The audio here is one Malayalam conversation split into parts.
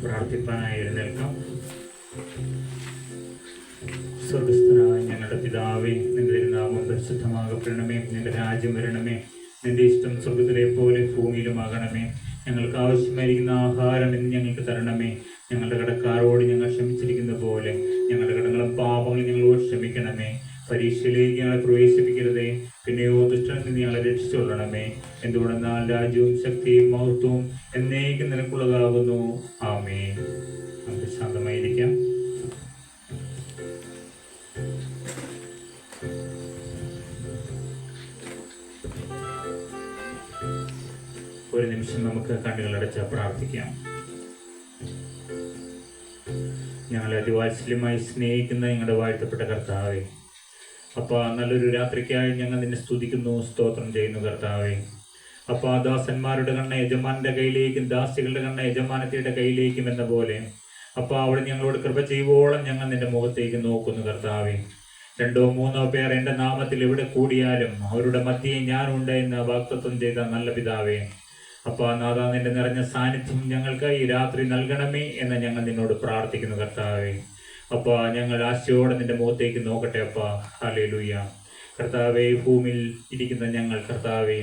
പ്രാർത്ഥിപ്പാനായി എഴുന്നേൽക്കാം. സ്വർഗസ്ഥനായ ഞങ്ങളുടെ പിതാവേ, നിന്റെ നാമം പരിശുദ്ധമാകപ്പെടണമേ. നിന്റെ രാജ്യം വരണമേ. നിന്റെ ഇഷ്ടം സ്വർഗത്തിലെ പോലെ ഭൂമിയിലുമാകണമേ. ഞങ്ങൾക്ക് ആവശ്യമായിരിക്കുന്ന ആഹാരം ഇന്ന് ഞങ്ങൾക്ക് തരണമേ. ഞങ്ങളുടെ കടക്കാരോട് ഞങ്ങൾ ക്ഷമിച്ചിരിക്കുന്ന പോലെ ഞങ്ങളുടെ കടങ്ങളും പാപങ്ങളും ഞങ്ങളോട് ക്ഷമിക്കണമേ. പരീക്ഷയിലേക്ക് ഞങ്ങളെ പ്രവേശിപ്പിക്കരുതേ, പിന്നെയോ ദുഷ്ടനിൽ നിന്ന് ഞങ്ങളെ രക്ഷിച്ചുകൊള്ളണമേ. എന്തുകൊണ്ടെന്നാൽ രാജ്യവും ശക്തിയും മഹത്വവും എന്നേക്കും നിനക്കുള്ളതാകുന്നു. ആമേൻ. നമുക്ക് ശാന്തമായിരിക്കാം. ഒരു നിമിഷം നമുക്ക് കണ്ണുകളടച്ച് പ്രാർത്ഥിക്കാം. ഞങ്ങളെ അതിവാത്സല്യമായി സ്നേഹിക്കുന്ന ഞങ്ങളുടെ വാഴ്ത്തപ്പെട്ട കർത്താവേ, അപ്പാ, നല്ലൊരു രാത്രിക്കായി ഞങ്ങൾ നിന്നെ സ്തുതിക്കുന്നു, സ്തോത്രം ചെയ്യുന്നു കർത്താവേ. അപ്പാ, ദാസന്മാരുടെ കണ്ണ യജമാനന്റെ കയ്യിലേക്കും ദാസികളുടെ കണ്ണ യജമാനത്തിയുടെ കയ്യിലേക്കും എന്ന പോലെ അപ്പാ, അവിടെ ഞങ്ങളോട് കൃപ ചെയ്യുവോളം ഞങ്ങൾ നിന്റെ മുഖത്തേക്ക് നോക്കുന്നു കർത്താവേ. 2 or 3 പേർ എൻ്റെ നാമത്തിൽ എവിടെ കൂടിയാലും അവരുടെ മധ്യേ ഞാനുണ്ട് എന്ന് വാഗ്ദത്തം ചെയ്ത നല്ല പിതാവേ, അപ്പാ നാഥാ, നിന്റെ നിറഞ്ഞ സാന്നിധ്യം ഞങ്ങൾക്ക് ഈ രാത്രി നൽകണമേ എന്ന് ഞങ്ങൾ നിന്നോട് പ്രാർത്ഥിക്കുന്നു കർത്താവേ. അപ്പാ, ഞങ്ങൾ ആശയോടെ നിന്റെ മുഖത്തേക്ക് നോക്കട്ടെ അപ്പാ. ഹല്ലേലൂയ. കർത്താവേ, ഭൂമിയിൽ ഇരിക്കുന്ന ഞങ്ങൾ കർത്താവേ,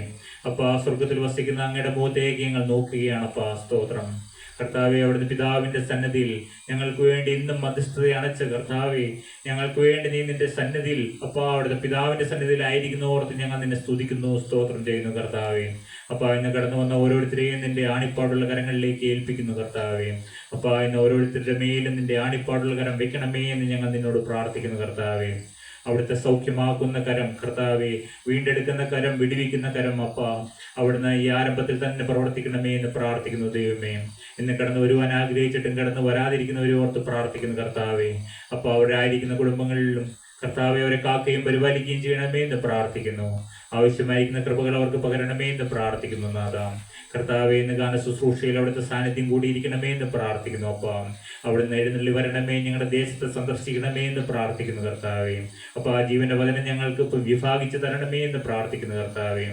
അപ്പാ, സ്വർഗത്തിൽ വസിക്കുന്ന അങ്ങയുടെ മുഖത്തേക്ക് ഞങ്ങൾ നോക്കുകയാണപ്പാ. സ്തോത്രം കർത്താവെ. അവിടുന്ന് പിതാവിൻ്റെ സന്നിധിയിൽ ഞങ്ങൾക്ക് വേണ്ടി ഇന്നും മധ്യസ്ഥത അണച്ച കർത്താവെ, ഞങ്ങൾക്ക് വേണ്ടി നീ നിന്റെ സന്നിധിയിൽ അപ്പാ, അവിടുത്തെ പിതാവിൻ്റെ സന്നിധിയിൽ ആയിരിക്കുന്നോർത്ത് ഞങ്ങൾ നിന്നെ സ്തുതിക്കുന്നു, സ്തോത്രം ചെയ്യുന്നു കർത്താവെ. അപ്പാ, ഇന്ന് കടന്നു വന്ന ഓരോരുത്തരെയും നിന്റെ ആണിപ്പാടുള്ള കരങ്ങളിലേക്ക് ഏൽപ്പിക്കുന്നു കർത്താവെ. അപ്പാ, ഇന്ന് ഓരോരുത്തരുടെ മേലും നിന്റെ ആണിപ്പാടുള്ള കരം വെക്കണമേ എന്ന് ഞങ്ങൾ നിന്നോട് പ്രാർത്ഥിക്കുന്നു കർത്താവെ. അവിടുത്തെ സൗഖ്യമാക്കുന്ന കരം കർത്താവെ, വീണ്ടെടുക്കുന്ന കരം, വിടുവിക്കുന്ന കരം അപ്പാ, അവിടുന്ന് ഈ ആരംഭത്തിൽ തന്നെ പ്രവർത്തിക്കണമേ എന്ന് പ്രാർത്ഥിക്കുന്നു ദൈവമേ. ഇന്ന് കടന്നു വരുവാൻ ആഗ്രഹിച്ചിട്ടും കടന്നു വരാതിരിക്കുന്നവരെ ഓർത്ത് പ്രാർത്ഥിക്കുന്നു കർത്താവെ. അപ്പോൾ അവരായിരിക്കുന്ന കുടുംബങ്ങളിലും കർത്താവെ, അവരെ കാക്കുകയും പരിപാലിക്കുകയും ചെയ്യണമേ എന്ന് പ്രാർത്ഥിക്കുന്നു. ആവശ്യമായിരിക്കുന്ന കൃപകൾ അവർക്ക് പകരണമേ എന്ന് പ്രാർത്ഥിക്കുന്നു നാഥാ. കർത്താവെ, ഇന്ന് ഗാന ശുശ്രൂഷയിൽ അവിടുത്തെ സാന്നിധ്യം കൂടിയിരിക്കണമേ എന്ന് പ്രാർത്ഥിക്കുന്നു അപ്പാ. അവിടുന്ന് എഴുന്നള്ളി വരണമേ, ഞങ്ങളുടെ ദേശത്തെ സന്ദർശിക്കണമേ എന്ന് പ്രാർത്ഥിക്കുന്നു കർത്താവെ. അപ്പോൾ ആ ജീവന്റെ വചനം ഞങ്ങൾക്ക് ഇപ്പം വിഭാഗിച്ച് തരണമേ എന്ന് പ്രാർത്ഥിക്കുന്നു കർത്താവെ.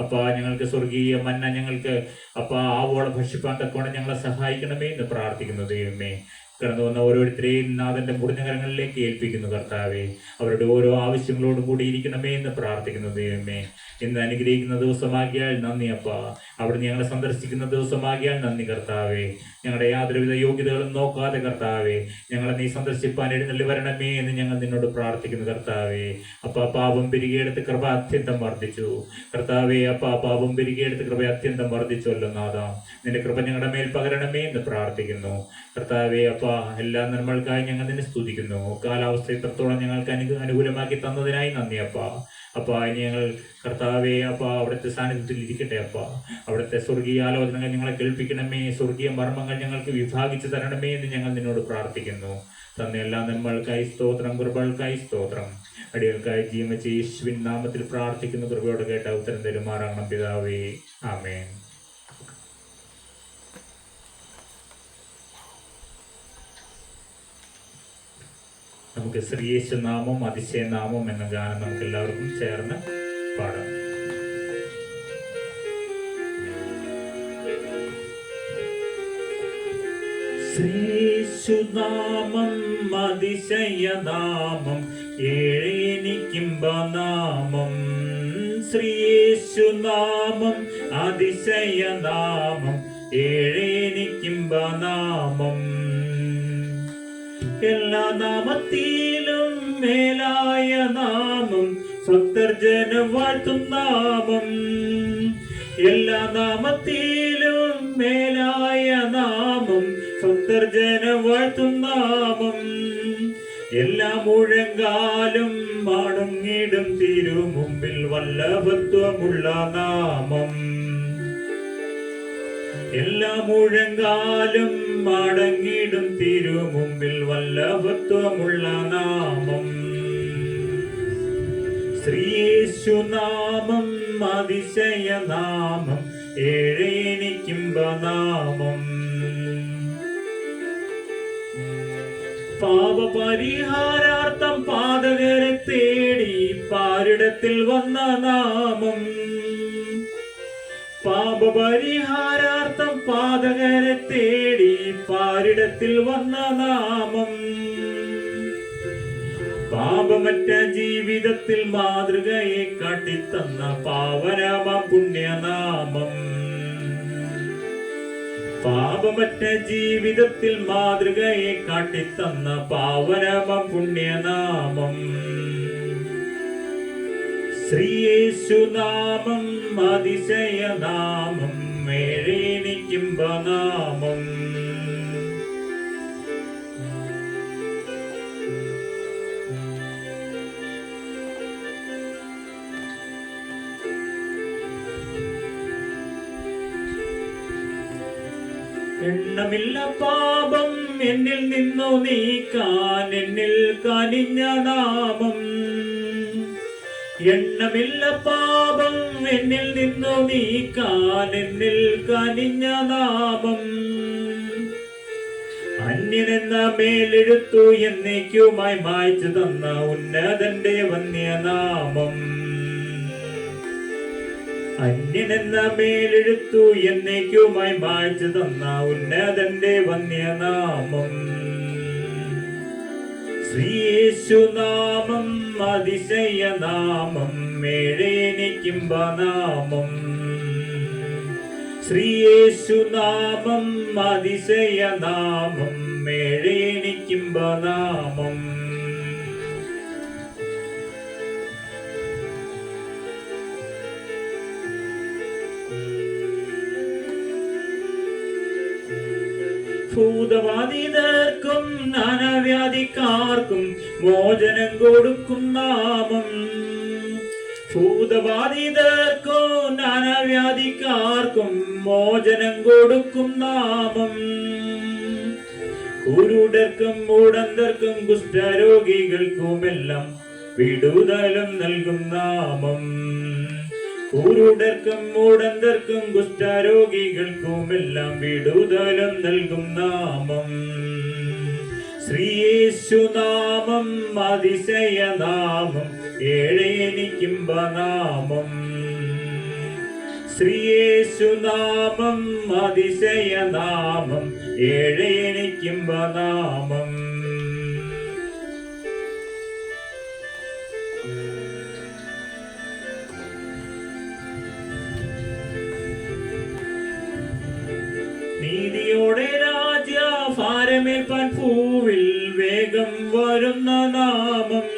അപ്പാ, ഞങ്ങൾക്ക് സ്വർഗീയ മന്ന ഞങ്ങൾക്ക് അപ്പാ ആവോളം ഭക്ഷിപ്പാൻ തക്കോണം ഞങ്ങളെ സഹായിക്കണമേ എന്ന് പ്രാർത്ഥിക്കുന്നു ദൈവമേ. കടന്നു വന്ന ഓരോരുത്തരെയും നാഥന്റെ മുറിഞ്ഞ കരങ്ങളിലേക്ക് ഏൽപ്പിക്കുന്നു കർത്താവെ. അവരുടെ ഓരോ ആവശ്യങ്ങളോടും കൂടി ഇരിക്കണമേ എന്ന് പ്രാർത്ഥിക്കുന്നു ദൈവമേ. ഇന്ന് അനുഗ്രഹിക്കുന്ന ദിവസമാകിയാൽ നന്ദി അപ്പാ. അവിടുന്ന് ഞങ്ങളെ സന്ദർശിക്കുന്ന ദിവസമാകിയാൽ നന്ദി കർത്താവെ. ഞങ്ങളുടെ യാതൊരുവിധ യോഗ്യതകളും നോക്കാതെ കർത്താവെ, ഞങ്ങളെ നീ സന്ദർശിപ്പാൻ എഴുന്നള്ളി വരണമേ എന്ന് ഞങ്ങൾ നിന്നോട് പ്രാർത്ഥിക്കുന്നു കർത്താവെ. അപ്പാ, പാപം പെരുകിയെടുത്ത് കൃപ അത്യന്തം വർദ്ധിച്ചു കർത്താവെ. അപ്പാ, പാപം പെരുകിയെടുത്ത് കൃപ അത്യന്തം വർദ്ധിച്ചുവല്ലോ നാഥാ. നിന്റെ കൃപ ഞങ്ങളുടെ മേൽ പകരണമേ എന്ന് പ്രാർത്ഥിക്കുന്നു കർത്താവെ. അപ്പാ, എല്ലാ നന്മകൾക്കായി ഞങ്ങൾ നിന്നെ സ്തുതിക്കുന്നു. കാലാവസ്ഥ ഇത്രത്തോളം ഞങ്ങൾക്ക് അനുകൂലമാക്കി തന്നതിനായി നന്ദി അപ്പാ. അപ്പാ, ഇനി ഞങ്ങൾ കർത്താവെ അപ്പാ അവിടുത്തെ സാന്നിധ്യത്തിൽ ഇരിക്കട്ടെ അപ്പാ. അവിടുത്തെ സ്വർഗീയ ആലോചനകൾ ഞങ്ങളെ കേൾപ്പിക്കണമേ, സ്വർഗീയ മർമ്മങ്ങൾ ഞങ്ങൾക്ക് വിഭാഗിച്ചു തരണമേ എന്ന് ഞങ്ങൾ നിന്നോട് പ്രാർത്ഥിക്കുന്നു. തന്നെ എല്ലാ നന്മകൾക്കായി സ്തോത്രം, കൃപകൾക്കായി സ്തോത്രം. അടികൾക്കായി ജീവച്ച യേശുവിൻ നാമത്തിൽ പ്രാർത്ഥിക്കുന്നു. കൃപയോടെ കേട്ട ഉത്തരം തരുമാറാകണം പിതാവേ. ആമേൻ. നമുക്ക് ശ്രീയേശു നാമം അതിശയനാമം എന്ന ഗാനം നമുക്ക് എല്ലാവർക്കും ചേർന്ന് പാടാം. ശ്രീയേശുനാമം അതിശയനാമം, ഏഴേനിക്കിമ്പനാമം. ശ്രീയേശുനാമം അതിശയനാമം, ഏഴേനിക്കിമ്പനാമം. എല്ലാ നാമത്തിലും മേലായ നാമം, ഭക്തർജനം വാഴ്ത്തും നാമം. എല്ലാ നാമത്തിലും മേലായ നാമം, ഭക്തർജനം വാഴ്ത്തും നാമം. എല്ലാ മുഴങ്കാലും മടങ്ങിടും തിരുമുമ്പിൽ വല്ലഭത്വമുള്ള നാമം. എല്ലാ മുഴങ്കാലും മടങ്ങിടും തിരുമുമ്പിൽ വല്ലഭത്വമുള്ള നാമം. ശ്രീയേശുനാമം അതിശയനാമം, ഏഴേനിക്കിമ്പനാമം. പാപപരിഹാരാർത്ഥം പാതകരെ തേടി പാരിടത്തിൽ വന്ന നാമം. പാപപരിഹാരാർത്ഥം പാതകരെ തേടി പാരിടത്തിൽ വന്ന നാമം. പാപമറ്റ ജീവിതത്തിൽ മാതൃകയെ കാട്ടിത്തന്ന പാവനമ പുണ്യനാമം. പാപമറ്റ ജീവിതത്തിൽ മാതൃകയെ കാട്ടിത്തന്ന പാവനമ പുണ്യനാമം. ശ്രീയേശുനാമം അതിശയനാമം, മേഴേനിക്കുംബനാമം. എണ്ണമില്ല പാപം എന്നിൽ നിന്നു നീക്കാൻ എന്നിൽ കനിഞ്ഞ നാമം. എണ്ണമില്ല പാപം എന്നിൽ നിന്നു നീക്കാൻ എന്നിൽ കനിഞ്ഞ നാമം. അന്യനെന്ന മേലെഴുത്തു എന്നേക്കുമായി മായ്ച്ചു തന്ന ഉന്നതന്റെ വന്യനാമം. അന്യനെന്ന മേലെഴുത്തു എന്നേക്കുമായി മായ്ച്ചു തന്ന ഉന്നതന്റെ വന്യനാമം. ശ്രീയേശുനാമം അതിശയനാമം, മേഴേനിക്കുംബനാമം. ശ്രീയേശുനാമം അതിശയനാമം, മേഴേനിക്കുംബനാമം. ഭൂതബാധിതർക്കും നാനാവ്യാധിക്കാർക്കും മോചനം കൊടുക്കും നാമം. ഭൂതബാധിതർക്കും നാനാവ്യാധിക്കാർക്കും മോചനം കൊടുക്കും നാമം. കുരുടർക്കും മൂടന്തർക്കും കുഷ്ഠരോഗികൾക്കുമെല്ലാം വിടുതലും നൽകും നാമം. കുരുടർക്കും മൂടന്തർക്കും കുഷ്ഠരോഗികൾക്കുമെല്ലാം വിടുതലും നൽകും നാമം. ശ്രീയേശുനാമം അതിശയനാമം, ഏഴേനിക്കുംബനാമം. ശ്രീയേശുനാമം അതിശയനാമം, ഏഴേനിക്കുംബനാമം. നീതിയോടെ രാജ്യഭാരമേൽപ്പാൻ ഭൂവിൽ വേഗം വരുന്ന നാമം.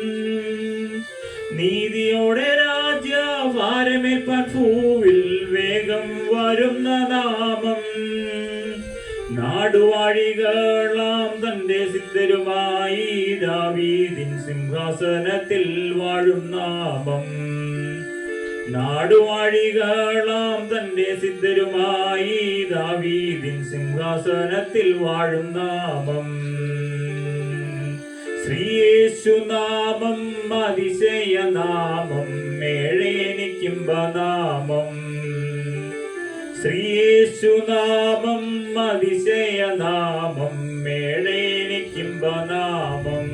നീതിയോടെ രാജ്യഭാരമേൽപ്പാൻ ഭൂവിൽ വേഗം വരുന്ന നാമം. നാടുവാഴികളാം തന്റെ സിദ്ധരുമായി ദാവീദിൻ സിംഹാസനത്തിൽ വാഴും നാമം. നാടുവാഴികളാം തന്റെ സിദ്ധരുമായി ദാവീദിൻ സിംഹാസനത്തിൽ വാഴും നാമം. ശ്രീയേശുനാമം അതിശയനാമം, മേഴേനിക്കുംബനാമം. ശ്രീയേശുനാമം അതിശയനാമം, മേഴേനിക്കുംബനാമം.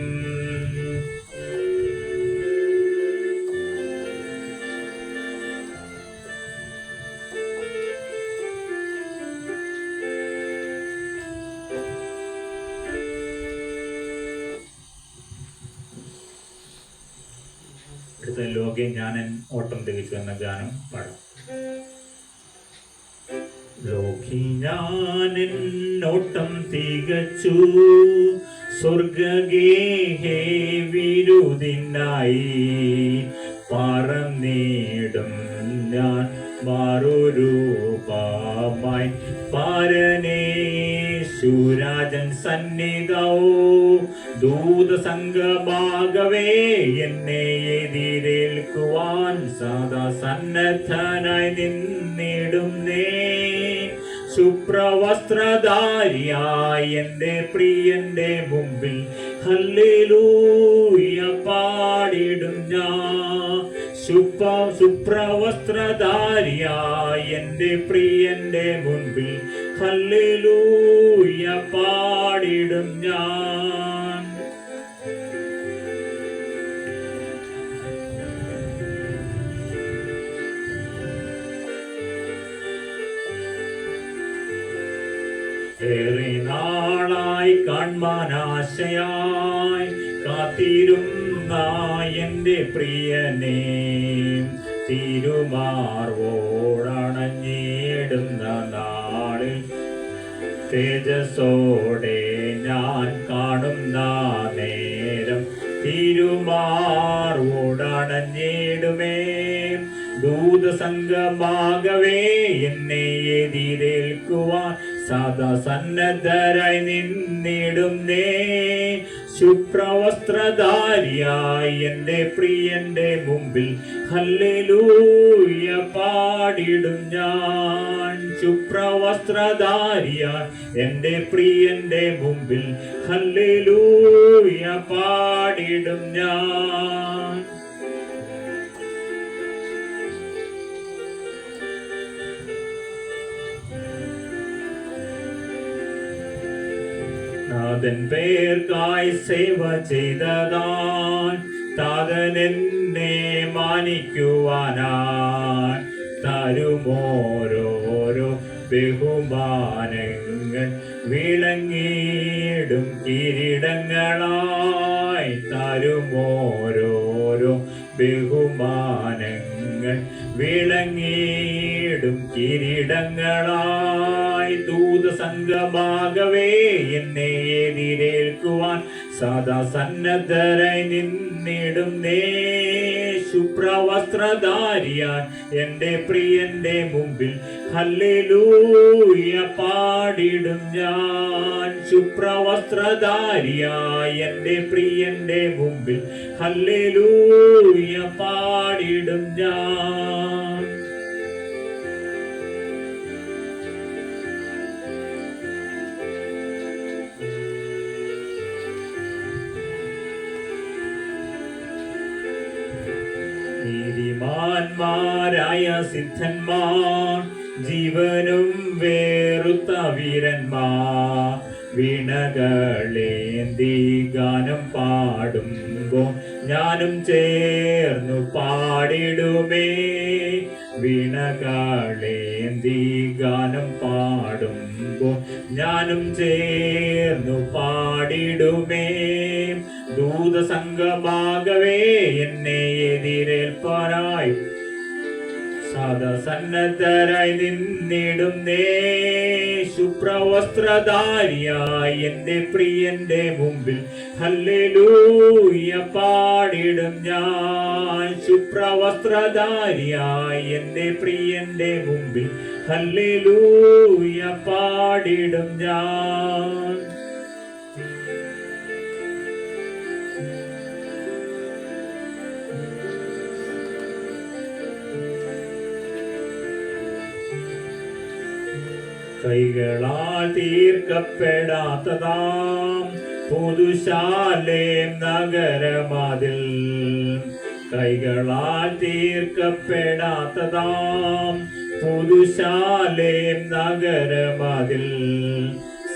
അടുത്ത ലോകെ ഞാനൻ ഓട്ടം തികച്ചു എന്ന ഗാനം പാടാം. ലോകി ഞാനൻ ഓട്ടം തികച്ചു, സ്വർഗഗേഹേ വിരുദിനായി പറന്നിടും ഞാൻ മാറുരൂപമായി. പാരനേശുരാജൻ സന്നിധൗ ദൂതസംഗമാകവേ എന്നെ എതിരേൽക്കുവാൻ സദാ സന്നദ്ധനായി നിന്നിടുന്നേ. ശുഭ്രവസ്ത്രധാരിയായ എന്റെ പ്രിയന്റെ മുമ്പിൽ ഹല്ലേലൂയ പാടിടും ഞാൻ. ശുഭ്രവസ്ത്രധാരിയായ എന്റെ പ്രിയന്റെ മുൻപിൽ ഹല്ലേലൂയ പാടിടും ഞാൻ. ഏറെ നാളായി കാൺമാനാശയായി കാത്തിരുന്ന എൻ്റെ പ്രിയനെ തിരുമാർവോടണഞ്ഞിടുന്ന നാളിൽ തേജസ്സോടെ ഞാൻ കാണുന്ന നേരം തിരുമാർവോടണഞ്ഞിടുമേ. ദൂതസംഘമാകവേ എന്നെ എതിരേൽക്കുവാൻ സദാ സന്നദ്ധരായി നിന്നിടുന്നേ. ശുഭ്രവസ്ത്രധാരിയായി എൻ്റെ പ്രിയന്റെ മുമ്പിൽ ഹല്ലേലൂയ പാടിടും ഞാൻ. ശുഭ്രവസ്ത്രധാരിയായി എൻ്റെ പ്രിയന്റെ മുമ്പിൽ ഹല്ലേലൂയ പാടിടും ഞാൻ. നാഥൻ പേർക്കായി സേവ ചെയ്തതാൻ താതൻ എന്നെ മാനിക്കുവാനായി തരുമോരോരോ ബഹുമാനങ്ങൾ വിളങ്ങിടും കിരീടങ്ങളായി. തരുമോരോരോ ബഹുമാനങ്ങൾ വിളങ്ങിടും കിരീടങ്ങളായി. ദൂതസംഘമാകവേ എന്നെ എതിരേൽക്കുവാൻ സദാ സന്നദ്ധരായി നിന്നിടുന്നേ. ശുഭ്രവസ്ത്രധാരിയാൻ എൻ്റെ പ്രിയന്റെ മുമ്പിൽ ഹല്ലേലൂയ പാടിടും ഞാൻ. ശുഭ്രവസ്ത്രധാരിയായി എൻ്റെ പ്രിയന്റെ മുമ്പിൽ ഹല്ലേലൂയ പാടിടും ഞാൻ. നീതിമാന്മാരായ സിദ്ധന്മാർ ജീവനും വേറുത്ത വീരന്മാർ വീണകളേന്തി ഗാനം പാടുമ്പോൾ ഞാനും ചേർന്നു പാടിടുമേ. വീണകളേന്തി ഗാനം പാടുമ്പോൾ ഞാനും ചേർന്നു പാടിടുമേ. ദൂതസംഘമാകവേ എന്നെ എതിരേൽപ്പാനായി സദാ സന്നദ്ധരായി നിന്നിടുന്നേ. ശുഭ്രവസ്ത്രധാരിയായി എൻ്റെ പ്രിയന്റെ മുമ്പിൽ ഹല്ലേലൂയ പാടിടും ഞാൻ. ശുഭ്രവസ്ത്രധാരിയായി എൻ്റെ പ്രിയന്റെ മുമ്പിൽ ഹല്ലേലൂയ പാടിടും ഞാൻ. കൈകളാൽ തീർക്കപ്പെടാത്തതാം പുതുശാലേം നഗരമതിൽ. കൈകളാൽ തീർക്കപ്പെടാത്തതാം പുതുശാലേം നഗരമതിൽ.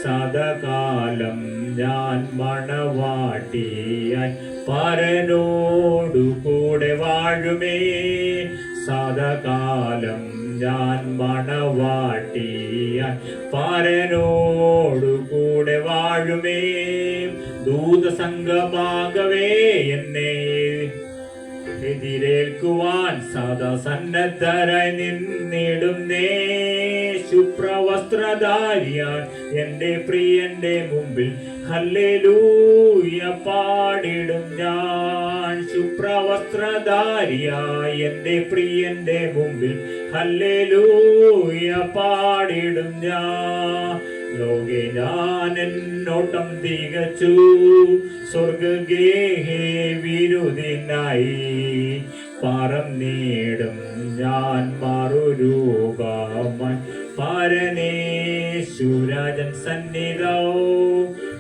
സദാകാലം ഞാൻ മണവാട്ടിയായി പരനോടു കൂടെ വാഴുമേ. സദാകാലം ഞാൻ മണവാട്ടിയായി പരനോടു കൂടെ വാഴുമേ. ദൂതസംഘമാകവേ എന്നെ എതിരേൽക്കുവാൻ സദാ സന്നദ്ധരായി നിന്നിടുന്നേ. ശുഭ്രവസ്ത്രധാരിയായി എൻ്റെ പ്രിയന്റെ മുമ്പിൽ ഹല്ലേലൂയ പാടിടും ഞാൻ. ശുഭ്രവസ്ത്രധാരിയായി എൻ്റെ പ്രിയന്റെ മുമ്പിൽ ഹല്ലേലൂയ പാടിടും ഞാൻ. ലോകെ ഞാൻ എന്നോട്ടം തികച്ചു സ്വർഗഗേഹേ വിരുദിനായി. പറന്നിടും ഞാൻ മറുരൂപമായി പരനേശുരാജൻ സന്നിധോ.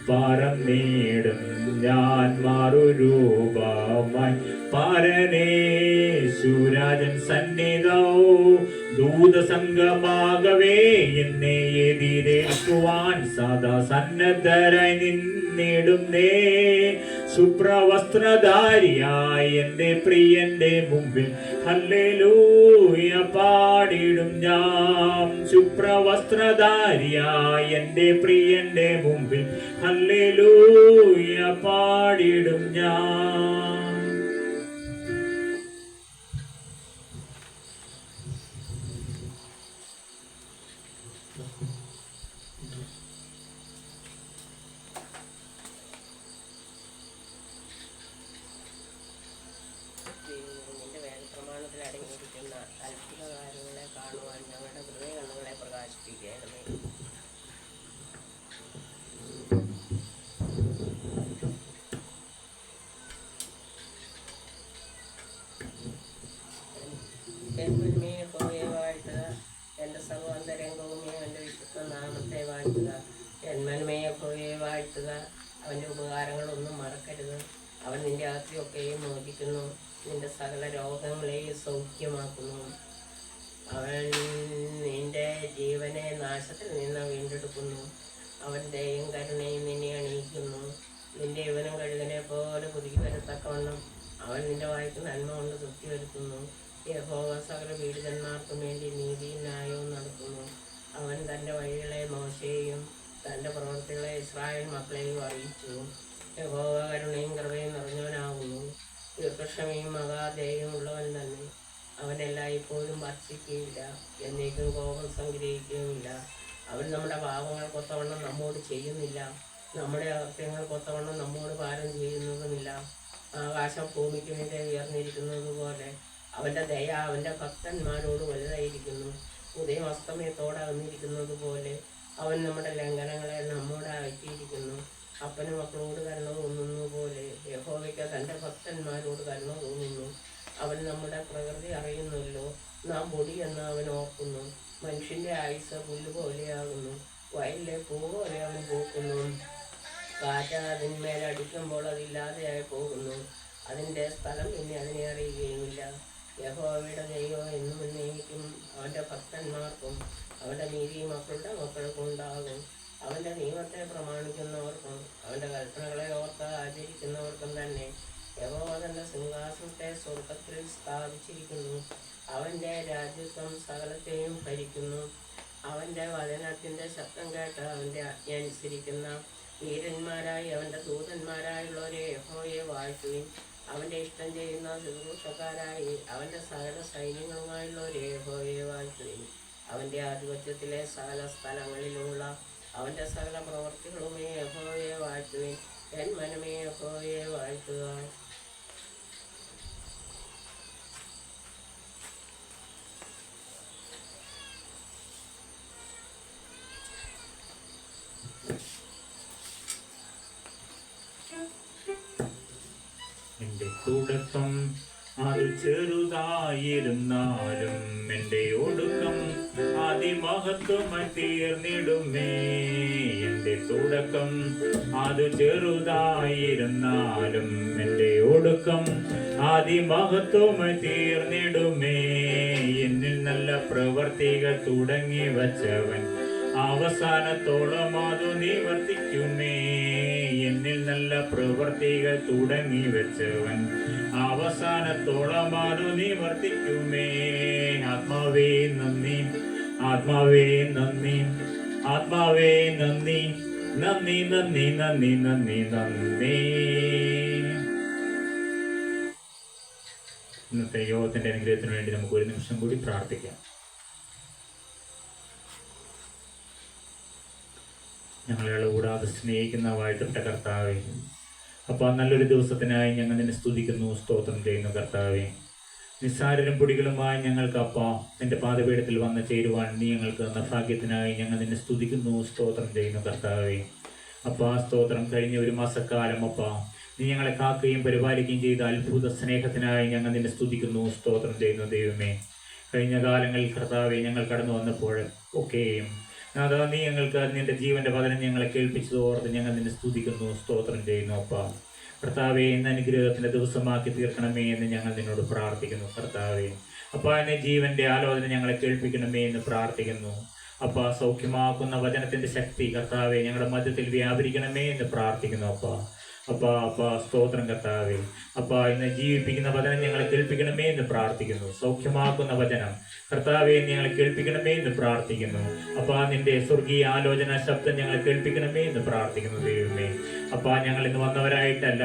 പറന്നിടും ഞാൻ മറുരൂപമായി പാരനേശുരാജൻ സന്നിധോ ദൂതസംഗമാകവേ എന്നെ എതിരേൽക്കുവാൻ സദാ സന്നദ്ധരായി നിന്നിടുന്നേ. ശുഭ്രവസ്ത്രധാരിയായി എൻ്റെ പ്രിയന്റെ മുമ്പിൽ ഹല്ലേലൂയ പാടിടും ഞാൻ. ശുഭ്രവസ്ത്രധാരിയായി എൻ്റെ പ്രിയന്റെ മുമ്പിൽ ഹല്ലേലൂയ പാടിടും ഞാൻ. അത്ഭുതകാര്യങ്ങളെ കാണുവാൻ ഞങ്ങളുടെ ഹൃദയകണ്ണുകളെ പ്രകാശിപ്പിക്കണമേ. ജന്മന്മയെ പോയ വാഴ്ത്തുക, എൻ്റെ സർവാന്തരംഗവുമേ അവൻ്റെ വിശുദ്ധ നാമത്തെ വാഴ്ത്തുക. ജന്മന്മയെ പോയ വാഴ്ത്തുക, അവൻ്റെ ഉപകാരങ്ങളൊന്നും മറക്കരുത്. അവൻ നിന്റെ അകത്തെയൊക്കെയും മോചിക്കുന്നു, നിന്റെ സകല രോഗങ്ങളെയും സൗഖ്യമാക്കുന്നു. അവൻ നിന്റെ ജീവനെ നാശത്തിൽ നിന്ന് വീണ്ടെടുക്കുന്നു. അവൻ ദയയും കരുണയും നിന്നെ അണിയിക്കുന്നു. നിന്റെ യൗവനം കഴുകനെ പോലെ പുതുക്കി വരത്തക്കവണ്ണം അവൻ നിന്റെ വായ്ക്ക് നന്മ കൊണ്ട് തൃപ്തി വരുത്തുന്നു. യഹോവ സകല പീഡിതന്മാർക്കും വേണ്ടി നീതിയും ന്യായവും നടത്തുന്നു. അവൻ തൻ്റെ വഴികളെ മോശയെയും തൻ്റെ പ്രവൃത്തികളെ ഇസ്രായേൽ മക്കളെയും അറിയിച്ചു. യഹോവ കരുണയും കൃപയും നിറഞ്ഞവനാകുന്നു, ദീർഘക്ഷമയും മഹാദയയും ഉള്ളവൻ തന്നെ. അവൻ എല്ലായ്പ്പോഴും ഭർഷിക്കുകയില്ല, എന്നേക്കും കോപം സംഗ്രഹിക്കുകയുമില്ല. അവൻ നമ്മുടെ പാപങ്ങൾക്കൊത്തവണ്ണം നമ്മോട് ചെയ്യുന്നില്ല, നമ്മുടെ അകൃത്യങ്ങൾക്കൊത്തവണ്ണം നമ്മോട് പാരം ചെയ്യുന്നതുമില്ല. ആകാശം ഭൂമിക്ക് മീതെ ഉയർന്നിരിക്കുന്നത് പോലെ അവൻ്റെ ദയ അവൻ്റെ ഭക്തന്മാരോട് വലുതായിരിക്കുന്നു. ഉദയം അസ്തമയത്തോടെ അകന്നിരിക്കുന്നത് പോലെ അവൻ നമ്മുടെ ലംഘനങ്ങളെ നമ്മോട് അകറ്റിയിരിക്കുന്നു. അപ്പന് മക്കളോട് കരുണ തോന്നുന്നു പോലെ യഹോവയ്ക്ക് തൻ്റെ ഭക്തന്മാരോട് കരുണ തോന്നുന്നു. അവൻ നമ്മുടെ പ്രകൃതി അറിയുന്നല്ലോ, നാം പൊടി എന്ന് അവൻ ഓർക്കുന്നു. മനുഷ്യൻ്റെ ആയുസ് പുല്ല് പോലെയാകുന്നു, വയലിലെ പൂ പോലെ അവൻ പൂക്കുന്നു. കാറ്റ് അതിന്മേലടിക്കുമ്പോൾ അതില്ലാതെയായി പോകുന്നു, അതിൻ്റെ സ്ഥലം പിന്നെ അതിനെ അറിയുകയുമില്ല. യഹോവയുടെ ദൈവം എന്നും എന്നേക്കും അവൻ്റെ ഭക്തന്മാർക്കും അവൻ്റെ നീതി മക്കളുടെ മക്കൾക്കും ഉണ്ടാകും. അവൻ്റെ നിയമത്തെ പ്രമാണിക്കുന്നവർക്കും അവൻ്റെ കൽപ്പനകളെ ഓർത്ത് ആചരിക്കുന്നവർക്കും തന്നെ. യഹോവ തൻ്റെ സിംഹാസനത്തെ സ്വർഗത്തിൽ സ്ഥാപിച്ചിരിക്കുന്നു, അവൻ്റെ രാജ്യത്വം സകലത്തെയും ഭരിക്കുന്നു. അവൻ്റെ വചനത്തിൻ്റെ ശബ്ദം കേട്ട് അവൻ്റെ ആജ്ഞ അനുസരിക്കുന്ന വീരന്മാരായി അവൻ്റെ ദൂതന്മാരായുള്ളവരെ യഹോവയെ വാഴ്ത്തുവിൻ. അവൻ്റെ ഇഷ്ടം ചെയ്യുന്ന ശുശ്രൂഷക്കാരായി അവൻ്റെ സകല സൈന്യങ്ങളുമായുള്ളവരെ യഹോവയെ വാഴ്ത്തുവിൻ. അവൻ്റെ ആധിപത്യത്തിലെ സകല സ്ഥലങ്ങളിലുള്ള അവൻ്റെ സകല പ്രവൃത്തികളുമേ യഹോവയെ വാഴ്ത്തുവിൻ. എൻ മനമേ യഹോവയെ വാഴ്ത്തുക. എൻ്റെ തുടക്കം അത് ചെറുതായിരുന്നാലും എൻ്റെ ഒടുക്കം അതിമഹത്വമായി തീർന്നിടുമേ. എൻ്റെ തുടക്കം അത് ചെറുതായിരുന്നാലും എൻ്റെ ഒടുക്കം അതിമഹത്വമായി തീർന്നിടുമേ. എന്നിൽ നല്ല പ്രവർത്തികൾ തുടങ്ങി വച്ചവൻ അവസാനത്തോളം അതു നിവർത്തിക്കുമേ. എന്നിൽ നല്ല പ്രവർത്തികൾ തുടങ്ങി വെച്ചവൻ അവസാനത്തോളം അതു നിവർത്തിക്കുമേ. ആത്മാവേ നന്ദി, ആത്മാവേ നന്ദി, ആത്മാവേ നന്ദി, നന്ദി നന്ദി നന്ദി നന്ദി നന്ദി. ഇന്നത്തെ യോഗത്തിന്റെ അനുഗ്രഹത്തിന് വേണ്ടി നമുക്ക് ഒരു നിമിഷം കൂടി പ്രാർത്ഥിക്കാം. ഞങ്ങളെ കൂടാതെ സ്നേഹിക്കുന്ന വാഴ്ത്തപ്പെട്ട കർത്താവേ, അപ്പോൾ നല്ലൊരു ദിവസത്തിനായി ഞങ്ങൾ നിന്നെ സ്തുതിക്കുന്നു, സ്തോത്രം ചെയ്യുന്നു. കർത്താവേ, നിസ്സാരരും പൊടികളുമായി ഞങ്ങൾക്ക് നിന്റെ പാദപീഠത്തിൽ വന്ന് ചേരുവാൻ നീ ഞങ്ങൾക്ക് തന്ന ഭാഗ്യത്തിനായി ഞങ്ങൾ നിന്നെ സ്തുതിക്കുന്നു, സ്തോത്രം ചെയ്യുന്നു. കർത്താവേ, സ്തോത്രം. കഴിഞ്ഞ ഒരു മാസക്കാലം നീ ഞങ്ങളെ കാക്കുകയും പരിപാലിക്കുകയും ചെയ്ത അത്ഭുത സ്നേഹത്തിനായി ഞങ്ങൾ നിന്നെ സ്തുതിക്കുന്നു, സ്തോത്രം ചെയ്യുന്നു. ദൈവമേ, കഴിഞ്ഞ കാലങ്ങളിൽ കർത്താവേ ഞങ്ങൾ കടന്നു വന്നപ്പോൾ ഒക്കെയും നീ ഞങ്ങൾക്ക് നിന്റെ ജീവന്റെ വചനം ഞങ്ങളെ കേൾപ്പിച്ചത് ഓർത്ത് ഞങ്ങൾ നിന്നെ സ്തുതിക്കുന്നു, സ്തോത്രം ചെയ്യുന്നു. കർത്താവെ, ഇന്ന് അനുഗ്രഹത്തിന്റെ ദിവസമാക്കി തീർക്കണമേ എന്ന് ഞങ്ങൾ നിന്നോട് പ്രാർത്ഥിക്കുന്നു. കർത്താവെ, അപ്പ എന്നെ ജീവന്റെ ആലോചന ഞങ്ങളെ കേൾപ്പിക്കണമേ എന്ന് പ്രാർത്ഥിക്കുന്നു. അപ്പ സൗഖ്യമാക്കുന്ന വചനത്തിന്റെ ശക്തി കർത്താവെ ഞങ്ങളുടെ മധ്യത്തിൽ വ്യാപരിക്കണമേ എന്ന് പ്രാർത്ഥിക്കുന്നു. അപ്പ സ്തോത്രം കർത്താവെ. ഇന്ന് ജീവിപ്പിക്കുന്ന വചനം ഞങ്ങളെ കേൾപ്പിക്കണമേ എന്ന് പ്രാർത്ഥിക്കുന്നു. സൗഖ്യമാക്കുന്ന വചനം കർത്താവെ ഞങ്ങളെ കേൾപ്പിക്കണമേ എന്ന് പ്രാർത്ഥിക്കുന്നു. നിന്റെ സ്വർഗീയ ആലോചന ശബ്ദം ഞങ്ങളെ കേൾപ്പിക്കണമേ എന്ന് പ്രാർത്ഥിക്കുന്നു. ദൈവമേ, ഞങ്ങൾ ഇന്ന് വന്നവരായിട്ടല്ല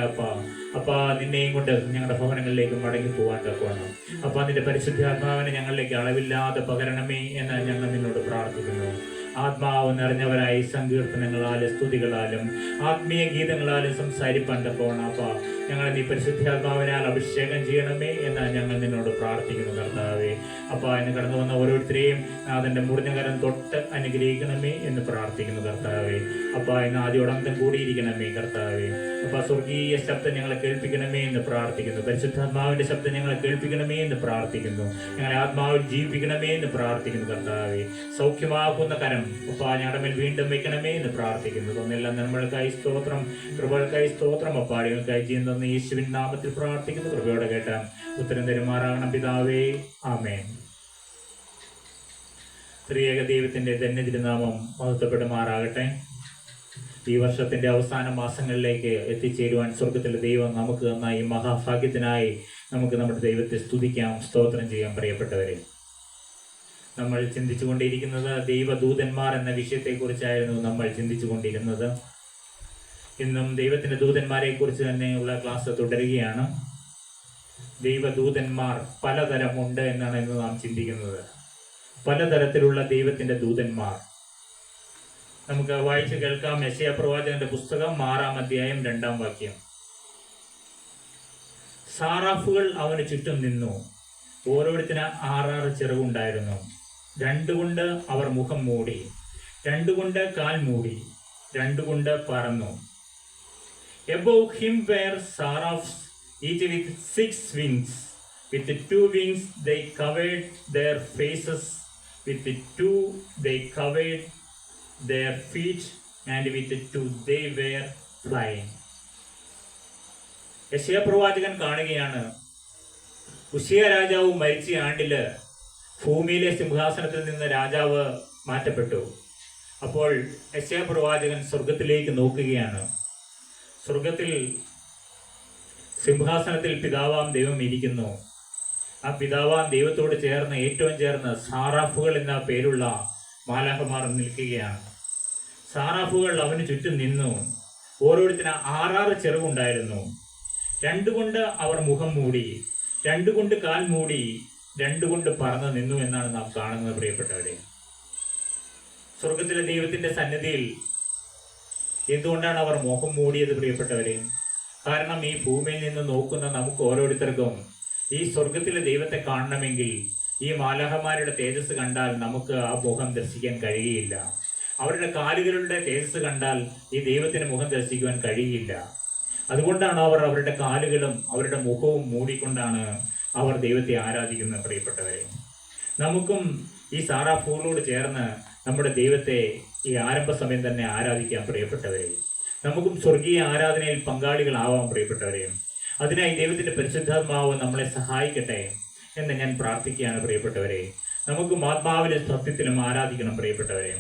നിന്നെയും കൊണ്ട് ഞങ്ങളുടെ ഭവനങ്ങളിലേക്ക് മടങ്ങി പോകാൻ തക്കവണ്ണം നിന്റെ പരിശുദ്ധാത്മാവിനെ ഞങ്ങളിലേക്ക് അളവില്ലാതെ പകരണമേ എന്ന് ഞങ്ങൾ നിന്നോട് പ്രാർത്ഥിക്കുന്നു. ആത്മാവ് നിറഞ്ഞവരായി സങ്കീർത്തനങ്ങളാലും സ്തുതികളാലും ആത്മീയ ഗീതങ്ങളാലും സംസാരിപ്പാൻ തക്കവണ്ണം ഞങ്ങളെ നീ പരിശുദ്ധാത്മാവിനാൽ അഭിഷേകം ചെയ്യണമേ എന്ന് ഞങ്ങൾ നിന്നോട് പ്രാർത്ഥിക്കുന്നു. കർത്താവേ, ഇന്ന് കടന്നു വന്ന ഓരോരുത്തരെയും അതിന്റെ മുറിഞ്ഞ കരം തൊട്ട് അനുഗ്രഹിക്കണമേ എന്ന് പ്രാർത്ഥിക്കുന്നു. കർത്താവേ, ഇന്ന് ആദ്യോടന്തം കൂടിയിരിക്കണമേ. കർത്താവേ, സ്വർഗീയ ശബ്ദം ഞങ്ങളെ കേൾപ്പിക്കണമേ എന്ന് പ്രാർത്ഥിക്കുന്നു. പരിശുദ്ധാത്മാവിന്റെ ശബ്ദം ഞങ്ങളെ കേൾപ്പിക്കണമേ എന്ന് പ്രാർത്ഥിക്കുന്നു. ഞങ്ങളെ ആത്മാവിൽ ജീവിപ്പിക്കണമേ എന്ന് പ്രാർത്ഥിക്കുന്നു. കർത്താവേ, സൗഖ്യമാക്കുന്ന കരം ഞങ്ങളുടെ മേൽ വീണ്ടും വെക്കണമേ എന്ന് പ്രാർത്ഥിക്കുന്നു. ഒന്നെല്ലാം നമ്മൾക്കായി സ്തോത്രം, കൃപകൾക്കായി സ്തോത്രം. അപ്പാടികൾക്കായി ചെയ്യുന്ന യേശുവിൻ നാമത്തിൽ പ്രാർത്ഥിക്കുന്നു. കൃപയോടെ കേട്ട ഉത്തരം തരുമാറാകണം പിതാവേ. ആമേൻ. ത്രിയേക ദൈവത്തിന്റെ ധന്യതിരുനാമം മഹത്വപ്പെടുമാറാകട്ടെ. ഈ വർഷത്തിന്റെ അവസാന മാസങ്ങളിലേക്ക് എത്തിച്ചേരുവാൻ സ്വർഗത്തിലെ ദൈവം നമുക്ക് തന്ന ഈ മഹാഭാഗ്യത്തിനായി നമുക്ക് നമ്മുടെ ദൈവത്തെ സ്തുതിക്കാം, സ്തോത്രം ചെയ്യാം. പ്രിയപ്പെട്ടവരെ, നമ്മൾ ചിന്തിച്ചുകൊണ്ടിരിക്കുന്നത് ദൈവദൂതന്മാർ എന്ന വിഷയത്തെക്കുറിച്ചായിരുന്നു നമ്മൾ ചിന്തിച്ചുകൊണ്ടിരുന്നത്. ഇന്നും ദൈവത്തിന്റെ ദൂതന്മാരെ കുറിച്ച് തന്നെയുള്ള ക്ലാസ് തുടരുകയാണ്. ദൈവദൂതന്മാർ പലതരമുണ്ട് എന്നാണ് ഇന്ന് നാം ചിന്തിക്കുന്നത്. പലതരത്തിലുള്ള ദൈവത്തിന്റെ ദൂതന്മാർ നമുക്ക് വായിച്ച് കേൾക്കാം. യെശയ്യാ പ്രവാചകന്റെ പുസ്തകം 6-ാം അധ്യായം 2-ാം വാക്യം. സാറാഫുകൾ അവന് ചുറ്റും നിന്നു, ഓരോരുത്തന് 6 ചിറകുണ്ടായിരുന്നു. 2 കൊണ്ട് അവർ മുഖം മൂടി, 2 കൊണ്ട് കാൽ മൂടി, 2 കൊണ്ട് പറന്നു. Above him were seraphs, each with 6 wings. With 2 wings they covered their faces, with 2 they covered their feet, and with 2 they were flying. യെശയ്യാ പ്രവാചകൻ കാണുകയാണ്, ഉശിയ രാജാവ് മരിച്ച ആണ്ടില് ഭൂമിയിലെ സിംഹാസനത്തിൽ നിന്ന് രാജാവ് മാറ്റപ്പെട്ടു. അപ്പോൾ യെശയ്യാ പ്രവാചകൻ സ്വർഗത്തിലേക്ക് നോക്കുകയാണ്. സ്വർഗത്തിൽ സിംഹാസനത്തിൽ പിതാവാം ദൈവം ഇരിക്കുന്നു. ആ പിതാവാം ദൈവത്തോട് ചേർന്ന് ഏറ്റവും ചേർന്ന് സാറാഫുകൾ എന്ന പേരുള്ള മാലാഖമാർ നിൽക്കുകയാണ്. സാറാഫുകൾ അവന് ചുറ്റും നിന്നു, ഓരോരുത്തന് 6 ചിറകുണ്ടായിരുന്നു. 2 കൊണ്ട് അവർ മുഖം മൂടി, 2 കൊണ്ട് കാൽ മൂടി, 2 കൊണ്ട് പറന്ന് നിന്നു എന്നാണ് നാം കാണുന്നത്. പ്രിയപ്പെട്ടവരെ, സ്വർഗത്തിലെ ദൈവത്തിന്റെ സന്നിധിയിൽ എന്തുകൊണ്ടാണ് അവർ മുഖം മൂടിയത്? പ്രിയപ്പെട്ടവരെ, കാരണം ഈ ഭൂമിയിൽ നിന്ന് നോക്കുന്ന നമുക്ക് ഓരോരുത്തർക്കും ഈ സ്വർഗത്തിലെ ദൈവത്തെ കാണണമെങ്കിൽ ഈ മാലാഖമാരുടെ തേജസ് കണ്ടാൽ നമുക്ക് ആ മുഖം ദർശിക്കാൻ കഴിയുകയില്ല. അവരുടെ കാലുകളുടെ തേജസ് കണ്ടാൽ ഈ ദൈവത്തിന് മുഖം ദർശിക്കുവാൻ കഴിയില്ല. അതുകൊണ്ടാണ് അവർ അവരുടെ കാലുകളും അവരുടെ മുഖവും മൂടിക്കൊണ്ടാണ് അവർ ദൈവത്തെ ആരാധിക്കുന്നത്. പ്രിയപ്പെട്ടവരെ, നമുക്കും ഈ സാറാഫുകളോട് ചേർന്ന് നമ്മുടെ ദൈവത്തെ ഈ ആരംഭ സമയം തന്നെ ആരാധിക്കാം. പ്രിയപ്പെട്ടവരെ, നമുക്കും സ്വർഗീയ ആരാധനയിൽ പങ്കാളികളാവാം. പ്രിയപ്പെട്ടവരെ, അതിനായി ദൈവത്തിന്റെ പരിശുദ്ധാത്മാവ് നമ്മളെ സഹായിക്കട്ടെ എന്ന് ഞാൻ പ്രാർത്ഥിക്കുകയാണ്. പ്രിയപ്പെട്ടവരെ, നമുക്കും ആത്മാവിലും സത്യത്തിലും ആരാധിക്കണം. പ്രിയപ്പെട്ടവരെ,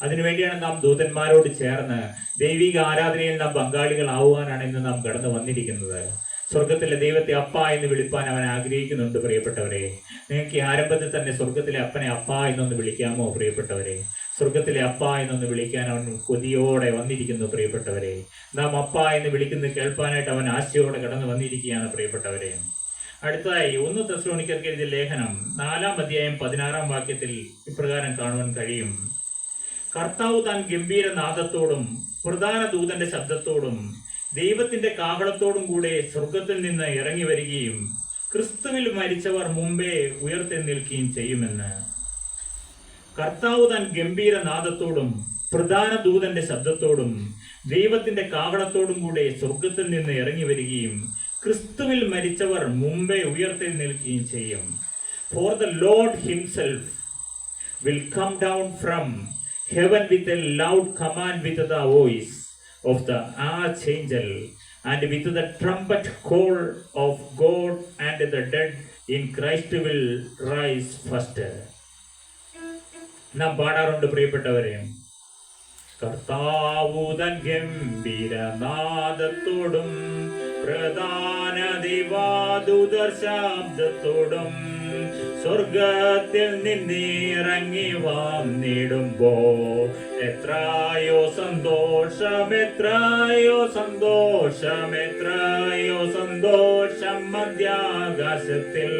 അതിനുവേണ്ടിയാണ് നാം ദൂതന്മാരോട് ചേർന്ന് ദൈവിക ആരാധനയിൽ നാം പങ്കാളികളാവുവാനാണ് ഇന്ന് നാം കടന്നു വന്നിരിക്കുന്നത്. സ്വർഗത്തിലെ ദൈവത്തെ അപ്പ എന്ന് വിളിപ്പാൻ അവൻ ആഗ്രഹിക്കുന്നുണ്ട്. പ്രിയപ്പെട്ടവരെ, നിങ്ങൾക്ക് ഈ ആരംഭത്തിൽ തന്നെ സ്വർഗത്തിലെ അപ്പനെ അപ്പ എന്നൊന്ന് വിളിക്കാമോ? പ്രിയപ്പെട്ടവരെ, സ്വർഗത്തിലെ അപ്പ എന്നൊന്ന് വിളിക്കാൻ അവൻ കൊതിയോടെ വന്നിരിക്കുന്നു. പ്രിയപ്പെട്ടവരെ, നാം അപ്പ എന്ന് വിളിക്കുന്നത് കേൾപ്പാനായിട്ട് അവൻ ആശയോടെ കടന്നു വന്നിരിക്കുകയാണ്. പ്രിയപ്പെട്ടവരെ, അടുത്തതായി 1 തെസ്സലോനിക്കർക്ക് എഴുതിയ ലേഖനം 4-ാം അധ്യായം 16-ാം വാക്യത്തിൽ ഇപ്രകാരം കാണുവാൻ കഴിയും. കർത്താവ് താൻ ഗംഭീര നാദത്തോടും പ്രധാന ദൂതന്റെ ശബ്ദത്തോടും ദൈവത്തിന്റെ കാഹളത്തോടും കൂടെ സ്വർഗത്തിൽ നിന്ന് ഇറങ്ങി വരികയും ക്രിസ്തുവിൽ മരിച്ചവർ മുമ്പേ ഉയർത്തെഴുന്നേൽക്കുകയും ചെയ്യുമെന്ന്. കർത്താവ് താൻ ഗംഭീര നാദത്തോടും പ്രധാന ദൂതന്റെ ശബ്ദത്തോടും ദൈവത്തിന്റെ കാഹളത്തോടും കൂടെ സ്വർഗത്തിൽ നിന്ന് ഇറങ്ങി വരികയും ക്രിസ്തുവിൽ മരിച്ചവർ മുമ്പേ ഉയർത്തെഴുന്നേൽക്കുകയും ചെയ്യും. For the Lord himself will come down from heaven with a loud command, with the voice of the archangel, and with the trumpet call of God, and the dead in Christ will rise first. നാം പാടാറുണ്ട് പ്രിയപ്പെട്ടവരെ, കർത്താവുതൻ ഗംഭീരനാദത്തോടും പ്രധാന ദൈവാദൂതർ ശബ്ദത്തോടും സ്വർഗത്തിൽ നിന്നിറങ്ങി വന്നിടുമ്പോ എത്രയോ സന്തോഷം, എത്രയോ സന്തോഷം, എത്രയോ സന്തോഷം മധ്യാകാശത്തിൽ.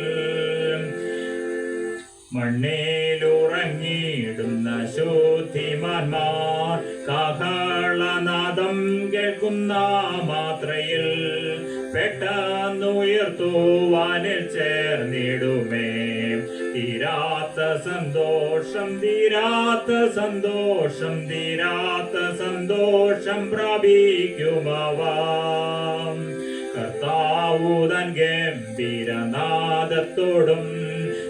മണ്ണിലുറങ്ങിയിടുന്ന ശുദ്ധിമാന്മാർ കാഹളനാദം കേൾക്കുന്ന മാത്രയിൽ പെട്ടെന്നുയർത്തുവാനിൽ ചേർന്നിടുമേ. തീരാത്ത സന്തോഷം, തീരാത്ത സന്തോഷം, തീരാത്ത സന്തോഷം പ്രാപിക്കുമവാം. കർത്താവുതൻ ഗംഭീരനാദത്തോടും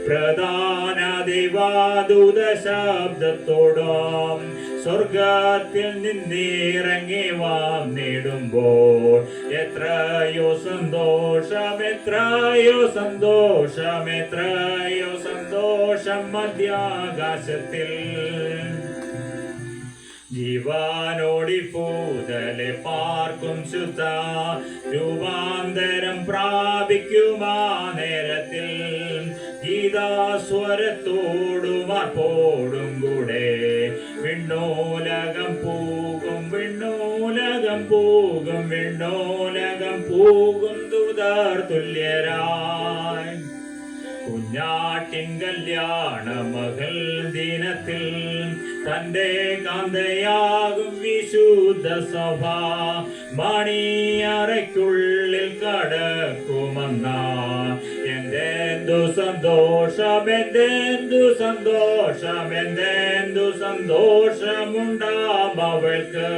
പ്രധാന ദൈവാദൂത ശബ്ദത്തോടും സ്വർഗത്തിൽ നിന്നിറങ്ങി വന്നിടുമ്പോൾ എത്രയോ സന്തോഷം, എത്രയോ സന്തോഷം, എത്രയോ സന്തോഷം മധ്യാകാശത്തിൽ. ജീവനോടി പൂതലെ പാർക്കും ശുദ്ധ രൂപാന്തരം പ്രാപിക്കുമാ നേരത്തിൽ ഗീതാസ്വരത്തോടും അർപ്പോടും കൂടെ വിണ്ണോലകം പോകും, വിണ്ണോലകം പോകും, വിണ്ണോലകം പോകും ദൂതർ തുല്യരായി. കുഞ്ഞാട്ടിൻ കല്യാണ മകൾ ദിനത്തിൽ തന്റെ കാന്തയാകും വിശുദ്ധ സഭ മണിയറയ്ക്കുള്ളിൽ കടക്കുമെന്ന എന്തെന്തു സന്തോഷം, എന്തെന്തു സന്തോഷം, എന്തെന്തു സന്തോഷമുണ്ടാം അവൾക്ക്.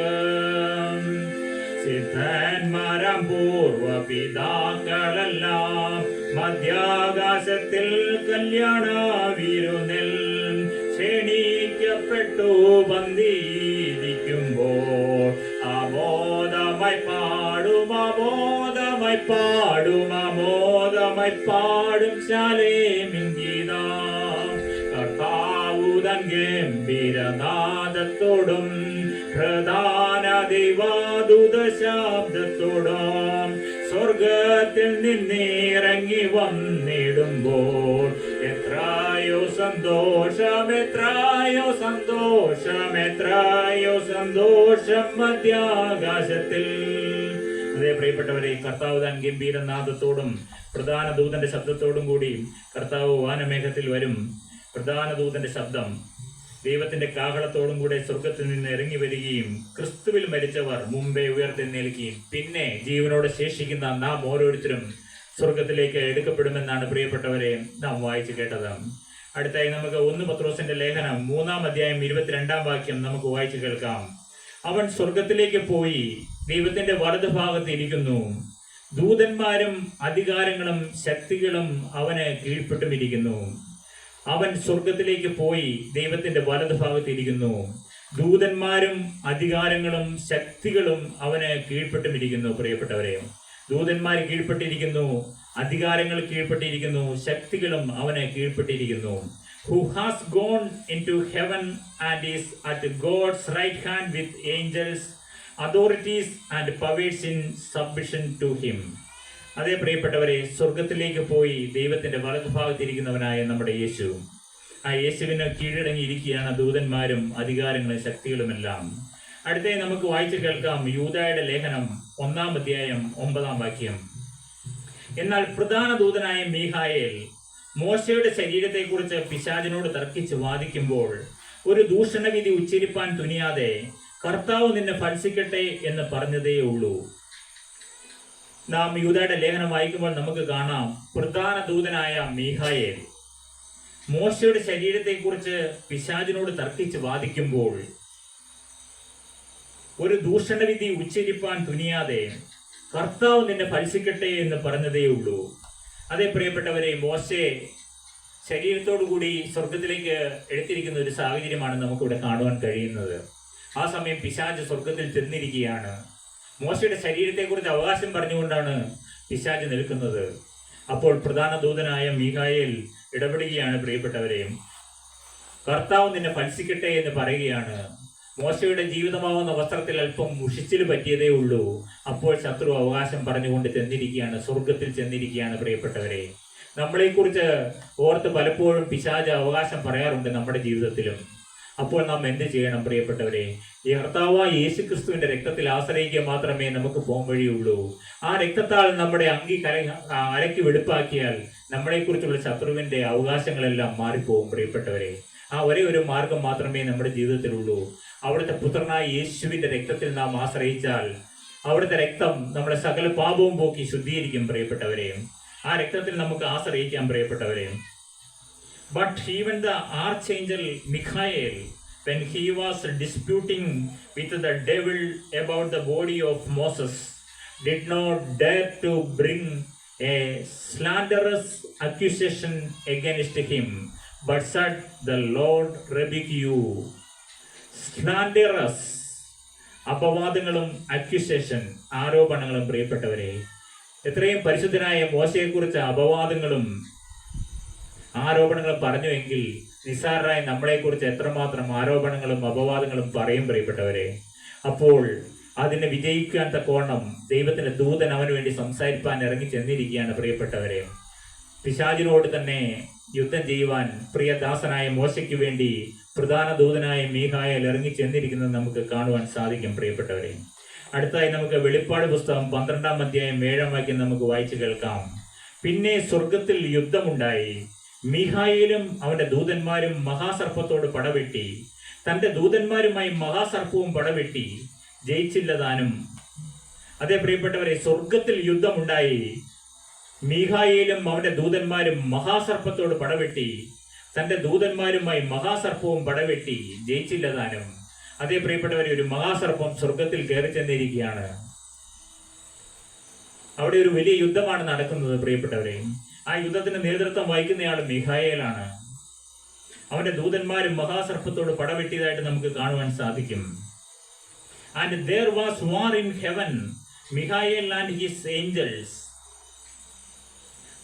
സിദ്ധന്മാരാം പൂർവ പിതാക്കളെല്ലാം മധ്യാകാശത്തിൽ കല്യാണ വിരുന്നിൽ ക്ഷണിക്കപ്പെട്ടു പന്തിയിരിക്കുമ്പോൾ ആമോദമായി പാടും, ആമോദമായി പാടും, ആമോദമായി പാടും ശാലേമിൻ ഗീതം. കർത്താവുതൻ ഗംഭീരനാദത്തോടും പ്രധാന ദൈവാദൂത ശബ്ദത്തോടും സ്വർഗത്തിൽ നിന്നിറങ്ങി വന്നിടുമ്പോൾ എത്രയോ സന്തോഷം, എത്രയോ സന്തോഷം, എത്രയോ സന്തോഷം മധ്യാകാശത്തിൽ. അതേ പ്രിയപ്പെട്ടവരെ, കർത്താവ് താൻ ഗംഭീരനാദത്തോടും പ്രധാന ദൂതന്റെ ശബ്ദത്തോടും കൂടി കർത്താവ് വാനമേഘത്തിൽ വരും. പ്രധാന ദൂതന്റെ ശബ്ദം ദൈവത്തിന്റെ കാഹളത്തോടും കൂടെ സ്വർഗത്തിൽ നിന്ന് ഇറങ്ങി വരികയും ക്രിസ്തുവിൽ മരിച്ചവർ മുമ്പേ ഉയർത്തെഴുന്നേൽക്കുകയും പിന്നെ ജീവനോടെ ശേഷിക്കുന്ന നാം ഓരോരുത്തരും സ്വർഗത്തിലേക്ക് എടുക്കപ്പെടുമെന്നാണ് പ്രിയപ്പെട്ടവരെ നാം വായിച്ചു കേട്ടത്. അടുത്തായി നമുക്ക് 1 പത്രോസിന്റെ ലേഖനം 3-ാം അധ്യായം 22-ാം വാക്യം നമുക്ക് വായിച്ചു കേൾക്കാം. അവൻ സ്വർഗത്തിലേക്ക് പോയി ദൈവത്തിന്റെ വലതുഭാഗത്ത് ഇരിക്കുന്നു. ദൂതന്മാരും അധികാരങ്ങളും ശക്തികളും അവന് കീഴ്പ്പെട്ടുമിരിക്കുന്നു. അവൻ സ്വർഗത്തിലേക്ക് പോയി ദൈവത്തിന്റെ വലതുഭാഗത്ത് ഇരിക്കുന്നു. ദൂതന്മാരും അധികാരങ്ങളും ശക്തികളും അവന് കീഴ്പ്പെട്ടുമിരിക്കുന്നു. പ്രിയപ്പെട്ടവരെ, ദൂതന്മാർ കീഴ്പ്പെട്ടിരിക്കുന്നു, അധികാരങ്ങൾ കീഴ്പ്പെട്ടിരിക്കുന്നു, ശക്തികളും അവന് കീഴ്പ്പെട്ടിരിക്കുന്നു. Who has gone into heaven and is at God's right hand with angels, authorities and powers in submission to him. അതേ പ്രിയപ്പെട്ടവരെ, സ്വർഗത്തിലേക്ക് പോയി ദൈവത്തിന്റെ വലതുഭാഗത്തിരിക്കുന്നവനായ നമ്മുടെ യേശു, ആ യേശുവിന് കീഴടങ്ങിയിരിക്കുകയാണ് ദൂതന്മാരും അധികാരങ്ങളും ശക്തികളുമെല്ലാം. അടുത്തായി നമുക്ക് വായിച്ചു കേൾക്കാം യൂദായുടെ ലേഖനം 1-ാം അധ്യായം 9-ാം വാക്യം. എന്നാൽ പ്രധാന ദൂതനായ മീഖായേൽ മോശയുടെ ശരീരത്തെക്കുറിച്ച് പിശാചിനോട് തർക്കിച്ച് വാദിക്കുമ്പോൾ ഒരു ദൂഷണവിധി ഉച്ചരിപ്പാൻ തുനിയാതെ കർത്താവ് നിന്നെ ഭത്സിക്കട്ടെ എന്ന് പറഞ്ഞതേ ഉള്ളൂ. നാം യൂദായുടെ ലേഖനം വായിക്കുമ്പോൾ നമുക്ക് കാണാം, പ്രധാന ദൂതനായ മീഖായേൽ മോശയുടെ ശരീരത്തെക്കുറിച്ച് പിശാചിനോട് തർക്കിച്ച് വാദിക്കുമ്പോൾ ഒരു ദൂഷണവിധി ഉച്ചരിപ്പാൻ തുനിയാതെ കർത്താവ് നിന്നെ ഭത്സിക്കട്ടെ എന്ന് പറഞ്ഞതേ ഉള്ളൂ. അതേ പ്രിയപ്പെട്ടവരെ, മോശയെ ശരീരത്തോടു കൂടി സ്വർഗത്തിലേക്ക് എടുത്തിരിക്കുന്ന ഒരു സാഹചര്യമാണ് നമുക്കിവിടെ കാണുവാൻ കഴിയുന്നത്. ആ സമയം പിശാച് സ്വർഗത്തിൽ ചെന്നിരിക്കുകയാണ്. മോശയുടെ ശരീരത്തെക്കുറിച്ച് അവകാശം പറഞ്ഞുകൊണ്ടാണ് പിശാച് നിൽക്കുന്നത്. അപ്പോൾ പ്രധാന ദൂതനായ മീഖായേൽ ഇടപെടുകയാണ്. പ്രിയപ്പെട്ടവരെ, കർത്താവ് നിന്നെ ഭത്സിക്കട്ടെ എന്ന് പറയുകയാണ്. മോശയുടെ ജീവിതമാവുന്ന വസ്ത്രത്തിൽ അല്പം മുഷിച്ചിൽ പറ്റിയതേ ഉള്ളൂ. അപ്പോൾ ശത്രു അവകാശം പറഞ്ഞുകൊണ്ട് ചെന്നിരിക്കുകയാണ്, സ്വർഗത്തിൽ ചെന്നിരിക്കുകയാണ്. പ്രിയപ്പെട്ടവരെ, നമ്മളെക്കുറിച്ച് ഓർത്ത് പലപ്പോഴും പിശാച് അവകാശം പറയാറുണ്ട് നമ്മുടെ ജീവിതത്തിലും. അപ്പോൾ നാം എന്ത് ചെയ്യണം? പ്രിയപ്പെട്ടവരെ, ഈ കർത്താവായ യേശുക്രിസ്തുവിന്റെ രക്തത്തിൽ ആശ്രയിക്കുക മാത്രമേ നമുക്ക് പോകാൻ വഴിയുള്ളൂ. ആ രക്തത്താൽ നമ്മുടെ അങ്കി അരക്കി വെടുപ്പാക്കിയാൽ നമ്മളെക്കുറിച്ചുള്ള ശത്രുവിന്റെ അവകാശങ്ങളെല്ലാം മാറിപ്പോകും. പ്രിയപ്പെട്ടവരെ, ആ ഒരേ ഒരു മാർഗം മാത്രമേ നമ്മുടെ ജീവിതത്തിലുള്ളൂ. അവിടുത്തെ പുത്രനായ യേശുവിന്റെ രക്തത്തിൽ നാം ആശ്രയിച്ചാൽ അവിടുത്തെ രക്തം നമ്മുടെ സകല പാപവും പോക്കി ശുദ്ധീകരിക്കും. പ്രിയപ്പെട്ടവരെ, ആ രക്തത്തിൽ നമുക്ക് ആശ്രയിക്കാം. പ്രിയപ്പെട്ടവരെ, but even the archangel Michael, when he was disputing with the devil about the body of Moses, did not dare to bring a slanderous accusation against him, but said, the Lord rebuke you. Slanderous അപവാദങ്ങളും അക്യൂസേഷൻ, ആരോപണങ്ങളും. പ്രിയപ്പെട്ടവരെ, എത്രയും പരിശുദ്ധനായ മോശയെക്കുറിച്ച് അപവാദങ്ങളും ആരോപണങ്ങളും പറഞ്ഞുവെങ്കിൽ നിസ്സാരരായ നമ്മളെക്കുറിച്ച് എത്രമാത്രം ആരോപണങ്ങളും അപവാദങ്ങളും പറയും. പ്രിയപ്പെട്ടവരെ, അപ്പോൾ അതിനെ വിജയിക്കാൻ തക്കവണ്ണം ദൈവത്തിന്റെ ദൂതൻ അവന് വേണ്ടി സംസാരിപ്പാൻ ഇറങ്ങി ചെന്നിരിക്കുകയാണ്. പ്രിയപ്പെട്ടവരെ, പിശാചിനോട് തന്നെ യുദ്ധം ചെയ്യുവാൻ പ്രിയദാസനായ മോശയ്ക്ക് വേണ്ടി പ്രധാന ദൂതനായ മീഖായേൽ ഇറങ്ങി ചെന്നിരിക്കുന്നത് നമുക്ക് കാണുവാൻ സാധിക്കും. പ്രിയപ്പെട്ടവരെ, അടുത്തായി നമുക്ക് വെളിപ്പാട് പുസ്തകം 12-ാം അധ്യായം 7-ാം വാക്യം നമുക്ക് വായിച്ചു കേൾക്കാം. പിന്നെ സ്വർഗത്തിൽ യുദ്ധമുണ്ടായി. മീഖായേലും അവന്റെ ദൂതന്മാരും മഹാസർപ്പത്തോട് പടവെട്ടി. തന്റെ ദൂതന്മാരുമായി മഹാസർപ്പവും പടവെട്ടി, ജയിച്ചില്ല താനും. അതേ പ്രിയപ്പെട്ടവരെ, സ്വർഗത്തിൽ യുദ്ധമുണ്ടായി. മീഖായേലും അവന്റെ ദൂതന്മാരും മഹാസർപ്പത്തോട് പടവെട്ടി, തന്റെ ദൂതന്മാരുമായി മഹാസർപ്പവും പടവെട്ടി, ജയിച്ചില്ല താനും. അതേ പ്രിയപ്പെട്ടവരെ, ഒരു മഹാസർപ്പം സ്വർഗത്തിൽ കയറി ചെന്നിരിക്കുകയാണ്. അവിടെ ഒരു വലിയ യുദ്ധമാണ് നടക്കുന്നത്. പ്രിയപ്പെട്ടവരെ, ആ യുദ്ധത്തിന് നേതൃത്വം വഹിക്കുന്നയാൾ മീഖായേലാണ്. അവന്റെ ദൂതന്മാരും മഹാസർപ്പത്തോട് പടവെട്ടിയതായിട്ട് നമുക്ക് കാണുവാൻ സാധിക്കും. And there was war in heaven. Michael and his angels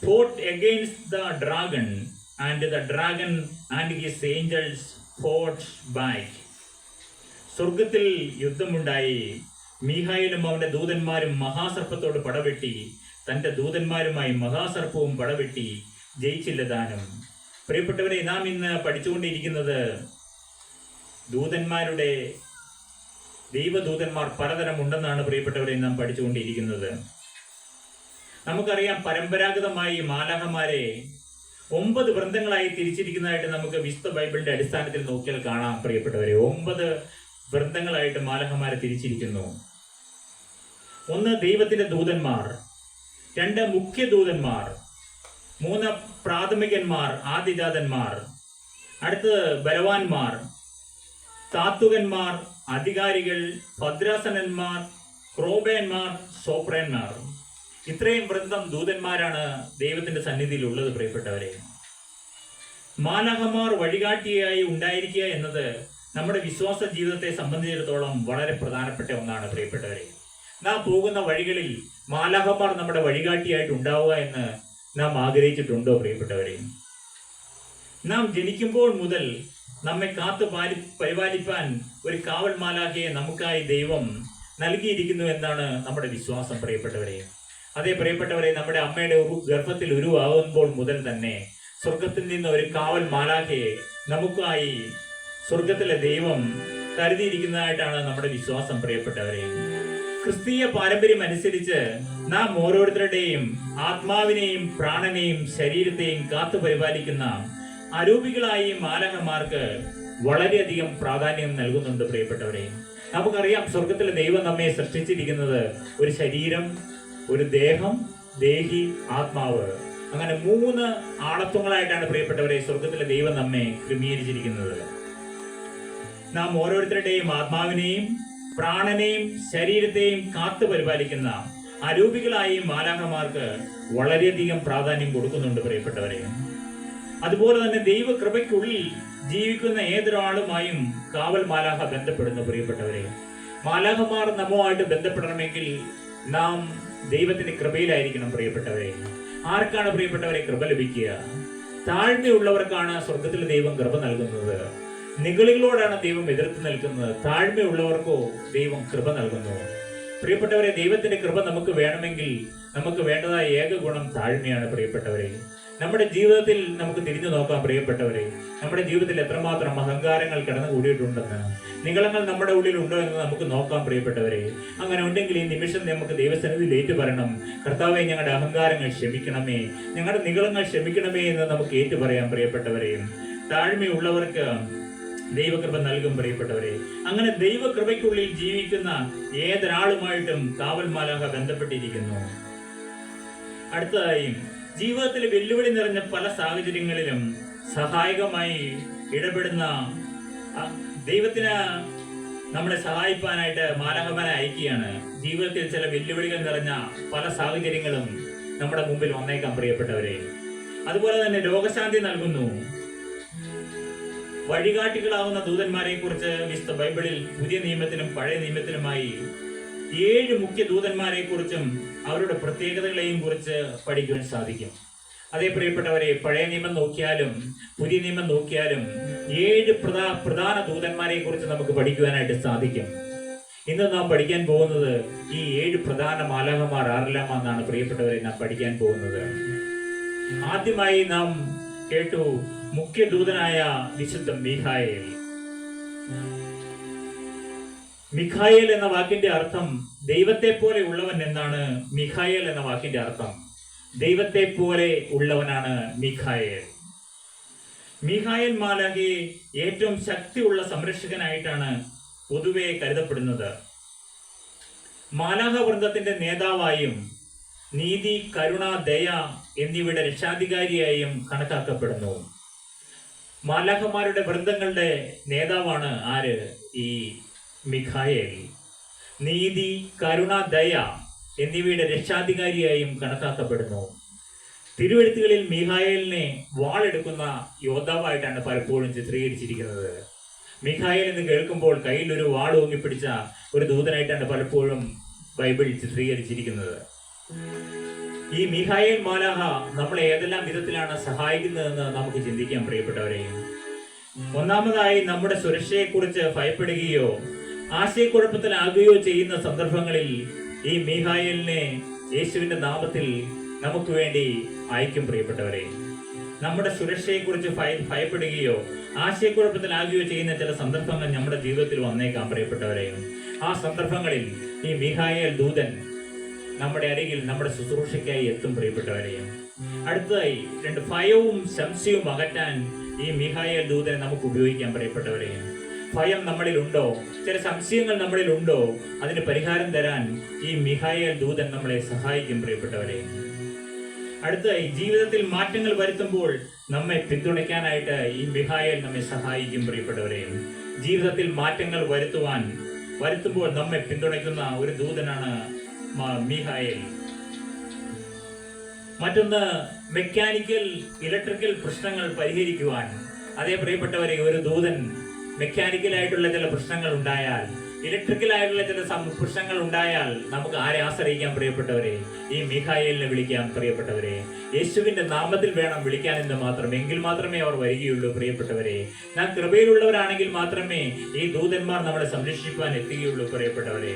fought against the dragon, and the dragon and his angels fought back. സ്വർഗത്തിൽ യുദ്ധമുണ്ടായി. മീഖായേലും അവന്റെ ദൂതന്മാരും മഹാസർപ്പത്തോട് പടവെട്ടി, തന്റെ ദൂതന്മാരുമായി മഹാസർപ്പവും പടവെട്ടി, ജയിച്ചില്ല താനും. പ്രിയപ്പെട്ടവരെ, നാം ഇന്ന് പഠിച്ചുകൊണ്ടിരിക്കുന്നത് ദൂതന്മാരുടെ ദൈവദൂതന്മാർ പലതരം ഉണ്ടെന്നാണ്. പ്രിയപ്പെട്ടവരെ, നാം പഠിച്ചുകൊണ്ടിരിക്കുന്നത്. നമുക്കറിയാം, പരമ്പരാഗതമായി മാലാഖമാരെ 9 വൃന്ദങ്ങളായി തിരിച്ചിരിക്കുന്നതായിട്ട് നമുക്ക് വിശുദ്ധ ബൈബിളിന്റെ അടിസ്ഥാനത്തിൽ നോക്കിയാൽ കാണാം. പ്രിയപ്പെട്ടവരെ, 9 വൃന്ദങ്ങളായിട്ട് മാലാഖമാരെ തിരിച്ചിരിക്കുന്നു. 1 ദൈവത്തിന്റെ ദൂതന്മാർ, 2 മുഖ്യ ദൂതന്മാർ, 3 പ്രാഥമികന്മാർ, ആദിജാതന്മാർ, അടുത്ത് ബലവാന്മാർ, താത്വികന്മാർ, അധികാരികൾ, ഭദ്രാസനന്മാർ, ക്രോബേന്മാർ, സോപ്രന്മാർ. ഇത്രയും വൃന്ദം ദൂതന്മാരാണ് ദൈവത്തിന്റെ സന്നിധിയിൽ ഉള്ളത്. പ്രിയപ്പെട്ടവരെ, മാലാഖമാർ വഴികാട്ടിയായി ഉണ്ടായിരിക്കുക എന്നത് നമ്മുടെ വിശ്വാസ ജീവിതത്തെ സംബന്ധിച്ചിടത്തോളം വളരെ പ്രധാനപ്പെട്ട ഒന്നാണ്. പ്രിയപ്പെട്ടവരെ, നാം പോകുന്ന വഴികളിൽ മാലാഖമാർ നമ്മുടെ വഴികാട്ടിയായിട്ട് ഉണ്ടാവുക എന്ന് നാം ആഗ്രഹിച്ചിട്ടുണ്ടോ? പ്രിയപ്പെട്ടവരെ, നാം ജനിക്കുമ്പോൾ മുതൽ നമ്മെ കാത്തു പരിപാലിപ്പാൻ ഒരു കാവൽ മാലാഖയെ നമുക്കായി ദൈവം നൽകിയിരിക്കുന്നു എന്നാണ് നമ്മുടെ വിശ്വാസം. പ്രിയപ്പെട്ടവരെ, അതേ പ്രിയപ്പെട്ടവരെ, നമ്മുടെ അമ്മയുടെ ഗർഭത്തിൽ ഉരുവാകുമ്പോൾ മുതൽ തന്നെ സ്വർഗത്തിൽ നിന്ന് ഒരു കാവൽ മാലാഖയെ നമുക്കായി സ്വർഗത്തിലെ ദൈവം കരുതിയിരിക്കുന്നതായിട്ടാണ് നമ്മുടെ വിശ്വാസം. പ്രിയപ്പെട്ടവരെ, ക്രിസ്തീയ പാരമ്പര്യം അനുസരിച്ച് നാം ഓരോരുത്തരുടെയും ആത്മാവിനെയും പ്രാണനെയും ശരീരത്തെയും കാത്തു പരിപാലിക്കുന്ന അരൂപികളായി മാലാഖമാർക്ക് വളരെയധികം പ്രാധാന്യം നൽകുന്നുണ്ട്. പ്രിയപ്പെട്ടവരെ, നമുക്കറിയാം, സ്വർഗത്തിലെ ദൈവം നമ്മെ സൃഷ്ടിച്ചിരിക്കുന്നത് ഒരു ശരീരം, ഒരു ദേഹം, ദേഹി, ആത്മാവ്, അങ്ങനെ 3 ആളത്വങ്ങളായിട്ടാണ് പ്രിയപ്പെട്ടവരെ സ്വർഗത്തിലെ ദൈവം നമ്മെ ക്രമീകരിച്ചിരിക്കുന്നത്. നാം ഓരോരുത്തരുടെയും ആത്മാവിനെയും പ്രാണനെയും ശരീരത്തെയും കാത്തു പരിപാലിക്കുന്ന അരൂപികളായി മാലാഖമാർക്ക് വളരെയധികം പ്രാധാന്യം കൊടുക്കുന്നുണ്ട്. പ്രിയപ്പെട്ടവരെ, അതുപോലെ തന്നെ ദൈവകൃപയ്ക്കുള്ളിൽ ജീവിക്കുന്ന ഏതൊരാളുമായും കാവൽ മാലാഖ ബന്ധപ്പെടുന്നു. പ്രിയപ്പെട്ടവരെ, മാലാഖമാർ നമ്മുമായിട്ട് ബന്ധപ്പെടണമെങ്കിൽ നാം ദൈവത്തിന്റെ കൃപയിലായിരിക്കണം പ്രിയപ്പെട്ടവരെ. ആർക്കാണ് പ്രിയപ്പെട്ടവരെ കൃപ ലഭിക്കുക? താഴ്മയുള്ളവർക്കാണ് സ്വർഗത്തിലെ ദൈവം കൃപ നൽകുന്നത്. നിഗളികളോടാണ് ദൈവം എതിർത്ത് നിൽക്കുന്നത്. താഴ്മയുള്ളവർക്കോ ദൈവം കൃപ നൽകുന്നു. പ്രിയപ്പെട്ടവരെ, ദൈവത്തിന്റെ കൃപ നമുക്ക് വേണമെങ്കിൽ നമുക്ക് വേണ്ടതായ ഏക ഗുണം താഴ്മയാണ് പ്രിയപ്പെട്ടവരെ. നമ്മുടെ ജീവിതത്തിൽ നമുക്ക് തിരിഞ്ഞു നോക്കാം പ്രിയപ്പെട്ടവരെ. നമ്മുടെ ജീവിതത്തിൽ എത്രമാത്രം അഹങ്കാരങ്ങൾ കടന്നു കൂടിയിട്ടുണ്ടെന്ന്, നിഗളങ്ങൾ നമ്മുടെ ഉള്ളിൽ ഉണ്ടോ എന്ന് നമുക്ക് നോക്കാം പ്രിയപ്പെട്ടവരെ. അങ്ങനെ ഉണ്ടെങ്കിൽ ഈ നിമിഷം നമുക്ക് ദൈവസന്നിധിയിൽ ഏറ്റുപറയണം, കർത്താവേ, ഞങ്ങളുടെ അഹങ്കാരങ്ങൾ ക്ഷമിക്കണമേ, ഞങ്ങളുടെ നിഗളങ്ങൾ ക്ഷമിക്കണമേ എന്ന് നമുക്ക് ഏറ്റുപറയാം പ്രിയപ്പെട്ടവരെ. താഴ്മയുള്ളവർക്ക് ദൈവകൃപ നൽകും പ്രിയപ്പെട്ടവരെ. അങ്ങനെ ദൈവകൃപയ്ക്കുള്ളിൽ ജീവിക്കുന്ന ഏതൊരാളുമായിട്ടും കാവൽ മാലാഖ ബന്ധപ്പെട്ടിരിക്കുന്നു. അടുത്തതായി, ജീവിതത്തിലെ വെല്ലുവിളി നിറഞ്ഞ പല സാഹചര്യങ്ങളിലും സഹായകമായി ഇടപെടുന്ന ദൈവത്തിന് നമ്മളെ സഹായിക്കാനായിട്ട് മാലാഖമാരെ അയക്കുകയാണ്. ജീവിതത്തിൽ ചില വെല്ലുവിളികൾ നിറഞ്ഞ പല സാഹചര്യങ്ങളും നമ്മുടെ മുമ്പിൽ വന്നേക്കാം പ്രിയപ്പെട്ടവരെ. അതുപോലെ തന്നെ രോഗശാന്തി നൽകുന്നു. വഴികാട്ടികളാവുന്ന ദൂതന്മാരെ കുറിച്ച് വിശുദ്ധ ബൈബിളിൽ പുതിയ നിയമത്തിലും പഴയ നിയമത്തിലുമായി 7 മുഖ്യ ദൂതന്മാരെ കുറിച്ചും അവരുടെ പ്രത്യേകതകളെയും കുറിച്ച് പഠിക്കുവാൻ സാധിക്കും. അതേ പ്രിയപ്പെട്ടവരെ, പഴയ നിയമം നോക്കിയാലും പുതിയ നിയമം നോക്കിയാലും 7 പ്രധാന ദൂതന്മാരെ കുറിച്ച് നമുക്ക് പഠിക്കുവാനായിട്ട് സാധിക്കും. ഇന്ന് നാം പഠിക്കാൻ പോകുന്നത് ഈ 7 പ്രധാന മാലാഖമാർ ആരെല്ലാമെന്നാണ് പ്രിയപ്പെട്ടവരെ നാം പഠിക്കാൻ പോകുന്നത്. ആദ്യമായി നാം കേട്ടു മുഖ്യ ദൂതനായ വിശുദ്ധ മിഖായേൽ. മിഖായേൽ എന്ന വാക്കിന്റെ അർത്ഥം ദൈവത്തെ പോലെ ഉള്ളവൻ എന്നാണ്. മിഖായേൽ എന്ന വാക്കിന്റെ അർത്ഥം ദൈവത്തെ പോലെ ഉള്ളവനാണ് മിഖായേൽ. മിഖായേൽ മാലാഖയെ ഏറ്റവും ശക്തിയുള്ള സംരക്ഷകനായിട്ടാണ് പൊതുവെ കരുതപ്പെടുന്നത്. മാലാഖ വൃന്ദത്തിന്റെ നേതാവായും നീതി, കരുണ, ദയ എന്നിവയുടെ രക്ഷാധികാരിയായും കണക്കാക്കപ്പെടുന്നു. മാലാഖമാരുടെ വൃന്ദങ്ങളുടെ നേതാവാണ് ആര്? ഈ മിഖായേൽ. നീതി, കരുണ, ദയ എന്നിവയുടെ രക്ഷാധികാരിയായും കണക്കാക്കപ്പെടുന്നു. തിരുവെഴുത്തുകളിൽ മിഖായേലിനെ വാളെടുക്കുന്ന യോദ്ധാവായിട്ടാണ് പലപ്പോഴും ചിത്രീകരിച്ചിരിക്കുന്നത്. മിഖായേൽ എന്ന് കേൾക്കുമ്പോൾ കയ്യിൽ ഒരു വാൾ ഓങ്ങിപ്പിടിച്ച ഒരു ദൂതനായിട്ടാണ് പലപ്പോഴും ബൈബിൾ ചിത്രീകരിച്ചിരിക്കുന്നത്. ഈ മിഖായേൽ മാലാഖ നമ്മളെ ഏതെല്ലാം വിധത്തിലാണ് സഹായിക്കുന്നതെന്ന് നമുക്ക് ചിന്തിക്കാം പ്രിയപ്പെട്ടവരെ. ഒന്നാമതായി, നമ്മുടെ സുരക്ഷയെക്കുറിച്ച് ഭയപ്പെടുകയോ ആശയക്കുഴപ്പത്തിലാകുകയോ ചെയ്യുന്ന സന്ദർഭങ്ങളിൽ ഈ മിഖായേലിനെ യേശുവിന്റെ നാമത്തിൽ നമുക്ക് വേണ്ടി അയക്കും പ്രിയപ്പെട്ടവരെ. നമ്മുടെ സുരക്ഷയെക്കുറിച്ച് ഭയപ്പെടുകയോ ആശയക്കുഴപ്പത്തിലാകുകയോ ചെയ്യുന്ന ചില സന്ദർഭങ്ങൾ നമ്മുടെ ജീവിതത്തിൽ വന്നേക്കാം പ്രിയപ്പെട്ടവരെ. ആ സന്ദർഭങ്ങളിൽ ഈ മിഖായേൽ ദൂതൻ നമ്മുടെ അരികിൽ നമ്മുടെ ശുശ്രൂഷയ്ക്കായി എത്തും പ്രിയപ്പെട്ടവരെ. അടുത്തതായി, 2 ഭയവും സംശയവും അകറ്റാൻ ഈ മിഖായേൽ ദൂതനെ നമുക്ക് ഉപയോഗിക്കാൻ പ്രിയപ്പെട്ടവരെ. ഭയം നമ്മളിലുണ്ടോ? ചില സംശയങ്ങൾ നമ്മളിലുണ്ടോ? അതിന് പരിഹാരം തരാൻ ഈ മിഖായേൽ ദൂതൻ നമ്മളെ സഹായിക്കും പ്രിയപ്പെട്ടവരെ. അടുത്തതായി, ജീവിതത്തിൽ മാറ്റങ്ങൾ വരുത്തുമ്പോൾ നമ്മെ പിന്തുണയ്ക്കാനായിട്ട് ഈ മിഖായേൽ നമ്മെ സഹായിക്കും പ്രിയപ്പെട്ടവരെ. ജീവിതത്തിൽ മാറ്റങ്ങൾ വരുത്തുമ്പോൾ നമ്മെ പിന്തുണയ്ക്കുന്ന ഒരു ദൂതനാണ് മിഖായേൽ. മറ്റൊന്ന്, മെക്കാനിക്കൽ, ഇലക്ട്രിക്കൽ പ്രശ്നങ്ങൾ പരിഹരിക്കുവാൻ. അതേ പ്രിയപ്പെട്ടവരെ, ഒരു ദൂതൻ മെക്കാനിക്കലായിട്ടുള്ള ചില പ്രശ്നങ്ങൾ ഉണ്ടായാൽ, ഇലക്ട്രിക്കലായിട്ടുള്ള ചില പ്രശ്നങ്ങൾ ഉണ്ടായാൽ നമുക്ക് ആരെ ആശ്രയിക്കാം പ്രിയപ്പെട്ടവരെ? ഈ മിഖായേലിനെ വിളിക്കാം പ്രിയപ്പെട്ടവരെ. യേശുവിന്റെ നാമത്തിൽ വേണം വിളിക്കാൻ എന്ന് മാത്രം. എങ്കിൽ മാത്രമേ അവർ വരികയുള്ളൂ പ്രിയപ്പെട്ടവരെ. നാം കൃപയിലുള്ളവരാണെങ്കിൽ മാത്രമേ ഈ ദൂതന്മാർ നമ്മളെ സംരക്ഷിക്കുവാൻ എത്തുകയുള്ളൂ പ്രിയപ്പെട്ടവരെ.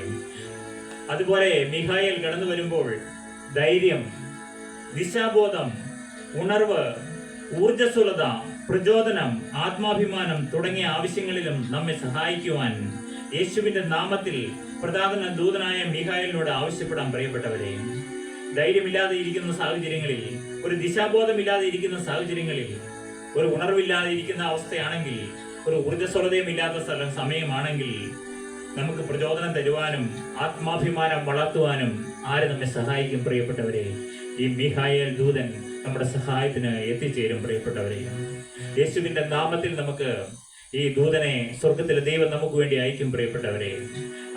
അതുപോലെ മിഖായേൽ കടന്നു വരുമ്പോൾ ധൈര്യം, ദിശാബോധം, ഉണർവ്, ഊർജ്ജസ്വലത, പ്രചോദനം, ആത്മാഭിമാനം തുടങ്ങിയ ആവശ്യങ്ങളിലും നമ്മെ സഹായിക്കുവാൻ യേശുവിന്റെ നാമത്തിൽ പ്രധാന ദൂതനായ മിഖായേലിനോട് ആവശ്യപ്പെടാൻ പ്രിയപ്പെട്ടവരെ. ധൈര്യമില്ലാതെ ഇരിക്കുന്ന സാഹചര്യങ്ങളിൽ, ഒരു ദിശാബോധമില്ലാതെ ഇരിക്കുന്ന സാഹചര്യങ്ങളിൽ, ഒരു ഉണർവില്ലാതെ ഇരിക്കുന്ന അവസ്ഥയാണെങ്കിൽ, ഒരു ഊർജ്ജസ്വലതയുമില്ലാത്ത സമയമാണെങ്കിൽ നമുക്ക് പ്രചോദനം തരുവാനും ആത്മാഭിമാനം വളർത്തുവാനും ആര് നമ്മെ സഹായിക്കും പ്രിയപ്പെട്ടവരെ? ഈ മിഖായേൽ ദൂതൻ നമ്മുടെ സഹായത്തിന് എത്തിച്ചേരും പ്രിയപ്പെട്ടവരെ. യേശുവിന്റെ നാമത്തിൽ നമുക്ക് ഈ ദൂതനെ സ്വർഗത്തിലെ ദൈവം നമുക്ക് വേണ്ടി അയക്കും പ്രിയപ്പെട്ടവരെ.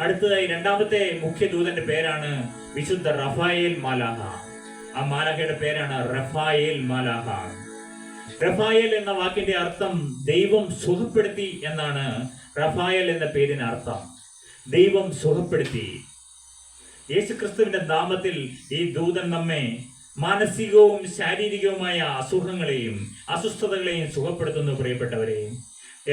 അടുത്തതായി, 2ാമത്തെ മുഖ്യ ദൂതന്റെ പേരാണ് വിശുദ്ധ റഫായേൽ മാലാഖ. ആ മാലാഖയുടെ പേരാണ് റഫായേൽ മാലാഖ. റഫായേൽ എന്ന വാക്കിന്റെ അർത്ഥം ദൈവം സുഖപ്പെടുത്തി എന്നാണ് റഫായേൽ എന്ന പേരിന് അർത്ഥം. ദൈവം സുഖപ്പെടുത്തി. യേശുക്രിസ്തുവിന്റെ നാമത്തിൽ ഈ ദൂതൻ നമ്മെ മാനസികവും ശാരീരികവുമായ അസുഖങ്ങളെയും അസ്വസ്ഥതകളെയും സുഖപ്പെടുത്തുന്നു പ്രിയപ്പെട്ടവരെ.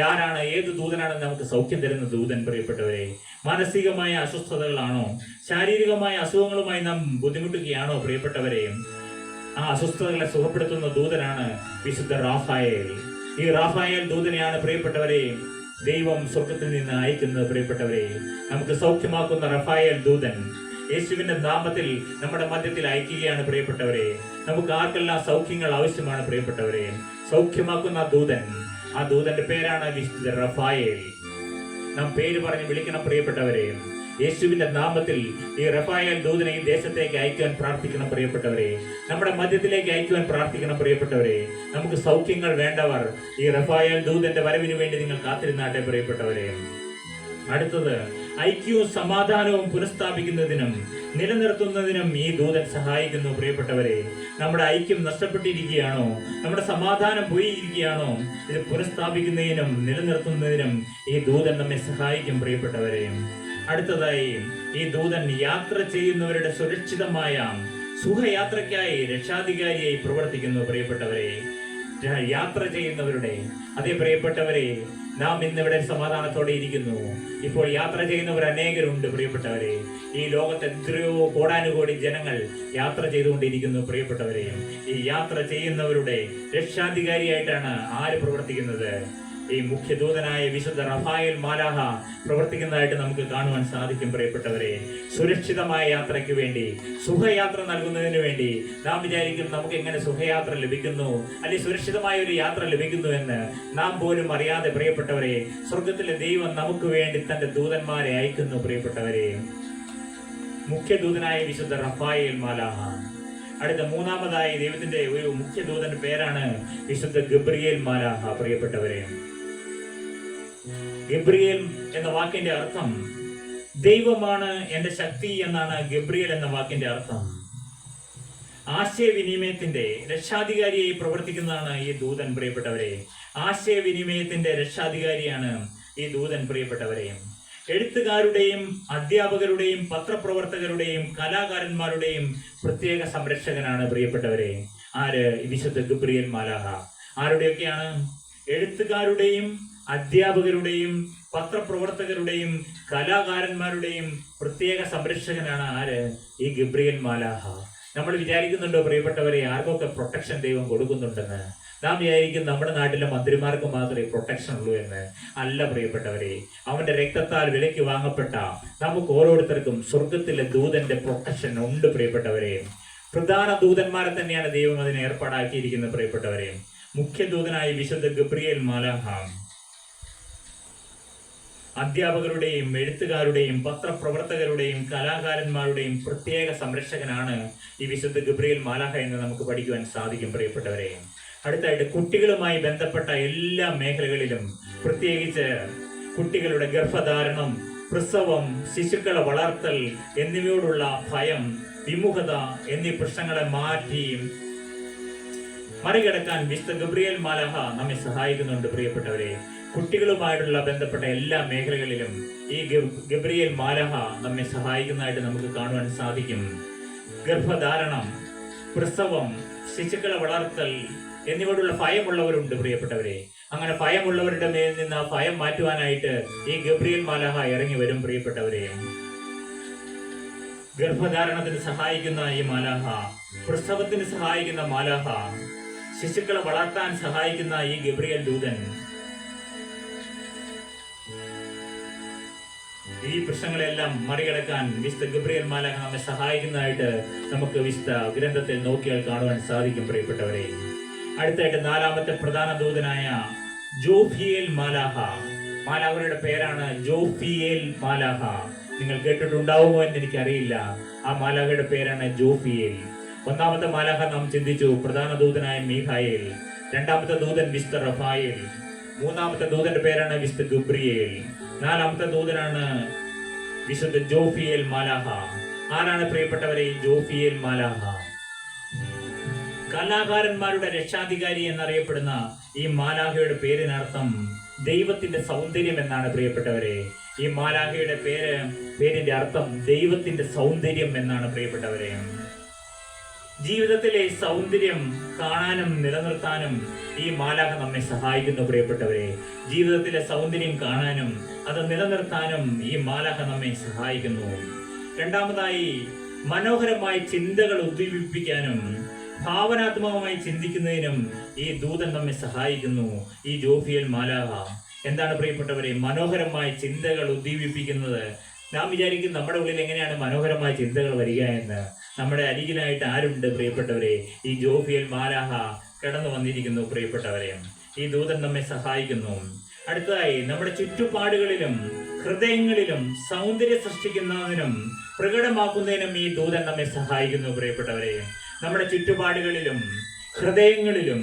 ആരാണ്, ഏത് ദൂതനാണ് നമുക്ക് സൗഖ്യം തരുന്ന ദൂതൻ പ്രിയപ്പെട്ടവരെ? മാനസികമായ അസ്വസ്ഥതകളാണോ, ശാരീരികമായ അസുഖങ്ങളുമായി നാം ബുദ്ധിമുട്ടുകയാണോ പ്രിയപ്പെട്ടവരെ? ആ അസ്വസ്ഥതകളെ സുഖപ്പെടുത്തുന്ന ദൂതനാണ് വിശുദ്ധ റാഫായേൽ. ഈ റാഫായേൽ ദൂതനെയാണ് പ്രിയപ്പെട്ടവരെ ദൈവം സ്വർഗത്തിൽ നിന്ന് അയക്കുന്നത് പ്രിയപ്പെട്ടവരെ. നമുക്ക് സൗഖ്യമാക്കുന്ന റാഫായേൽ ദൂതൻ യേശുവിന്റെ നാമത്തിൽ നമ്മുടെ മധ്യത്തിൽ അയക്കുകയാണ് പ്രിയപ്പെട്ടവരെ. നമുക്ക് ആർക്കെല്ലാം സൗഖ്യങ്ങൾ ആവശ്യമാണ് പ്രിയപ്പെട്ടവരെ? സൗഖ്യമാക്കുന്ന ദൂതൻ, ആ ദൂതന്റെ പേരാണ് വിശുദ്ധ റാഫായേൽ. നാം പേര് പറഞ്ഞ് വിളിക്കണം പ്രിയപ്പെട്ടവരെ. യേശുവിന്റെ നാമത്തിൽ ഈ റാഫായേൽ ദൂതനെ ഈ ദേശത്തേക്ക് അയക്കുവാൻ പ്രാർത്ഥിക്കണം പ്രിയപ്പെട്ടവരെ. നമ്മുടെ മധ്യത്തിലേക്ക് അയക്കുവാൻ പ്രാർത്ഥിക്കണം പ്രിയപ്പെട്ടവരെ. നമുക്ക് സൗഖ്യങ്ങൾ വേണ്ടവർ ഈ റാഫായേൽ ദൂതന്റെ വരവിന് വേണ്ടി നിങ്ങൾ കാത്തിരുന്നാട്ടെ പ്രിയപ്പെട്ടവരെ. അടുത്തത്, ഐക്യവും സമാധാനവും പുനഃസ്ഥാപിക്കുന്നതിനും നിലനിർത്തുന്നതിനും ഈ ദൂതൻ സഹായിക്കുന്നു പ്രിയപ്പെട്ടവരെ. നമ്മുടെ ഐക്യം നഷ്ടപ്പെട്ടിരിക്കുകയാണോ, നമ്മുടെ സമാധാനം പോയിരിക്കുകയാണോ, ഇത് പുനഃസ്ഥാപിക്കുന്നതിനും നിലനിർത്തുന്നതിനും ഈ ദൂതൻ നമ്മെ സഹായിക്കും പ്രിയപ്പെട്ടവരെ. അടുത്തതായി, ഈ ദൂതൻ യാത്ര ചെയ്യുന്നവരുടെ സുരക്ഷിതമായ സുഖയാത്രയ്ക്കായി രക്ഷാധികാരിയായി പ്രവർത്തിക്കുന്നു പ്രിയപ്പെട്ടവരെ. യാത്ര ചെയ്യുന്നവരുടെ, അതേ പ്രിയപ്പെട്ടവരെ, നാം ഇന്നിവിടെ സമാധാനത്തോടെ ഇരിക്കുന്നു. ഇപ്പോൾ യാത്ര ചെയ്യുന്നവർ അനേകരുണ്ട് പ്രിയപ്പെട്ടവരെ. ഈ ലോകത്ത് എത്രയോ കോടാനുകോടി ജനങ്ങൾ യാത്ര ചെയ്തുകൊണ്ടിരിക്കുന്നു പ്രിയപ്പെട്ടവരെ. ഈ യാത്ര ചെയ്യുന്നവരുടെ രക്ഷാധികാരിയായിട്ടാണ് ആര് പ്രവർത്തിക്കുന്നത്? ഈ മുഖ്യദൂതനായ വിശുദ്ധ റാഫായേൽ മാലാഹ പ്രവർത്തിക്കുന്നതായിട്ട് നമുക്ക് കാണുവാൻ സാധിക്കും പ്രിയപ്പെട്ടവരെ. സുരക്ഷിതമായ യാത്രയ്ക്ക് വേണ്ടി, സുഖയാത്ര നൽകുന്നതിന് വേണ്ടി നാം വിചാരിക്കും നമുക്ക് എങ്ങനെ സുഖയാത്ര ലഭിക്കുന്നു, അല്ലെങ്കിൽ സുരക്ഷിതമായ ഒരു യാത്ര ലഭിക്കുന്നു എന്ന് നാം പോലും അറിയാതെ പ്രിയപ്പെട്ടവരെ, സ്വർഗത്തിലെ ദൈവം നമുക്ക് വേണ്ടി തന്റെ ദൂതന്മാരെ അയക്കുന്നു പ്രിയപ്പെട്ടവരെ. മുഖ്യദൂതനായ വിശുദ്ധ റാഫായേൽ മാലാഹ. അടുത്ത മൂന്നാമതായി ദൈവത്തിന്റെ ഒരു മുഖ്യദൂതന്റെ പേരാണ് വിശുദ്ധ ഗബ്രിയേൽ മാലാഹ പ്രിയപ്പെട്ടവരെ. ഗബ്രിയേൽ എന്ന വാക്കിന്റെ അർത്ഥം ദൈവമാണ് എന്റെ ശക്തി എന്നാണ് ഗബ്രിയേൽ എന്ന വാക്കിന്റെ അർത്ഥം. ആശയവിനിമയത്തിന്റെ രക്ഷാധികാരിയായി പ്രവർത്തിക്കുന്നതാണ് ഈ ദൂതൻ പ്രിയപ്പെട്ടവരെ. ആശയവിനിമയത്തിന്റെ രക്ഷാധികാരിയാണ് ഈ ദൂതൻ പ്രിയപ്പെട്ടവരെ. എഴുത്തുകാരുടെയും അധ്യാപകരുടെയും പത്രപ്രവർത്തകരുടെയും കലാകാരന്മാരുടെയും പ്രത്യേക സംരക്ഷകനാണ് പ്രിയപ്പെട്ടവരെ ആര്? വിശുദ്ധ ഗബ്രിയേൽ മാലാഹ. ആരുടെയൊക്കെയാണ്? എഴുത്തുകാരുടെയും അധ്യാപകരുടെയും പത്രപ്രവർത്തകരുടെയും കലാകാരന്മാരുടെയും പ്രത്യേക സംരക്ഷകനാണ് ആര്? ഈ ഗബ്രിയേൽ മാലാഹ. നമ്മൾ വിചാരിക്കുന്നുണ്ടോ പ്രിയപ്പെട്ടവരെ ആർക്കൊക്കെ പ്രൊട്ടക്ഷൻ ദൈവം കൊടുക്കുന്നുണ്ടെന്ന്? നാം വിചാരിക്കും നമ്മുടെ നാട്ടിലെ മന്ത്രിമാർക്ക് മാത്രമേ പ്രൊട്ടക്ഷൻ ഉള്ളൂ എന്ന്. അല്ല പ്രിയപ്പെട്ടവരെ, അവന്റെ രക്തത്താൽ വിലയ്ക്ക് വാങ്ങപ്പെട്ട നമുക്ക് ഓരോരുത്തർക്കും സ്വർഗത്തിലെ ദൂതന്റെ പ്രൊട്ടക്ഷൻ ഉണ്ട് പ്രിയപ്പെട്ടവരെ. പ്രധാന ദൂതന്മാരെ തന്നെയാണ് ദൈവം അതിനെ ഏർപ്പാടാക്കിയിരിക്കുന്നത് പ്രിയപ്പെട്ടവരെ. മുഖ്യദൂതനായ വിശുദ്ധ ഗബ്രിയേൽ മാലാഹ അധ്യാപകരുടെയും എഴുത്തുകാരുടെയും പത്രപ്രവർത്തകരുടെയും കലാകാരന്മാരുടെയും പ്രത്യേക സംരക്ഷകനാണ് ഈ വിശുദ്ധ ഗബ്രിയേൽ മാലാഹ എന്ന് നമുക്ക് പഠിക്കുവാൻ സാധിക്കും പ്രിയപ്പെട്ടവരെ. അടുത്തായിട്ട്, കുട്ടികളുമായി ബന്ധപ്പെട്ട എല്ലാ മേഖലകളിലും, പ്രത്യേകിച്ച് കുട്ടികളുടെ ഗർഭധാരണം, പ്രസവം, ശിശുക്കളെ വളർത്തൽ എന്നിവയോടുള്ള ഭയം, വിമുഖത എന്നീ പ്രശ്നങ്ങളെ മറികടക്കാൻ വിശുദ്ധ ഗബ്രിയേൽ മാലാഹ നമ്മെ സഹായിക്കുന്നുണ്ട് പ്രിയപ്പെട്ടവരെ. കുട്ടികളുമായിട്ടുള്ള ബന്ധപ്പെട്ട എല്ലാ മേഖലകളിലും ഈ ഗബ്രിയേൽ മാലാഹ നമ്മെ സഹായിക്കുന്നതായിട്ട് നമുക്ക് കാണുവാൻ സാധിക്കും. ഗർഭധാരണം, പ്രസവം, ശിശുക്കളെ വളർത്തൽ എന്നിവയോടുള്ള ഭയമുള്ളവരുണ്ട് പ്രിയപ്പെട്ടവരെ. അങ്ങനെ ഭയമുള്ളവരുടെ മേൽ നിന്ന് ആ ഭയം മാറ്റുവാനായിട്ട് ഈ ഗബ്രിയേൽ മാലാഹ ഇറങ്ങി വരും പ്രിയപ്പെട്ടവരെ. ഗർഭധാരണത്തിന് സഹായിക്കുന്ന ഈ മാലാഹ, പ്രസവത്തിന് സഹായിക്കുന്ന മാലാഹ, ശിശുക്കളെ വളർത്താൻ സഹായിക്കുന്ന ഈ ഗബ്രിയേൽ ദൂതൻ, ഈ പ്രശ്നങ്ങളെല്ലാം മറികടക്കാൻ വിശുദ്ധ ഗബ്രിയേൽ മാലാഹ നമ്മെ സഹായിക്കുന്നതായിട്ട് നമുക്ക് വിശുദ്ധ ഗ്രന്ഥത്തിൽ നോക്കിയാൽ കാണുവാൻ സാധിക്കും പ്രിയപ്പെട്ടവരെ. അടുത്തായിട്ട് നാലാമത്തെ പ്രധാന ദൂതനായ ജോഫിയേൽ മാലാഹ. മാലാഹയുടെ പേരാണ് ജോഫിയേൽ മാലാഹ. നിങ്ങൾ കേട്ടിട്ടുണ്ടാവുമോ എന്ന് എനിക്കറിയില്ല. ആ മാലാഹയുടെ പേരാണ് ജോഫിയേൽ. ഒന്നാമത്തെ മാലാഹ നാം ചിന്തിച്ചു, പ്രധാന ദൂതനായ മീഖായേൽ. രണ്ടാമത്തെ ദൂതൻ വിശുദ്ധ റാഫായേൽ. മൂന്നാമത്തെ ദൂതന്റെ പേരാണ് വിശുദ്ധ ഗബ്രിയേൽ. നാലാമത്തെ ദൂതനാണ് വിശുദ്ധ ജോഫിയേൽ മാലാഹ. ആരാണ് പ്രിയപ്പെട്ടവരെ ഈ ജോഫിയേൽ മാലാഹ? കലാകാരന്മാരുടെ രക്ഷാധികാരി എന്നറിയപ്പെടുന്ന ഈ മാലാഹയുടെ പേരിനർത്ഥം ദൈവത്തിന്റെ സൗന്ദര്യം എന്നാണ് പ്രിയപ്പെട്ടവരെ. ഈ മാലാഖയുടെ പേരിന്റെ അർത്ഥം ദൈവത്തിന്റെ സൗന്ദര്യം എന്നാണ് പ്രിയപ്പെട്ടവരെ. ജീവിതത്തിലെ സൗന്ദര്യം കാണാനും നിലനിർത്താനും ഈ മാലാഖ നമ്മെ സഹായിക്കുന്നു പ്രിയപ്പെട്ടവരെ. ജീവിതത്തിലെ സൗന്ദര്യം കാണാനും അത് നിലനിർത്താനും ഈ മാലാഖ നമ്മെ സഹായിക്കുന്നു. രണ്ടാമതായി, മനോഹരമായ ചിന്തകൾ ഉദ്ദീപിപ്പിക്കാനും ഭാവനാത്മകമായി ചിന്തിക്കുന്നതിനും ഈ ദൂതൻ നമ്മെ സഹായിക്കുന്നു, ഈ ജോഫിയേൽ മാലാഖ. എന്താണ് പ്രിയപ്പെട്ടവരെ മനോഹരമായ ചിന്തകൾ ഉദ്ദീപിപ്പിക്കുന്നത്? നാം വിചാരിക്കും നമ്മുടെ ഉള്ളിൽ എങ്ങനെയാണ് മനോഹരമായ ചിന്തകൾ വരിക എന്ന്. നമ്മുടെ അരികിലായിട്ട് ആരുണ്ട് പ്രിയപ്പെട്ടവരെ? ഈ ജോഫിയേൽ മാലാഖ കടന്നു വന്നിരിക്കുന്നു പ്രിയപ്പെട്ടവരെ. ഈ ദൂതൻ നമ്മെ സഹായിക്കുന്നു. അടുത്തതായി, നമ്മുടെ ചുറ്റുപാടുകളിലും ഹൃദയങ്ങളിലും സൗന്ദര്യം സൃഷ്ടിക്കുന്നതിനും പ്രകടമാക്കുന്നതിനും ഈ ദൂതൻ നമ്മെ സഹായിക്കുന്നു പ്രിയപ്പെട്ടവരെ. നമ്മുടെ ചുറ്റുപാടുകളിലും ഹൃദയങ്ങളിലും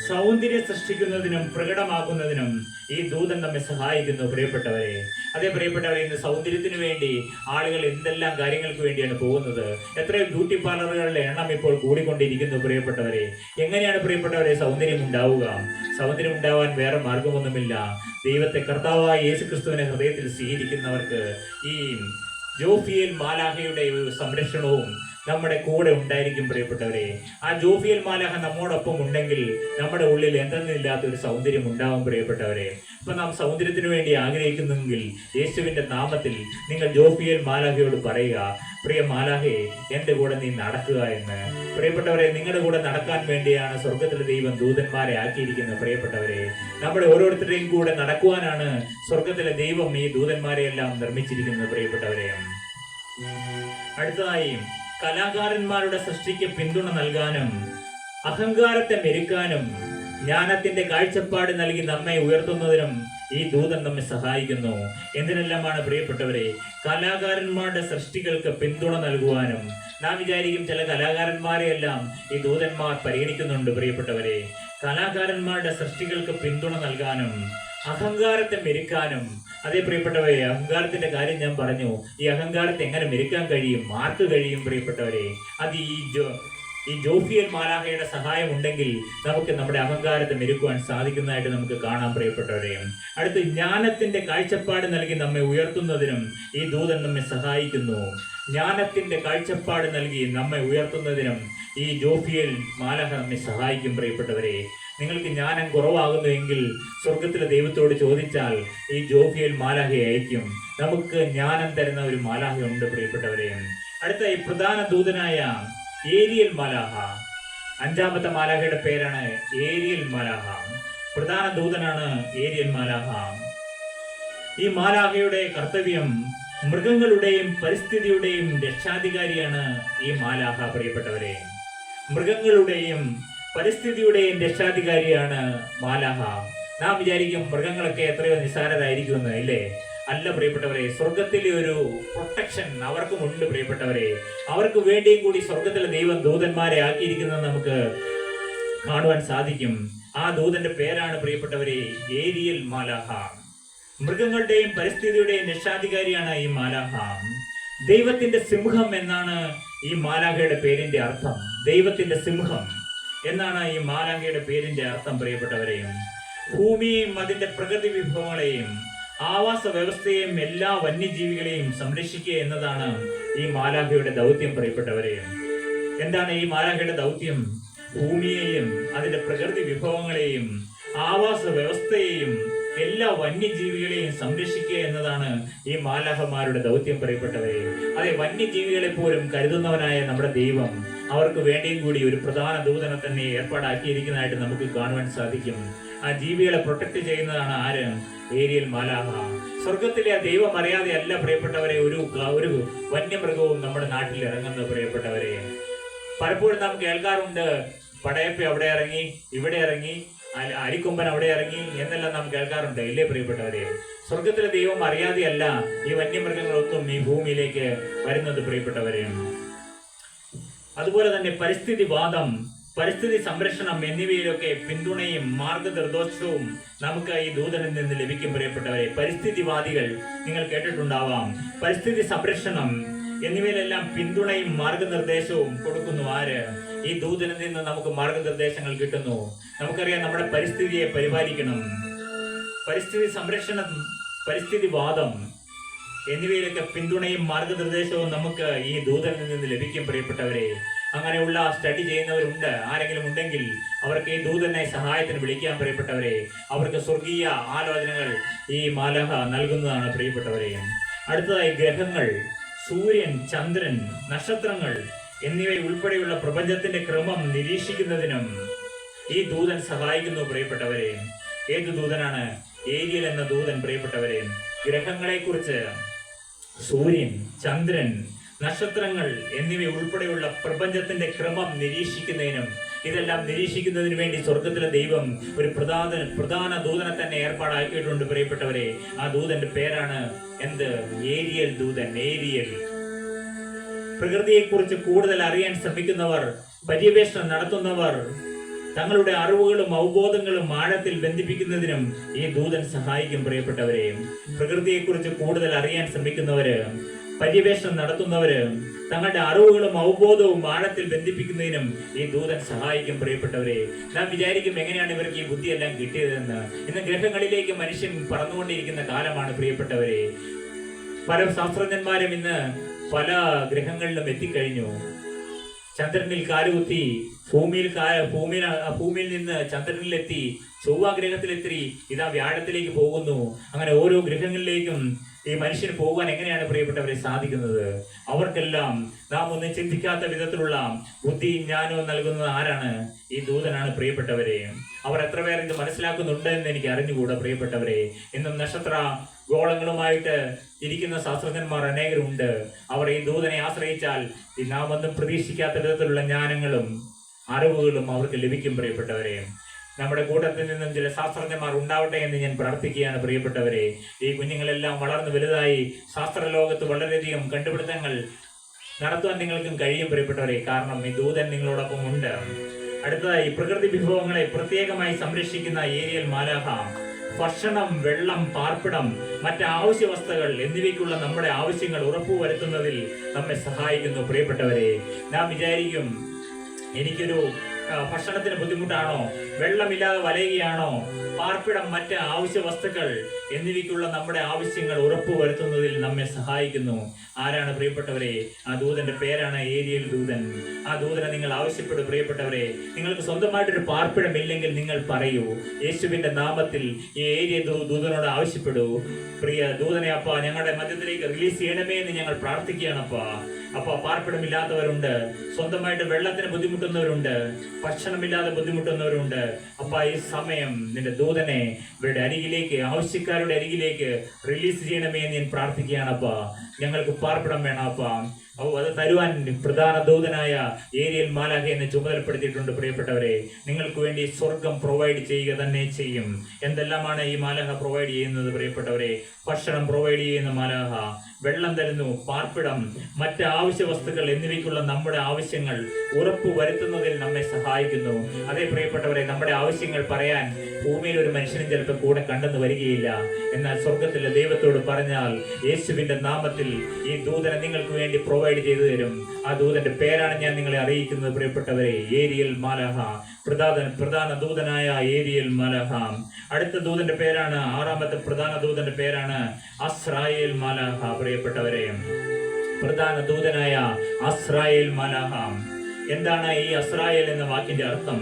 സൗന്ദര്യം സൃഷ്ടിക്കുന്നതിനും പ്രകടമാക്കുന്നതിനും ഈ ദൂതൻ നമ്മെ സഹായിക്കുന്നു പ്രിയപ്പെട്ടവരെ. അതേ പ്രിയപ്പെട്ടവരെ, ഇന്ന് സൗന്ദര്യത്തിന് വേണ്ടി ആളുകൾ എന്തെല്ലാം കാര്യങ്ങൾക്ക് വേണ്ടിയാണ് പോകുന്നത്. എത്രയോ ബ്യൂട്ടി പാർലറുകളുടെ എണ്ണം ഇപ്പോൾ കൂടിക്കൊണ്ടിരിക്കുന്നു പ്രിയപ്പെട്ടവരെ. എങ്ങനെയാണ് പ്രിയപ്പെട്ടവരെ സൗന്ദര്യം ഉണ്ടാവുക? സൗന്ദര്യം ഉണ്ടാവാൻ വേറെ മാർഗമൊന്നുമില്ല. ദൈവത്തെ കർത്താവായ യേശുക്രിസ്തുവിനെ ഹൃദയത്തിൽ സ്വീകരിക്കുന്നവർക്ക് ഈ ജോഫിയേൽ മാലാഖയുടെ ഒരു സംരക്ഷണവും നമ്മുടെ കൂടെ ഉണ്ടായിരിക്കും പ്രിയപ്പെട്ടവരെ. ആ ജോഫിയേൽ മാലാഖ നമ്മോടൊപ്പം ഉണ്ടെങ്കിൽ നമ്മുടെ ഉള്ളിൽ എന്തെന്നില്ലാത്ത ഒരു സൗന്ദര്യം ഉണ്ടാവും പ്രിയപ്പെട്ടവരെ. ഇപ്പൊ നാം സൗന്ദര്യത്തിന് വേണ്ടി ആഗ്രഹിക്കുന്നെങ്കിൽ യേശുവിന്റെ നാമത്തിൽ നിങ്ങൾ ജോഫിയേൽ മാലാഖയോട് പറയുക, പ്രിയ മാലാഖയെ എന്റെ കൂടെ നീ നടക്കുക എന്ന്. പ്രിയപ്പെട്ടവരെ, നിങ്ങളുടെ കൂടെ നടക്കാൻ വേണ്ടിയാണ് സ്വർഗത്തിലെ ദൈവം ദൂതന്മാരെ ആക്കിയിരിക്കുന്നത് പ്രിയപ്പെട്ടവരെ. നമ്മുടെ ഓരോരുത്തരുടെയും കൂടെ നടക്കുവാനാണ് സ്വർഗത്തിലെ ദൈവം ഈ ദൂതന്മാരെ എല്ലാം നിർമ്മിച്ചിരിക്കുന്നത് പ്രിയപ്പെട്ടവരെ. അടുത്തതായി, കലാകാരന്മാരുടെ സൃഷ്ടിക്ക് പിന്തുണ നൽകാനും അഹങ്കാരത്തെ മെരുക്കാനും ജ്ഞാനത്തിന്റെ കാഴ്ചപ്പാട് നൽകി നമ്മെ ഉയർത്തുന്നതിനും ഈ ദൂതൻ നമ്മെ സഹായിക്കുന്നു. എന്തിനെല്ലാമാണ് പ്രിയപ്പെട്ടവരെ? കലാകാരന്മാരുടെ സൃഷ്ടികൾക്ക് പിന്തുണ നൽകുവാനും. നാം വിചാരിക്കും ചില കലാകാരന്മാരെയെല്ലാം ഈ ദൂതന്മാർ പരിഗണിക്കുന്നുണ്ട് പ്രിയപ്പെട്ടവരെ. കലാകാരന്മാരുടെ സൃഷ്ടികൾക്ക് പിന്തുണ നൽകാനും അഹങ്കാരത്തെ മെരുക്കാനും. അതേ പ്രിയപ്പെട്ടവരെ, അഹങ്കാരത്തിന്റെ കാര്യം ഞാൻ പറഞ്ഞു. ഈ അഹങ്കാരത്തെ എങ്ങനെ മെരുക്കാൻ കഴിയും? ആർക്ക് കഴിയും പ്രിയപ്പെട്ടവരെ? അത് ഈ ജോഫിയേൽ മാലാഖയുടെ സഹായം ഉണ്ടെങ്കിൽ നമുക്ക് നമ്മുടെ അഹങ്കാരത്തെ മെരുക്കുവാൻ സാധിക്കുന്നതായിട്ട് നമുക്ക് കാണാം പ്രിയപ്പെട്ടവരെ. അടുത്ത്, ജ്ഞാനത്തിന്റെ കാഴ്ചപ്പാട് നൽകി നമ്മെ ഉയർത്തുന്നതിനും ഈ ദൂതൻ നമ്മെ സഹായിക്കുന്നു. ജ്ഞാനത്തിന്റെ കാഴ്ചപ്പാട് നൽകി നമ്മെ ഉയർത്തുന്നതിനും ഈ ജോഫിയേൽ മാലാഖ നമ്മെ സഹായിക്കും പ്രിയപ്പെട്ടവരെ. നിങ്ങൾക്ക് ജ്ഞാനം കുറവാകുന്നുവെങ്കിൽ സ്വർഗത്തിലെ ദൈവത്തോട് ചോദിച്ചാൽ ഈ ജോഫിയേൽ മാലാഖയെ അയക്കും. നമുക്ക് ജ്ഞാനം തരുന്ന ഒരു മാലാഖയുണ്ട് പ്രിയപ്പെട്ടവരെ. അടുത്ത, ഈ പ്രധാന ദൂതനായ ഏരിയൽ മാലാഖ. അഞ്ചാമത്തെ മാലാഖയുടെ പേരാണ് ഏരിയൽ മാലാഖ. പ്രധാന ദൂതനാണ് ഏരിയൽ മാലാഖ. ഈ മാലാഖയുടെ കർത്തവ്യം മൃഗങ്ങളുടെയും പരിസ്ഥിതിയുടെയും രക്ഷാധികാരിയാണ് ഈ മാലാഖ പ്രിയപ്പെട്ടവരെ. മൃഗങ്ങളുടെയും പരിസ്ഥിതിയുടെയും രക്ഷാധികാരിയാണ് മാലാഖ. നാം വിചാരിക്കും മൃഗങ്ങളൊക്കെ എത്രയോ നിസ്സാരരായിരിക്കുമെന്ന്, ഇല്ലേ? അല്ല പ്രിയപ്പെട്ടവരെ, സ്വർഗത്തിലെ ഒരു പ്രൊട്ടക്ഷൻ അവർക്കും ഉണ്ട് പ്രിയപ്പെട്ടവരെ. അവർക്ക് വേണ്ടിയും കൂടി സ്വർഗത്തിലെ ദൈവം ദൂതന്മാരെ ആക്കിയിരിക്കുന്നത് നമുക്ക് കാണുവാൻ സാധിക്കും. ആ ദൂതന്റെ പേരാണ് പ്രിയപ്പെട്ടവരെ ഏരിയൽ മാലാഖ. മൃഗങ്ങളുടെയും പരിസ്ഥിതിയുടെയും രക്ഷാധികാരിയാണ് ഈ മാലാഖ. ദൈവത്തിന്റെ സിംഹം എന്നാണ് ഈ മാലാഖയുടെ പേരിന്റെ അർത്ഥം. ദൈവത്തിന്റെ സിംഹം എന്നാണ് ഈ മാലാഖയുടെ പേരിന്റെ അർത്ഥം പ്രിയപ്പെട്ടവരെയും. ഭൂമിയെയും അതിന്റെ പ്രകൃതി വിഭവങ്ങളെയും ആവാസ വ്യവസ്ഥയെയും എല്ലാ വന്യജീവികളെയും സംരക്ഷിക്കുക എന്നതാണ് ഈ മാലാഖയുടെ ദൗത്യം പ്രിയപ്പെട്ടവരെയും. എന്താണ് ഈ മാലാഖയുടെ ദൗത്യം? ഭൂമിയെയും അതിന്റെ പ്രകൃതി വിഭവങ്ങളെയും ആവാസ വ്യവസ്ഥയെയും എല്ലാ വന്യജീവികളെയും സംരക്ഷിക്കുക എന്നതാണ് ഈ മാലാഖമാരുടെ ദൗത്യം പ്രിയപ്പെട്ടവരെ. അതെ, വന്യജീവികളെ പോലും കരുതുന്നവനായ നമ്മുടെ ദൈവം അവർക്ക് വേണ്ടിയും കൂടി ഒരു പ്രധാന ദൂതനെ തന്നെ ഏർപ്പാടാക്കിയിരിക്കുന്നതായിട്ട് നമുക്ക് കാണുവാൻ സാധിക്കും. ആ ജീവികളെ പ്രൊട്ടക്ട് ചെയ്യുന്നതാണ് ആര്? ഏരിയൽ മാലാഖ. സ്വർഗത്തിലെ ദൈവം അറിയാതെ അല്ല പ്രിയപ്പെട്ടവരെ ഒരു വന്യമൃഗവും നമ്മുടെ നാട്ടിൽ ഇറങ്ങുന്നത് പ്രിയപ്പെട്ടവരെ. പലപ്പോഴും നാം കേൾക്കാറുണ്ട്, പടയപ്പ അവിടെ ഇറങ്ങി, ഇവിടെ ഇറങ്ങി, അരിക്കൊമ്പൻ അവിടെ ഇറങ്ങി എന്നെല്ലാം നാം കേൾക്കാറുണ്ട്, ഇല്ലേ പ്രിയപ്പെട്ടവരെ? സ്വർഗത്തിലെ ദൈവം അറിയാതെയല്ല ഈ വന്യമൃഗങ്ങളൊന്നും ഈ ഭൂമിയിലേക്ക് വരുന്നത് പ്രിയപ്പെട്ടവരെ. അതുപോലെ തന്നെ പരിസ്ഥിതിവാദം, പരിസ്ഥിതി സംരക്ഷണം എന്നിവയിലൊക്കെ പിന്തുണയും മാർഗനിർദ്ദേശവും നമുക്ക് ഈ ദൂതനിൽ നിന്ന് ലഭിക്കും പ്രിയപ്പെട്ടവരെ. പരിസ്ഥിതിവാദികൾ നിങ്ങൾ കേട്ടിട്ടുണ്ടാവാം. പരിസ്ഥിതി സംരക്ഷണം എന്നിവയിലെല്ലാം പിന്തുണയും മാർഗനിർദ്ദേശവും കൊടുക്കുന്നു ആര്? ഈ ദൂതനിൽ നിന്ന് നമുക്ക് മാർഗനിർദ്ദേശങ്ങൾ കിട്ടുന്നു. നമുക്കറിയാം, നമ്മുടെ പരിസ്ഥിതിയെ പരിപാലിക്കണം. പരിസ്ഥിതി സംരക്ഷണം, പരിസ്ഥിതിവാദം എന്നിവയിലൊക്കെ പിന്തുണയും മാർഗനിർദ്ദേശവും നമുക്ക് ഈ ദൂതനിൽ നിന്ന് ലഭിക്കും പ്രിയപ്പെട്ടവരെ. അങ്ങനെയുള്ള സ്റ്റഡി ചെയ്യുന്നവരുണ്ട്, ആരെങ്കിലും ഉണ്ടെങ്കിൽ അവർക്ക് ഈ ദൂതനെ സഹായത്തിന് വിളിക്കാൻ പ്രിയപ്പെട്ടവരെ. അവർക്ക് സ്വർഗീയ ആലോചനകൾ ഈ മാലാഖ നൽകുന്നതാണ് പ്രിയപ്പെട്ടവരെ. അടുത്തതായി ഗ്രഹങ്ങൾ, സൂര്യൻ, ചന്ദ്രൻ, നക്ഷത്രങ്ങൾ എന്നിവ ഉൾപ്പെടെയുള്ള പ്രപഞ്ചത്തിന്റെ ക്രമം നിരീക്ഷിക്കുന്നതിനും ഈ ദൂതൻ സഹായിക്കുന്നു പ്രിയപ്പെട്ടവരെ. ഏത് ദൂതനാണ്? ഏരിയൽ എന്ന ദൂതൻ പ്രിയപ്പെട്ടവരെ. ഗ്രഹങ്ങളെ കുറിച്ച്, സൂര്യൻ, ചന്ദ്രൻ, നക്ഷത്രങ്ങൾ എന്നിവ ഉൾപ്പെടെയുള്ള പ്രപഞ്ചത്തിന്റെ ക്രമം നിരീക്ഷിക്കുന്നതിനും, ഇതെല്ലാം നിരീക്ഷിക്കുന്നതിന് വേണ്ടി സ്വർഗത്തിലെ ദൈവം ഒരു പ്രധാന ദൂതനെ തന്നെ ഏർപ്പാടാക്കിയിട്ടുണ്ട് പ്രിയപ്പെട്ടവരെ. ആ ദൂതന്റെ പേരാണ് എന്ത്? ഏരിയൽ ദൂതൻ. ഏരിയൽ. പ്രകൃതിയെക്കുറിച്ച് കൂടുതൽ അറിയാൻ ശ്രമിക്കുന്നവർ, പര്യവേഷണം നടത്തുന്നവർ, തങ്ങളുടെ അറിവുകളും അവബോധങ്ങളും ആഴത്തിൽ ബന്ധിപ്പിക്കുന്നതിനും ഈ ദൂതൻ സഹായിക്കും പ്രിയപ്പെട്ടവരെ. പ്രകൃതിയെക്കുറിച്ച് കൂടുതൽ അറിയാൻ ശ്രമിക്കുന്നവര്, പര്യവേഷണം നടത്തുന്നവര്, തങ്ങളുടെ അറിവുകളും അവബോധവും ആഴത്തിൽ ബന്ധിപ്പിക്കുന്നതിനും ഈ ദൂതൻ സഹായിക്കും പ്രിയപ്പെട്ടവരെ. നാം വിചാരിക്കും എങ്ങനെയാണ് ഇവർക്ക് ഈ ബുദ്ധിയെല്ലാം കിട്ടിയതെന്ന്. ഇന്ന് ഗ്രഹങ്ങളിലേക്ക് മനുഷ്യൻ പറന്നുകൊണ്ടിരിക്കുന്ന കാലമാണ് പ്രിയപ്പെട്ടവരെ. പല ശാസ്ത്രജ്ഞന്മാരും ഇന്ന് പല ഗ്രഹങ്ങളിലും എത്തിക്കഴിഞ്ഞു. ചന്ദ്രനിൽ കാലുകുത്തി, ഭൂമിയിൽ നിന്ന് ചന്ദ്രനിലെത്തി, ചൊവ്വാഗ്രഹത്തിലെത്തി, ഇതാ വ്യാഴത്തിലേക്ക് പോകുന്നു. അങ്ങനെ ഓരോ ഗ്രഹങ്ങളിലേക്കും ഈ മനുഷ്യന് പോകാൻ എങ്ങനെയാണ് പ്രിയപ്പെട്ടവരെ സാധിക്കുന്നത്? അവർക്കെല്ലാം നാം ഒന്നും ചിന്തിക്കാത്ത വിധത്തിലുള്ള ബുദ്ധിയും ജ്ഞാനവും നൽകുന്നത് ആരാണ്? ഈ ദൂതനാണ് പ്രിയപ്പെട്ടവരെ. അവർ എത്ര പേർ ഇത് മനസ്സിലാക്കുന്നുണ്ട് എന്ന് എനിക്ക് അറിഞ്ഞുകൂടാ പ്രിയപ്പെട്ടവരെ. ഇന്നും നക്ഷത്ര ഗോളങ്ങളുമായിട്ട് ഇരിക്കുന്ന ശാസ്ത്രജ്ഞന്മാർ അനേകരുണ്ട്. അവർ ഈ ദൂതനെ ആശ്രയിച്ചാൽ നാം ഒന്നും പ്രതീക്ഷിക്കാത്ത വിധത്തിലുള്ള ജ്ഞാനങ്ങളും അറിവുകളും അവർക്ക് ലഭിക്കും പ്രിയപ്പെട്ടവരെ. നമ്മുടെ കൂട്ടത്തിൽ നിന്നും ചില ശാസ്ത്രജ്ഞന്മാർ ഉണ്ടാവട്ടെ എന്ന് ഞാൻ പ്രാർത്ഥിക്കുകയാണ് പ്രിയപ്പെട്ടവരെ. ഈ കുഞ്ഞുങ്ങളെല്ലാം വളർന്നു വലുതായി ശാസ്ത്രലോകത്ത് വളരെയധികം കണ്ടുപിടുത്തങ്ങൾ നടത്തുവാൻ നിങ്ങൾക്കും കഴിയും പ്രിയപ്പെട്ടവരെ. കാരണം ഈ ദൂതൻ നിങ്ങളോടൊപ്പം ഉണ്ട്. അടുത്തതായി പ്രകൃതി വിഭവങ്ങളെ പ്രത്യേകമായി സംരക്ഷിക്കുന്ന ഏരിയൽ മാലാഖ ഭക്ഷണം, വെള്ളം, പാർപ്പിടം, മറ്റ് ആവശ്യ വസ്തുക്കൾ എന്നിവയ്ക്കുള്ള നമ്മുടെ ആവശ്യങ്ങൾ ഉറപ്പുവരുത്തുന്നതിൽ നമ്മെ സഹായിക്കുന്നു പ്രിയപ്പെട്ടവരെ. നാം വിചാരിക്കും എനിക്കൊരു ഭക്ഷണത്തിന് ബുദ്ധിമുട്ടാണോ, വെള്ളമില്ലാതെ വലയുകയാണോ, പാർപ്പിടം, മറ്റ് ആവശ്യ വസ്തുക്കൾ എന്നിവയ്ക്കുള്ള നമ്മുടെ ആവശ്യങ്ങൾ ഉറപ്പുവരുത്തുന്നതിൽ നമ്മെ സഹായിക്കുന്നു. ആരാണ് പ്രിയപ്പെട്ടവരെ? ആ ദൂതന്റെ പേരാണ് ഏരിയൽ ദൂതൻ. ആ ദൂതനെ നിങ്ങൾ ആവശ്യപ്പെടും പ്രിയപ്പെട്ടവരെ. നിങ്ങൾക്ക് സ്വന്തമായിട്ടൊരു പാർപ്പിടം ഇല്ലെങ്കിൽ നിങ്ങൾ പറയൂ, യേശുവിന്റെ നാമത്തിൽ ഈ ഏരിയ ദൂതനോട് ആവശ്യപ്പെടൂ. പ്രിയ ദൂതനെ അപ്പ ഞങ്ങളുടെ മധ്യത്തിലേക്ക് റിലീസ് ചെയ്യണമേ എന്ന് ഞങ്ങൾ പ്രാർത്ഥിക്കുകയാണപ്പാ. അപ്പൊ പാർപ്പിടമില്ലാത്തവരുണ്ട്, സ്വന്തമായിട്ട് വെള്ളത്തിന് ബുദ്ധിമുട്ടുന്നവരുണ്ട്, ഭക്ഷണമില്ലാതെ ബുദ്ധിമുട്ടുന്നവരുണ്ട്. അപ്പ ഈ സമയം നിന്റെ ദൂതനെ ഇവരുടെ അരികിലേക്ക്, ആവശ്യക്കാരുടെ അരികിലേക്ക് റിലീസ് ചെയ്യണമേ എന്ന് ഞാൻ പ്രാർത്ഥിക്കുകയാണപ്പാ. ഞങ്ങൾക്ക് പാർപ്പിടം വേണം അപ്പാ. അത് തരുവാൻ പ്രധാന ദൂതനായ ഏരിയൽ മാലാഖ എന്നെ ചുമതലപ്പെടുത്തിയിട്ടുണ്ട് പ്രിയപ്പെട്ടവരെ. നിങ്ങൾക്ക് വേണ്ടി സ്വർഗം പ്രൊവൈഡ് ചെയ്യുക തന്നെ ചെയ്യും. എന്തെല്ലാമാണ് ഈ മാലാഖ പ്രൊവൈഡ് ചെയ്യുന്നത് പ്രിയപ്പെട്ടവരെ? ഭക്ഷണം പ്രൊവൈഡ് ചെയ്യുന്ന മാലാഖ, വെള്ളം തരുന്നു, പാർപ്പിടം, മറ്റ് ആവശ്യ വസ്തുക്കൾ എന്നിവയ്ക്കുള്ള നമ്മുടെ ആവശ്യങ്ങൾ ഉറപ്പു വരുത്തുന്നതിൽ നമ്മെ സഹായിക്കുന്നു. അതേ പ്രിയപ്പെട്ടവരെ, നമ്മുടെ ആവശ്യങ്ങൾ പറയാൻ ഭൂമിയിൽ ഒരു മനുഷ്യനും ചിലപ്പോൾ കൂടെ കണ്ടെന്ന് വരികയില്ല. എന്നാൽ സ്വർഗത്തിലെ ദൈവത്തോട് പറഞ്ഞാൽ യേശുവിന്റെ നാമത്തിൽ ഈ ദൂതനെ നിങ്ങൾക്ക് വേണ്ടി പ്രൊവൈഡ് ചെയ്തു തരും. ആ ദൂതന്റെ പേരാണ് ഞാൻ നിങ്ങളെ അറിയിക്കുന്നത് പ്രിയപ്പെട്ടവരെ. ഏരിയൽ മാലാഖ, പ്രധാന ദൂതനായ ഏരിയൽ മാലാഖ. അടുത്ത ദൂതന്റെ പേരാണ്, ആറാമത്തെ പ്രധാന ദൂതന്റെ പേരാണ് അസ്രായേൽ മാലാഖ. പ്രിയപ്പെട്ടവരെ, പ്രധാന ദൂതനായ അസ്രായേൽ മാലാഖ. എന്താണ് ഈ അസ്രായേൽ എന്ന വാക്കിന്റെ അർത്ഥം?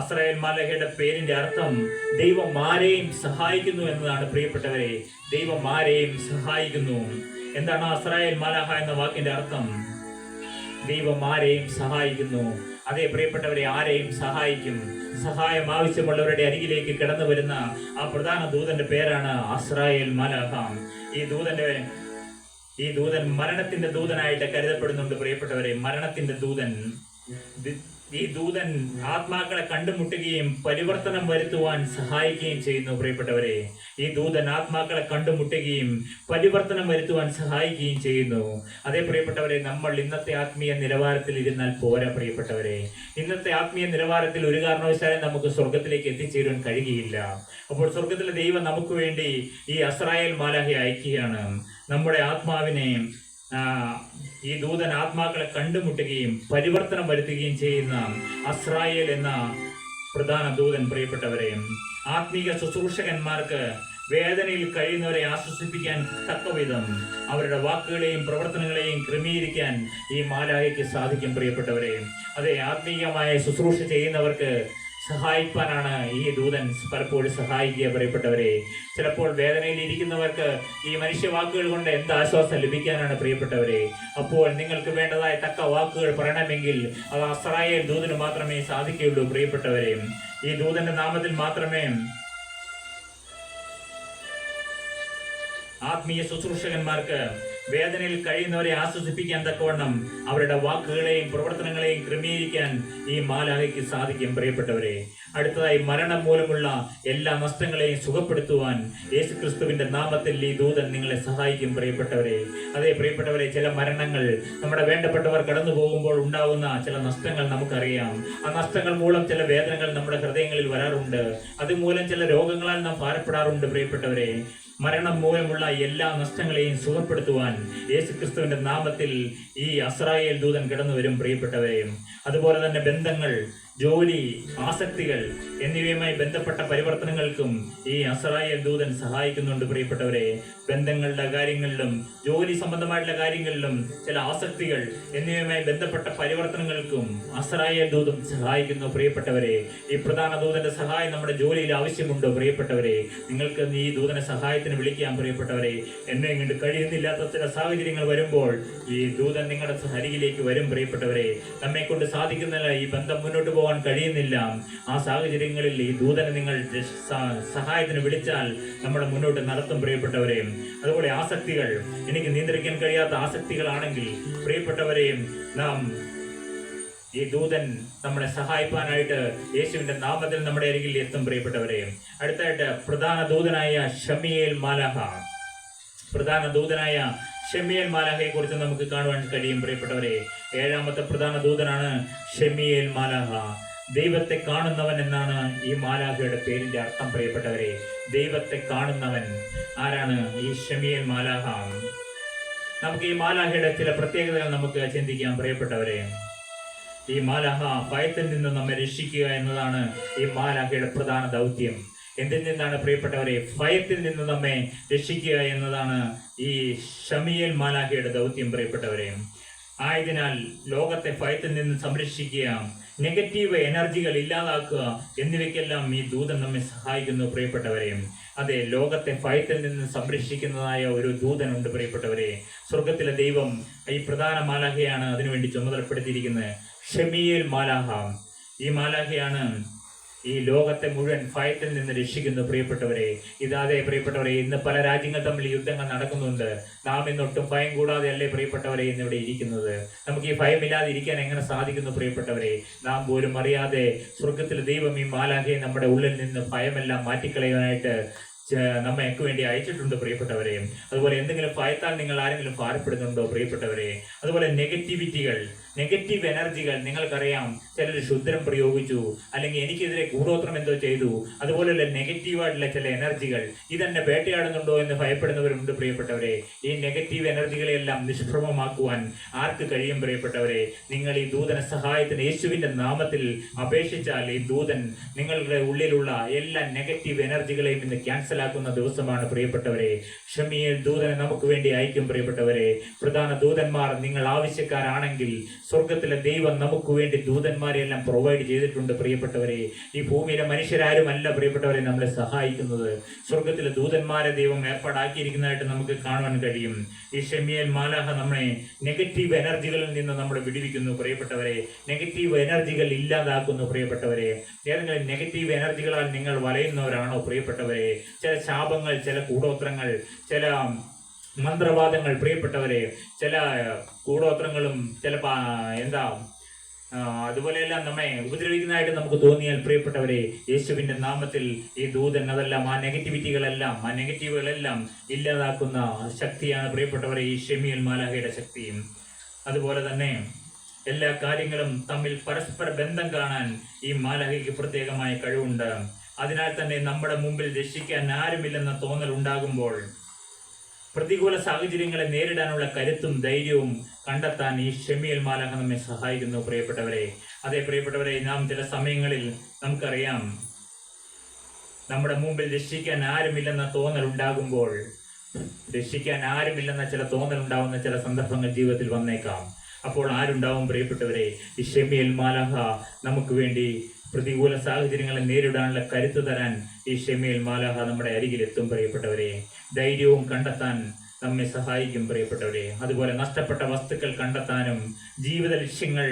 അസ്രായേൽ മാലാഖയുടെ പേരിന്റെ അർത്ഥം ദൈവം ആരെയും സഹായിക്കുന്നു എന്നതാണ് പ്രിയപ്പെട്ടവരെ. ദൈവം ആരെയും സഹായിക്കുന്നു. എന്താണ് അസ്രായേൽ മാലാഖ എന്ന വാക്കിന്റെ അർത്ഥം? ദൈവം ആരെയും സഹായിക്കുന്നു. അതേ പ്രിയപ്പെട്ടവരെ, ആരെയും സഹായിക്കും. സഹായം ആവശ്യമുള്ളവരുടെ അരികിലേക്ക് കടന്നു വരുന്ന ആ പ്രധാന ദൂതന്റെ പേരാണ് അസ്രായേൽ മാലാഖ. ഈ ദൂതൻ മരണത്തിന്റെ ദൂതനായിട്ട് കരുതപ്പെടുന്നുണ്ട് പ്രിയപ്പെട്ടവരെ. മരണത്തിന്റെ ദൂതൻ. ഈ ദൂതൻ ആത്മാക്കളെ കണ്ടുമുട്ടുകയും പരിവർത്തനം വരുത്തുവാൻ സഹായിക്കുകയും ചെയ്യുന്നു പ്രിയപ്പെട്ടവരെ. ഈ ദൂതൻ ആത്മാക്കളെ കണ്ടുമുട്ടുകയും പരിവർത്തനം വരുത്തുവാൻ സഹായിക്കുകയും ചെയ്യുന്നു. അതേ പ്രിയപ്പെട്ടവരെ, നമ്മൾ ഇന്നത്തെ ആത്മീയ നിലവാരത്തിൽ ഇരുന്നാൽ പോരാ പ്രിയപ്പെട്ടവരെ. ഇന്നത്തെ ആത്മീയ നിലവാരത്തിൽ ഒരു കാരണവശാലും നമുക്ക് സ്വർഗത്തിലേക്ക് എത്തിച്ചേരുവാൻ കഴിയുകയില്ല. അപ്പോൾ സ്വർഗത്തിലെ ദൈവം നമുക്ക് വേണ്ടി ഈ അസ്രായേൽ മാലാഖയെ അയക്കുകയാണ്. നമ്മുടെ ആത്മാവിനെ ഈ ദൂതൻ ആത്മാക്കളെ കണ്ടുമുട്ടുകയും പരിവർത്തനം വരുത്തുകയും ചെയ്യുന്ന അസ്രായേൽ എന്ന പ്രധാന ദൂതൻ പ്രിയപ്പെട്ടവരെ. ആത്മീക ശുശ്രൂഷകന്മാർക്ക് വേദനയിൽ കഴിയുന്നവരെ ആശ്വസിപ്പിക്കാൻ തക്കവിധം അവരുടെ വാക്കുകളെയും പ്രവർത്തനങ്ങളെയും ക്രമീകരിക്കാൻ ഈ മാലാഖയ്ക്ക് സാധിക്കും പ്രിയപ്പെട്ടവരെ. അതെ, ആത്മീയമായ ശുശ്രൂഷ ചെയ്യുന്നവർക്ക് സഹായിപ്പാനാണ് ഈ ദൂതൻ പലപ്പോഴും സഹായിക്കുക പ്രിയപ്പെട്ടവരെ. ചിലപ്പോൾ വേദനയിൽ ഇരിക്കുന്നവർക്ക് ഈ മനുഷ്യവാക്കുകൾ കൊണ്ട് എന്ത് ആശ്വാസം ലഭിക്കാനാണ് പ്രിയപ്പെട്ടവരെ. അപ്പോൾ നിങ്ങൾക്ക് വേണ്ടതായ തക്ക വാക്കുകൾ പറയണമെങ്കിൽ അത് അസ്രായേൽ ദൂതന് മാത്രമേ സാധിക്കുകയുള്ളൂ പ്രിയപ്പെട്ടവരെ. ഈ ദൂതന്റെ നാമത്തിൽ മാത്രമേ ആത്മീയ ശുശ്രൂഷകന്മാർക്ക് വേദനയിൽ കഴിയുന്നവരെ ആശ്വസിപ്പിക്കാൻ തക്കവണ്ണം അവരുടെ വാക്കുകളെയും പ്രവർത്തനങ്ങളെയും ക്രമീകരിക്കാൻ ഈ മാലാഖയ്ക്ക് സാധിക്കും പ്രിയപ്പെട്ടവരെ. അടുത്തതായി, മരണം മൂലമുള്ള എല്ലാ നഷ്ടങ്ങളെയും സുഖപ്പെടുത്തുവാൻ യേശുക്രിസ്തുവിന്റെ നാമത്തിൽ ഈ ദൂതൻ നിങ്ങളെ സഹായിക്കും പ്രിയപ്പെട്ടവരെ. അതേ പ്രിയപ്പെട്ടവരെ, ചില മരണങ്ങൾ നമ്മുടെ വേണ്ടപ്പെട്ടവർ കടന്നു പോകുമ്പോൾ ഉണ്ടാകുന്ന ചില നഷ്ടങ്ങൾ നമുക്കറിയാം. ആ നഷ്ടങ്ങൾ മൂലം ചില വേദനകൾ നമ്മുടെ ഹൃദയങ്ങളിൽ വരാറുണ്ട്. അതുമൂലം ചില രോഗങ്ങളാൽ നാം ഭാരപ്പെടാറുണ്ട് പ്രിയപ്പെട്ടവരെ. മരണം മൂലമുള്ള എല്ലാ നഷ്ടങ്ങളെയും സുഖപ്പെടുത്തുവാൻ യേശുക്രിസ്തുവിന്റെ നാമത്തിൽ ഈ അസ്രായേൽ ദൂതൻ കടന്നു വരും പ്രിയപ്പെട്ടവരെ. അതുപോലെ തന്നെ ബന്ധങ്ങൾ, ജോലി, ആസക്തികൾ എന്നിവയുമായി ബന്ധപ്പെട്ട പരിവർത്തനങ്ങൾക്കും ഈ അസ്രായേൽ ദൂതൻ സഹായിക്കുന്നുണ്ട് പ്രിയപ്പെട്ടവരെ. ബന്ധങ്ങളുടെ കാര്യങ്ങളിലും ജോലി സംബന്ധമായിട്ടുള്ള കാര്യങ്ങളിലും ചില ആസക്തികൾ എന്നിവയുമായി ബന്ധപ്പെട്ട പരിവർത്തനങ്ങൾക്കും അസ്രായേൽ ദൂതൻ സഹായിക്കുന്നു പ്രിയപ്പെട്ടവരെ. ഈ പ്രധാന ദൂതന്റെ സഹായം നമ്മുടെ ജോലിയിൽ ആവശ്യമുണ്ടോ പ്രിയപ്പെട്ടവരെ? നിങ്ങൾക്ക് ഈ ദൂതനെ സഹായത്തിന് വിളിക്കാം പ്രിയപ്പെട്ടവരെ. എന്നെ ഇങ്ങോട്ട് കഴിയുന്നില്ലാത്ത ചില സാഹചര്യങ്ങൾ വരുമ്പോൾ ഈ ദൂതൻ നിങ്ങളുടെ അരികിലേക്ക് വരും പ്രിയപ്പെട്ടവരെ. നമ്മെ കൊണ്ട് സാധിക്കുന്നില്ല, ഈ ബന്ധം മുന്നോട്ട് പോകാൻ കഴിയുന്നില്ല. ആ സാഹചര്യങ്ങളിൽ ഈ ദൂതനെ നിങ്ങൾ സഹായത്തിന് വിളിച്ചാൽ നമ്മളെ മുന്നോട്ട് നടത്തും പ്രിയപ്പെട്ടവരെ. അതുപോലെ ആസക്തികൾ, എനിക്ക് നിയന്ത്രിക്കാൻ കഴിയാത്ത ആസക്തികളാണെങ്കിൽ പ്രിയപ്പെട്ടവരെയും നാം ഈ ദൂതൻ നമ്മളെ സഹായിക്കാനായിട്ട് യേശുവിന്റെ നാമത്തിൽ നമ്മുടെ അരികിൽ എത്തും പ്രിയപ്പെട്ടവരെ. അടുത്തായിട്ട് പ്രധാന ദൂതനായ ശമീയേൽ മാലാഖ. പ്രധാന ദൂതനായ ശമീയേൽ മാലാഖയെ കുറിച്ച് നമുക്ക് കാണുവാൻ കഴിയും പ്രിയപ്പെട്ടവരെ. 7ാമത്തെ പ്രധാന ദൂതനാണ് ശമീയേൽ മാലാഖ. ദൈവത്തെ കാണുന്നവൻ എന്നാണ് ഈ മാലാഖയുടെ പേരിന്റെ അർത്ഥം പ്രിയപ്പെട്ടവരെ. ദൈവത്തെ കാണുന്നവൻ. ആരാണ് ഈ ശമീയേൽ മാലാഖ? നമുക്ക് ഈ മാലാഖയുടെ ചില പ്രത്യേകതകൾ നമുക്ക് ചിന്തിക്കാം പ്രിയപ്പെട്ടവരെ. ഈ മാലാഖ ഭയത്തിൽ നിന്ന് നമ്മെ രക്ഷിക്കുക എന്നതാണ് ഈ മാലാഖയുടെ പ്രധാന ദൗത്യം. എന്തിൽ നിന്നാണ് പ്രിയപ്പെട്ടവരെ? ഭയത്തിൽ നിന്ന് നമ്മെ രക്ഷിക്കുക എന്നതാണ് ഈ ശമീയേൽ മാലാഖയുടെ ദൗത്യം പ്രിയപ്പെട്ടവരെ. ആയതിനാൽ ലോകത്തെ ഭയത്തിൽ നിന്ന് സംരക്ഷിക്കുക, നെഗറ്റീവ് എനർജികൾ ഇല്ലാതാക്കുക എന്നിവയ്ക്കെല്ലാം ഈ ദൂതൻ നമ്മെ സഹായിക്കുന്നു പ്രിയപ്പെട്ടവരെ. അതെ, ലോകത്തെ ഭയത്തിൽ നിന്ന് സംരക്ഷിക്കുന്നതായ ഒരു ദൂതനുണ്ട് പ്രിയപ്പെട്ടവരെ. സ്വർഗത്തിലെ ദൈവം ഈ പ്രധാന മാലാഖയാണ് അതിനുവേണ്ടി ചുമതലപ്പെടുത്തിയിരിക്കുന്നത്. ശമീയേൽ മാലാഖ. ഈ മാലാഖയാണ് ഈ ലോകത്തെ മുഴുവൻ ഭയത്തിൽ നിന്ന് രക്ഷിക്കുന്നു പ്രിയപ്പെട്ടവരെ. ഇതാതെ പ്രിയപ്പെട്ടവരെ, ഇന്ന് പല രാജ്യങ്ങൾ തമ്മിൽ യുദ്ധങ്ങൾ നടക്കുന്നുണ്ട്. നാം ഇന്നൊട്ടും ഭയം കൂടാതെ അല്ലേ പ്രിയപ്പെട്ടവരെ ഇന്നിവിടെ ഇരിക്കുന്നത്? നമുക്ക് ഈ ഭയമില്ലാതെ ഇരിക്കാൻ എങ്ങനെ സാധിക്കുന്നു പ്രിയപ്പെട്ടവരെ? നാം പോലും അറിയാതെ സ്വർഗത്തിലെ ദൈവം ഈ മാലാഖയെ നമ്മുടെ ഉള്ളിൽ നിന്ന് ഭയമെല്ലാം മാറ്റിക്കളയാനായിട്ട് നമ്മൾക്ക് വേണ്ടി അയച്ചിട്ടുണ്ട് പ്രിയപ്പെട്ടവരെ. അതുപോലെ എന്തെങ്കിലും ഭയത്താൽ നിങ്ങൾ ആരെങ്കിലും ഭാരപ്പെടുന്നുണ്ടോ പ്രിയപ്പെട്ടവരെ? അതുപോലെ നെഗറ്റിവിറ്റികൾ, നെഗറ്റീവ് എനർജികൾ, നിങ്ങൾക്കറിയാം ചിലർ ക്ഷുദ്രം പ്രയോഗിച്ചു, അല്ലെങ്കിൽ എനിക്കെതിരെ കൂടോത്രം എന്തോ ചെയ്തു, അതുപോലെയുള്ള നെഗറ്റീവായിട്ടുള്ള ചില എനർജികൾ ഇതെന്നെ വേട്ടയാടുന്നുണ്ടോ എന്ന് ഭയപ്പെടുന്നവരുണ്ട് പ്രിയപ്പെട്ടവരെ. ഈ നെഗറ്റീവ് എനർജികളെല്ലാം നിഷ്പ്രഭമാക്കുവാൻ ആർക്ക് കഴിയും പ്രിയപ്പെട്ടവരെ? നിങ്ങൾ ഈ ദൂതന സഹായത്തിന് യേശുവിന്റെ നാമത്തിൽ അപേക്ഷിച്ചാൽ ഈ ദൂതൻ നിങ്ങളുടെ ഉള്ളിലുള്ള എല്ലാ നെഗറ്റീവ് എനർജികളെയും ഇന്ന് ക്യാൻസലാക്കുന്ന ദിവസമാണ് പ്രിയപ്പെട്ടവരെ. ശമീയേൽ ദൂതനെ നമുക്ക് വേണ്ടി അയക്കും പ്രിയപ്പെട്ടവരെ. പ്രധാന ദൂതന്മാർ നിങ്ങൾ ആവശ്യക്കാരാണെങ്കിൽ സ്വർഗത്തിലെ ദൈവം നമുക്ക് വേണ്ടി ദൂതന്മാരെല്ലാം പ്രൊവൈഡ് ചെയ്തിട്ടുണ്ട് പ്രിയപ്പെട്ടവരെ. ഈ ഭൂമിയിലെ മനുഷ്യരാരുമല്ല പ്രിയപ്പെട്ടവരെ നമ്മളെ സഹായിക്കുന്നത്. സ്വർഗത്തിലെ ദൂതന്മാരെ ദൈവം ഏർപ്പാടാക്കിയിരിക്കുന്നതായിട്ട് നമുക്ക് കാണുവാൻ കഴിയും. ഈ ശമീയേൽ മാലാഖ നമ്മളെ നെഗറ്റീവ് എനർജികളിൽ നിന്ന് നമ്മളെ വിടുവിക്കുന്നു പ്രിയപ്പെട്ടവരെ. നെഗറ്റീവ് എനർജികൾ ഇല്ലാതാക്കുന്നു പ്രിയപ്പെട്ടവരെ. ഏതെങ്കിലും നെഗറ്റീവ് എനർജികളാൽ നിങ്ങൾ വലയുന്നവരാണോ പ്രിയപ്പെട്ടവരെ? ചില ശാപങ്ങൾ, ചില കൂടോത്രങ്ങൾ, ചില മന്ത്രവാദങ്ങൾ പ്രിയപ്പെട്ടവരെ, ചില കൂടോത്രങ്ങളും ചില അതുപോലെയെല്ലാം നമ്മെ ഉപദ്രവിക്കുന്നതായിട്ട് നമുക്ക് തോന്നിയാൽ പ്രിയപ്പെട്ടവരെ, യേശുവിന്റെ നാമത്തിൽ ഈ ദൂതൻ അതെല്ലാം ആ നെഗറ്റീവുകളെല്ലാം ഇല്ലാതാക്കുന്ന ശക്തിയാണ് പ്രിയപ്പെട്ടവരെ ഈ ശമീയേൽ മാലാഖയുടെ ശക്തിയും. അതുപോലെ തന്നെ എല്ലാ കാര്യങ്ങളും തമ്മിൽ പരസ്പര ബന്ധം കാണാൻ ഈ മാലാഖയ്ക്ക് പ്രത്യേകമായ കഴിവുണ്ട്. അതിനാൽ തന്നെ നമ്മുടെ മുമ്പിൽ രക്ഷിക്കാൻ ആരുമില്ലെന്ന തോന്നൽ ഉണ്ടാകുമ്പോൾ പ്രതികൂല സാഹചര്യങ്ങളെ നേരിടാനുള്ള കരുത്തും ധൈര്യവും കണ്ടെത്താൻ ഈ ശമീയേൽ മാലാഖ നമ്മെ സഹായിക്കുന്നു പ്രിയപ്പെട്ടവരെ. അതേ പ്രിയപ്പെട്ടവരെ, നാം ചില സമയങ്ങളിൽ നമുക്കറിയാം നമ്മുടെ മുമ്പിൽ രക്ഷിക്കാൻ ആരുമില്ലെന്ന തോന്നൽ ഉണ്ടാകുമ്പോൾ, രക്ഷിക്കാൻ ആരുമില്ലെന്ന ചില തോന്നൽ ഉണ്ടാവുന്ന ചില സന്ദർഭങ്ങൾ ജീവിതത്തിൽ വന്നേക്കാം. അപ്പോൾ ആരുണ്ടാവും പ്രിയപ്പെട്ടവരെ? ഈ ശമൂവേൽ മാലാഖ നമുക്ക് വേണ്ടി പ്രതികൂല സാഹചര്യങ്ങളെ നേരിടാനുള്ള കരുത്ത് തരാൻ ഈ ശമൂവേൽ മാലാഖ നമ്മുടെ അരികിലെത്തും പ്രിയപ്പെട്ടവരെ. ധൈര്യവും കണ്ടെത്താൻ നമ്മെ സഹായിക്കും പ്രിയപ്പെട്ടവരെ. അതുപോലെ നഷ്ടപ്പെട്ട വസ്തുക്കൾ കണ്ടെത്താനും, ജീവിത ലക്ഷ്യങ്ങൾ,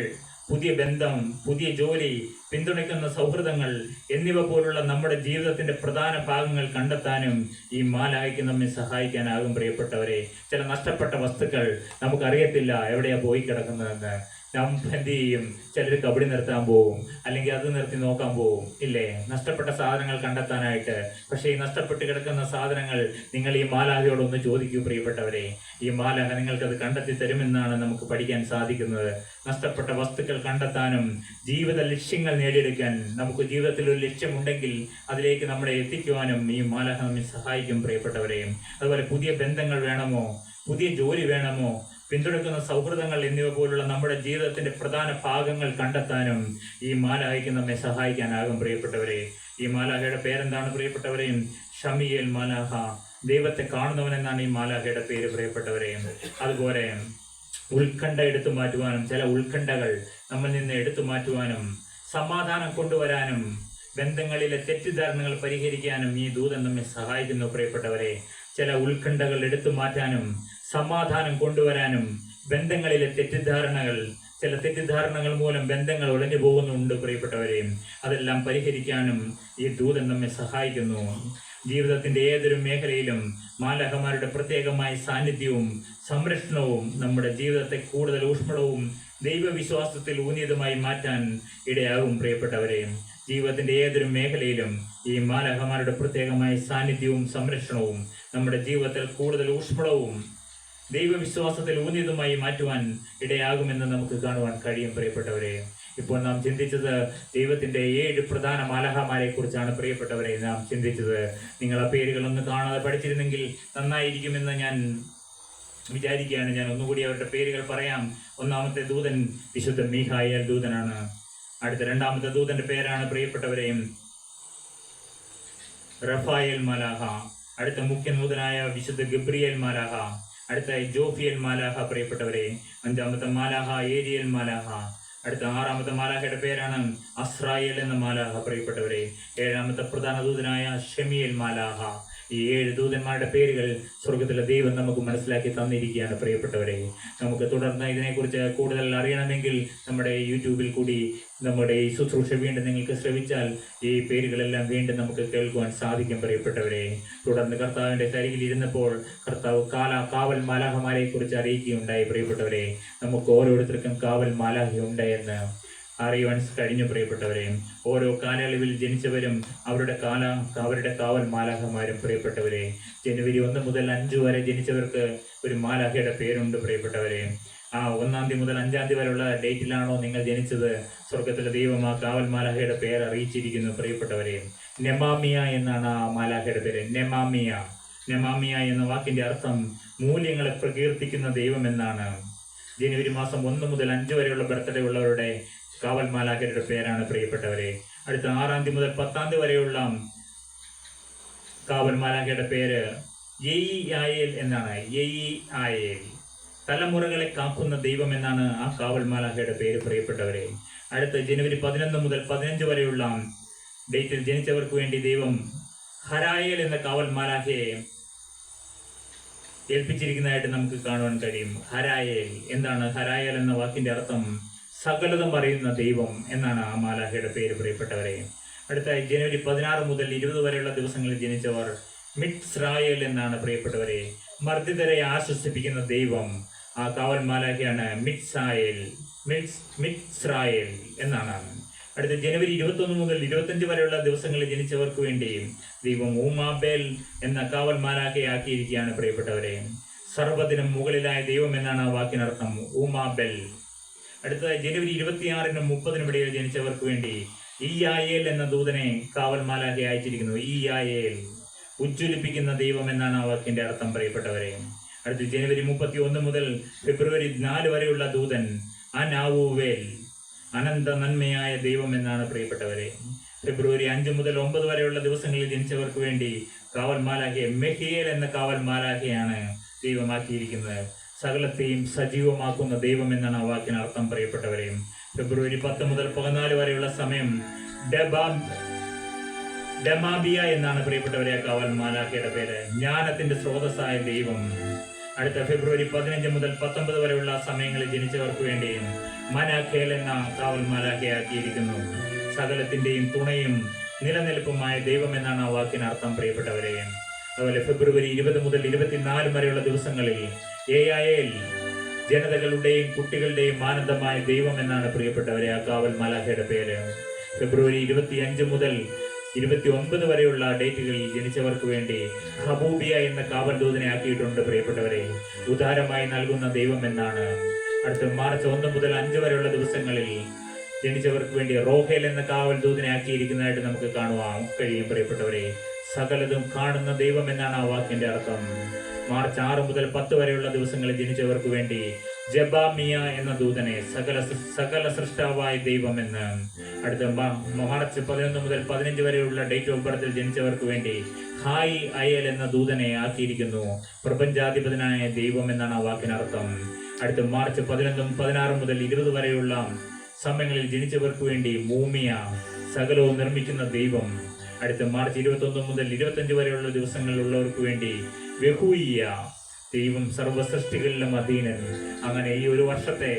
പുതിയ ബന്ധം, പുതിയ ജോലി, പിന്തുണയ്ക്കുന്ന സൗഹൃദങ്ങൾ എന്നിവ പോലുള്ള നമ്മുടെ ജീവിതത്തിന്റെ പ്രധാന ഭാഗങ്ങൾ കണ്ടെത്താനും ഈ മാലാഖയ്ക്ക് നമ്മെ സഹായിക്കാനാകും പ്രിയപ്പെട്ടവരെ. ചില നഷ്ടപ്പെട്ട വസ്തുക്കൾ നമുക്കറിയത്തില്ല എവിടെയാ പോയി കിടക്കുന്നതെന്ന്. നാം എന്ത് ചെയ്യും? ചിലർ കബഡി നിർത്താൻ പോകും, അല്ലെങ്കിൽ അത് നിർത്തി നോക്കാൻ പോകും, ഇല്ലേ, നഷ്ടപ്പെട്ട സാധനങ്ങൾ കണ്ടെത്താനായിട്ട്. പക്ഷേ ഈ നഷ്ടപ്പെട്ട് കിടക്കുന്ന സാധനങ്ങൾ നിങ്ങൾ ഈ മാലാഖയോടൊന്ന് ചോദിക്കൂ പ്രിയപ്പെട്ടവരെ. ഈ മാലാഖ നിങ്ങൾക്കത് കണ്ടെത്തി തരുമെന്നാണ് നമുക്ക് പഠിക്കാൻ സാധിക്കുന്നത്. നഷ്ടപ്പെട്ട വസ്തുക്കൾ കണ്ടെത്താനും ജീവിത ലക്ഷ്യങ്ങൾ നേടിയെടുക്കാൻ, നമുക്ക് ജീവിതത്തിൽ ഒരു ലക്ഷ്യമുണ്ടെങ്കിൽ അതിലേക്ക് നമ്മളെ എത്തിക്കുവാനും ഈ മാലാഖ നമ്മെ സഹായിക്കും പ്രിയപ്പെട്ടവരെ. അതുപോലെ പുതിയ ബന്ധങ്ങൾ വേണമോ, പുതിയ ജോലി വേണമോ, പിന്തുണയ്ക്കുന്ന സൗഹൃദങ്ങൾ എന്നിവ പോലുള്ള നമ്മുടെ ജീവിതത്തിന്റെ പ്രധാന ഭാഗങ്ങൾ കണ്ടെത്താനും ഈ മാലാഖയ്ക്ക് നമ്മെ സഹായിക്കാനാകും പ്രിയപ്പെട്ടവരെ. ഈ മാലാഖയുടെ പേരെന്താണ് പ്രിയപ്പെട്ടവരെ? ശമൂവേൽ മാലാഖ, ദൈവത്തെ കാണുന്നവൻ എന്നാണ് ഈ മാലാഖയുടെ പേര് പ്രിയപ്പെട്ടവരെ. അതുപോലെ ഉത്കണ്ഠ എടുത്തു മാറ്റുവാനും, ചില ഉത്കണ്ഠകൾ നമ്മിൽ നിന്ന് എടുത്തു മാറ്റുവാനും, സമാധാനം കൊണ്ടുവരാനും, ബന്ധങ്ങളിലെ തെറ്റിദ്ധാരണകൾ പരിഹരിക്കാനും ഈ ദൂതൻ നമ്മെ സഹായിക്കുന്നു പ്രിയപ്പെട്ടവരെ. ചില ഉത്കണ്ഠകൾ എടുത്തു മാറ്റാനും, സമാധാനം കൊണ്ടുവരാനും, ബന്ധങ്ങളിലെ തെറ്റിദ്ധാരണകൾ, ചില തെറ്റിദ്ധാരണകൾ മൂലം ബന്ധങ്ങൾ ഒളിഞ്ഞു പോകുന്നുണ്ട് പ്രിയപ്പെട്ടവരെ, അതെല്ലാം പരിഹരിക്കാനും ഈ ദൂതൻ നമ്മെ സഹായിക്കുന്നു. ജീവിതത്തിന്റെ ഏതൊരു മേഖലയിലും മാലാഖമാരുടെ പ്രത്യേകമായ സാന്നിധ്യവും സംരക്ഷണവും നമ്മുടെ ജീവിതത്തെ കൂടുതൽ ഊഷ്മളവും ദൈവവിശ്വാസത്തിൽ ഊന്നിയതുമായി മാറ്റാൻ ഇടയാകും പ്രിയപ്പെട്ടവരെ. ജീവിതത്തിന്റെ ഏതൊരു മേഖലയിലും ഈ മാലാഖമാരുടെ പ്രത്യേകമായ സാന്നിധ്യവും സംരക്ഷണവും നമ്മുടെ ജീവിതത്തിൽ കൂടുതൽ ഊഷ്മളവും ദൈവവിശ്വാസത്തിൽ ഊന്നിയതുമായി മാറ്റുവാൻ ഇടയാകുമെന്ന് നമുക്ക് കാണുവാൻ കഴിയും പ്രിയപ്പെട്ടവരെ. ഇപ്പോൾ നാം ചിന്തിച്ചത് ദൈവത്തിന്റെ 7 പ്രധാന മാലാഖമാരെ കുറിച്ചാണ് പ്രിയപ്പെട്ടവരെ നാം ചിന്തിച്ചത്. നിങ്ങൾ ആ പേരുകളൊന്ന് കാണാതെ പഠിച്ചിരുന്നെങ്കിൽ നന്നായിരിക്കുമെന്ന് ഞാൻ വിചാരിക്കുകയാണ്. ഞാൻ ഒന്നുകൂടി അവരുടെ പേരുകൾ പറയാം. ഒന്നാമത്തെ ദൂതൻ വിശുദ്ധ മീഖായേൽ ദൂതനാണ്. അടുത്ത രണ്ടാമത്തെ ദൂതന്റെ പേരാണ് പ്രിയപ്പെട്ടവരെ റഫായേൽ മാലാഖ. അടുത്ത മുഖ്യ ദൂതനായ വിശുദ്ധ ഗബ്രിയേൽ മാലാഖ. അടുത്തായി ജോഫിയേൽ മാലാഖ പ്രിയപ്പെട്ടവരെ. അഞ്ചാമത്തെ മാലാഖ ഏരിയേൽ മാലാഖ. അടുത്ത 6ാമത്തെ മാലാഖയുടെ പേരാണ് അസ്രായേൽ എന്ന മാലാഖ പ്രിയപ്പെട്ടവരെ. 7ാമത്തെ പ്രധാന ദൂതനായ ശമൂവേൽ മാലാഖ. ഈ 7 ദൂതന്മാരുടെ പേരുകൾ സ്വർഗത്തിലെ ദൈവം നമുക്ക് മനസ്സിലാക്കി തന്നിരിക്കുകയാണ് പ്രിയപ്പെട്ടവരെ. നമുക്ക് തുടർന്ന് ഇതിനെക്കുറിച്ച് കൂടുതൽ അറിയണമെങ്കിൽ നമ്മുടെ യൂട്യൂബിൽ കൂടി നമ്മുടെ ഈ ശുശ്രൂഷ വീണ്ടും നിങ്ങൾക്ക് ശ്രവിച്ചാൽ ഈ പേരുകളെല്ലാം വീണ്ടും നമുക്ക് കേൾക്കുവാൻ സാധിക്കും പ്രിയപ്പെട്ടവരെ. തുടർന്ന് കർത്താവിൻ്റെ അരികിൽ ഇരുന്നപ്പോൾ കർത്താവ് കാവൽ മാലാഖമാരെ കുറിച്ച് അറിയിക്കുകയുണ്ടായി പ്രിയപ്പെട്ടവരെ. നമുക്ക് ഓരോരുത്തർക്കും കാവൽ മാലാഖയുണ്ട് എന്ന് അറിയുവാൻ കഴിഞ്ഞു പ്രിയപ്പെട്ടവരെ. ഓരോ കാലയളവിൽ ജനിച്ചവരും അവരുടെ കാവൽ മാലാഖമാരും പ്രിയപ്പെട്ടവരെ. ജനുവരി 1 മുതൽ 5 വരെ ജനിച്ചവർക്ക് ഒരു മാലാഖയുടെ പേരുണ്ട് പ്രിയപ്പെട്ടവരെ. ആ 1-ാം തീയതി മുതൽ 5-ാം തീയതി വരെയുള്ള ഡേറ്റിലാണോ നിങ്ങൾ ജനിച്ചത്, സ്വർഗത്തിലെ ദൈവം ആ കാവൽ മാലാഖയുടെ പേര് അറിയിച്ചിരിക്കുന്നു പ്രിയപ്പെട്ടവരെ. നെമാമിയ എന്നാണ് ആ മാലാഖയുടെ പേര്. നെമാമിയ എന്ന വാക്കിന്റെ അർത്ഥം മൂല്യങ്ങളെ പ്രകീർത്തിക്കുന്ന ദൈവം എന്നാണ്. ജനുവരി മാസം 1 മുതൽ 5 വരെയുള്ള ബർത്ത്ഡേ ഉള്ളവരുടെ കാവൽ മാലാഖയുടെ പേരാണ് പ്രിയപ്പെട്ടവരെ. അടുത്ത 6-ാം തീയതി മുതൽ 10-ാം തീയതി വരെയുള്ള കാവൽ മാലാഖയുടെ പേര് യെയിയായേൽ എന്നാണ്. യെയിയായേൽ, തലമുറകളെ കാക്കുന്ന ദൈവം എന്നാണ് ആ കാവൽ മാലാഖയുടെ പേര് പ്രിയപ്പെട്ടവരെ. അടുത്ത ജനുവരി 11 മുതൽ 15 വരെയുള്ള ഡേറ്റിൽ ജനിച്ചവർക്ക് വേണ്ടി ദൈവം ഹരായേൽ എന്ന കാവൽ മാലാഖയെ ഏൽപ്പിച്ചിരിക്കുന്നതായിട്ട് നമുക്ക് കാണുവാൻ കഴിയും. ഹരായേൽ എന്താണ്? ഹരായേൽ എന്ന വാക്കിന്റെ അർത്ഥം സകലതും അറിയുന്ന ദൈവം എന്നാണ് ആ മാലാഖയുടെ പേര് പ്രിയപ്പെട്ടവരെ. അടുത്ത ജനുവരി 16 മുതൽ 20 വരെയുള്ള ദിവസങ്ങളിൽ ജനിച്ചവർ മിത്സ്രായേൽ എന്നാണ് പ്രിയപ്പെട്ടവരെ. മർദ്ദിതരെ ആശ്വസിപ്പിക്കുന്ന ദൈവം, ആ കാവൽ മാലാഖയാണ് മിത്സ്രായേൽ എന്നാണ്. അടുത്ത ജനുവരി 21 മുതൽ 25 വരെയുള്ള ദിവസങ്ങളിൽ ജനിച്ചവർക്ക് വേണ്ടി ദൈവം ഊമാബേൽ എന്ന കാവൽ മാലാഖയെ ആക്കിയിരിക്കുകയാണ് പ്രിയപ്പെട്ടവരെ. സർവ്വതിനും മുകളിലായ ദൈവം എന്നാണ് ആ വാക്കിനർത്ഥം, ഊമാബെൽ. അടുത്തതായി ജനുവരി 26-നും 30-നും ഇടയിൽ ജനിച്ചവർക്ക് വേണ്ടി ഈയായേൽ എന്ന ദൂതനെ കാവൽ മാലാഖയെ അയച്ചിരിക്കുന്നു. ഈയായേൽ, ഉജ്ജ്വലിപ്പിക്കുന്ന ദൈവം എന്നാണ് ആ വാക്കിന്റെ അർത്ഥം പ്രിയപ്പെട്ടവരെ. അടുത്ത ജനുവരി 31 മുതൽ ഫെബ്രുവരി 4 വരെയുള്ള ദൂതൻ അനാവുവേൽ, അനന്ത നന്മയായ ദൈവം എന്നാണ് പ്രിയപ്പെട്ടവരെ. ഫെബ്രുവരി 5 മുതൽ 9 വരെയുള്ള ദിവസങ്ങളിൽ ജനിച്ചവർക്ക് വേണ്ടി കാവൽ മാലാഖയെ മെഹിയേൽ എന്ന കാവൽ മാലാഖയാണ് ദൈവമാക്കിയിരിക്കുന്നത്. സകലത്തെയും സജീവമാക്കുന്ന ദൈവം എന്നാണ് ആ വാക്കിന് അർത്ഥം, പ്രിയപ്പെട്ടവരെയും. ഫെബ്രുവരി 10 മുതൽ 14 വരെയുള്ള സമയം ഡമാബിയ എന്നാണ് പ്രിയപ്പെട്ടവരെ കാവൽ മാലാഖയുടെ പേര്, ജ്ഞാനത്തിന്റെ സ്രോതസ്സായ ദൈവം. അടുത്ത ഫെബ്രുവരി 15 മുതൽ 19 വരെയുള്ള സമയങ്ങളിൽ ജനിച്ചവർക്ക് വേണ്ടിയും മനാഖേൽ എന്ന കാവൽ മാലാഖയാക്കിയിരിക്കുന്നു. സകലത്തിന്റെയും തുണയും നിലനിൽപ്പുമായ ദൈവം എന്നാണ് ആ വാക്കിന് അർത്ഥം, പ്രിയപ്പെട്ടവരെയും. അതുപോലെ ഫെബ്രുവരി 20 മുതൽ 24 വരെയുള്ള ദിവസങ്ങളിൽ ഏയായേൽ, ജനതകളുടെയും കുട്ടികളുടെയും ആനന്ദമായ ദൈവം എന്നാണ് പ്രിയപ്പെട്ടവരെ ആ കാവൽ മാലാഖയുടെ പേര്. ഫെബ്രുവരി 25 മുതൽ 29 വരെയുള്ള ഡേറ്റുകളിൽ ജനിച്ചവർക്ക് വേണ്ടി ഹബൂബിയ എന്ന കാവൽ ദൂതനെ ആക്കിയിട്ടുണ്ട്, പ്രിയപ്പെട്ടവരെ. ഉദാരമായി നൽകുന്ന ദൈവം എന്നാണ്. അടുത്ത മാർച്ച് 1 മുതൽ 5 വരെയുള്ള ദിവസങ്ങളിൽ ജനിച്ചവർക്ക് വേണ്ടി റോഹേൽ എന്ന കാവൽ ദൂതനെ ആക്കിയിരിക്കുന്നതായിട്ട് നമുക്ക് കാണുവാൻ കഴിയും, പ്രിയപ്പെട്ടവരെ. സകലതും കാണുന്ന ദൈവം എന്നാണ് ആ വാക്കിന്റെ അർത്ഥം. മാർച്ച് 6 മുതൽ 10 വരെയുള്ള ദിവസങ്ങളിൽ ജനിച്ചവർക്ക് വേണ്ടി ജബാമിയ എന്ന ദൂതനെ സകല സൃഷ്ടാവായ ദൈവം എന്ന്. അടുത്ത മാർച്ച് 11 മുതൽ 15 വരെയുള്ള ഡേറ്റ് ഓഫ് ബർത്തിൽ ജനിച്ചവർക്ക് വേണ്ടി ഹായ് അയൽ എന്ന ദൂതനെ ആക്കിയിരിക്കുന്നു, പ്രപഞ്ചാധിപതനായ ദൈവം എന്നാണ് ആ വാക്കിനർത്ഥം. അടുത്ത മാർച്ച് 11, 16 മുതൽ 20 വരെയുള്ള സമയങ്ങളിൽ ജനിച്ചവർക്ക് വേണ്ടി മൂമിയ, സകലവും നിർമ്മിക്കുന്ന ദൈവം. അടുത്ത മാർച്ച് 21 മുതൽ 25 വരെയുള്ള ദിവസങ്ങളിലുള്ളവർക്ക് വേണ്ടി വെഹൂയ്യ, ദൈവം സർവസൃഷ്ടികളിലും അധീനൻ. അങ്ങനെ ഈ ഒരു വർഷത്തെ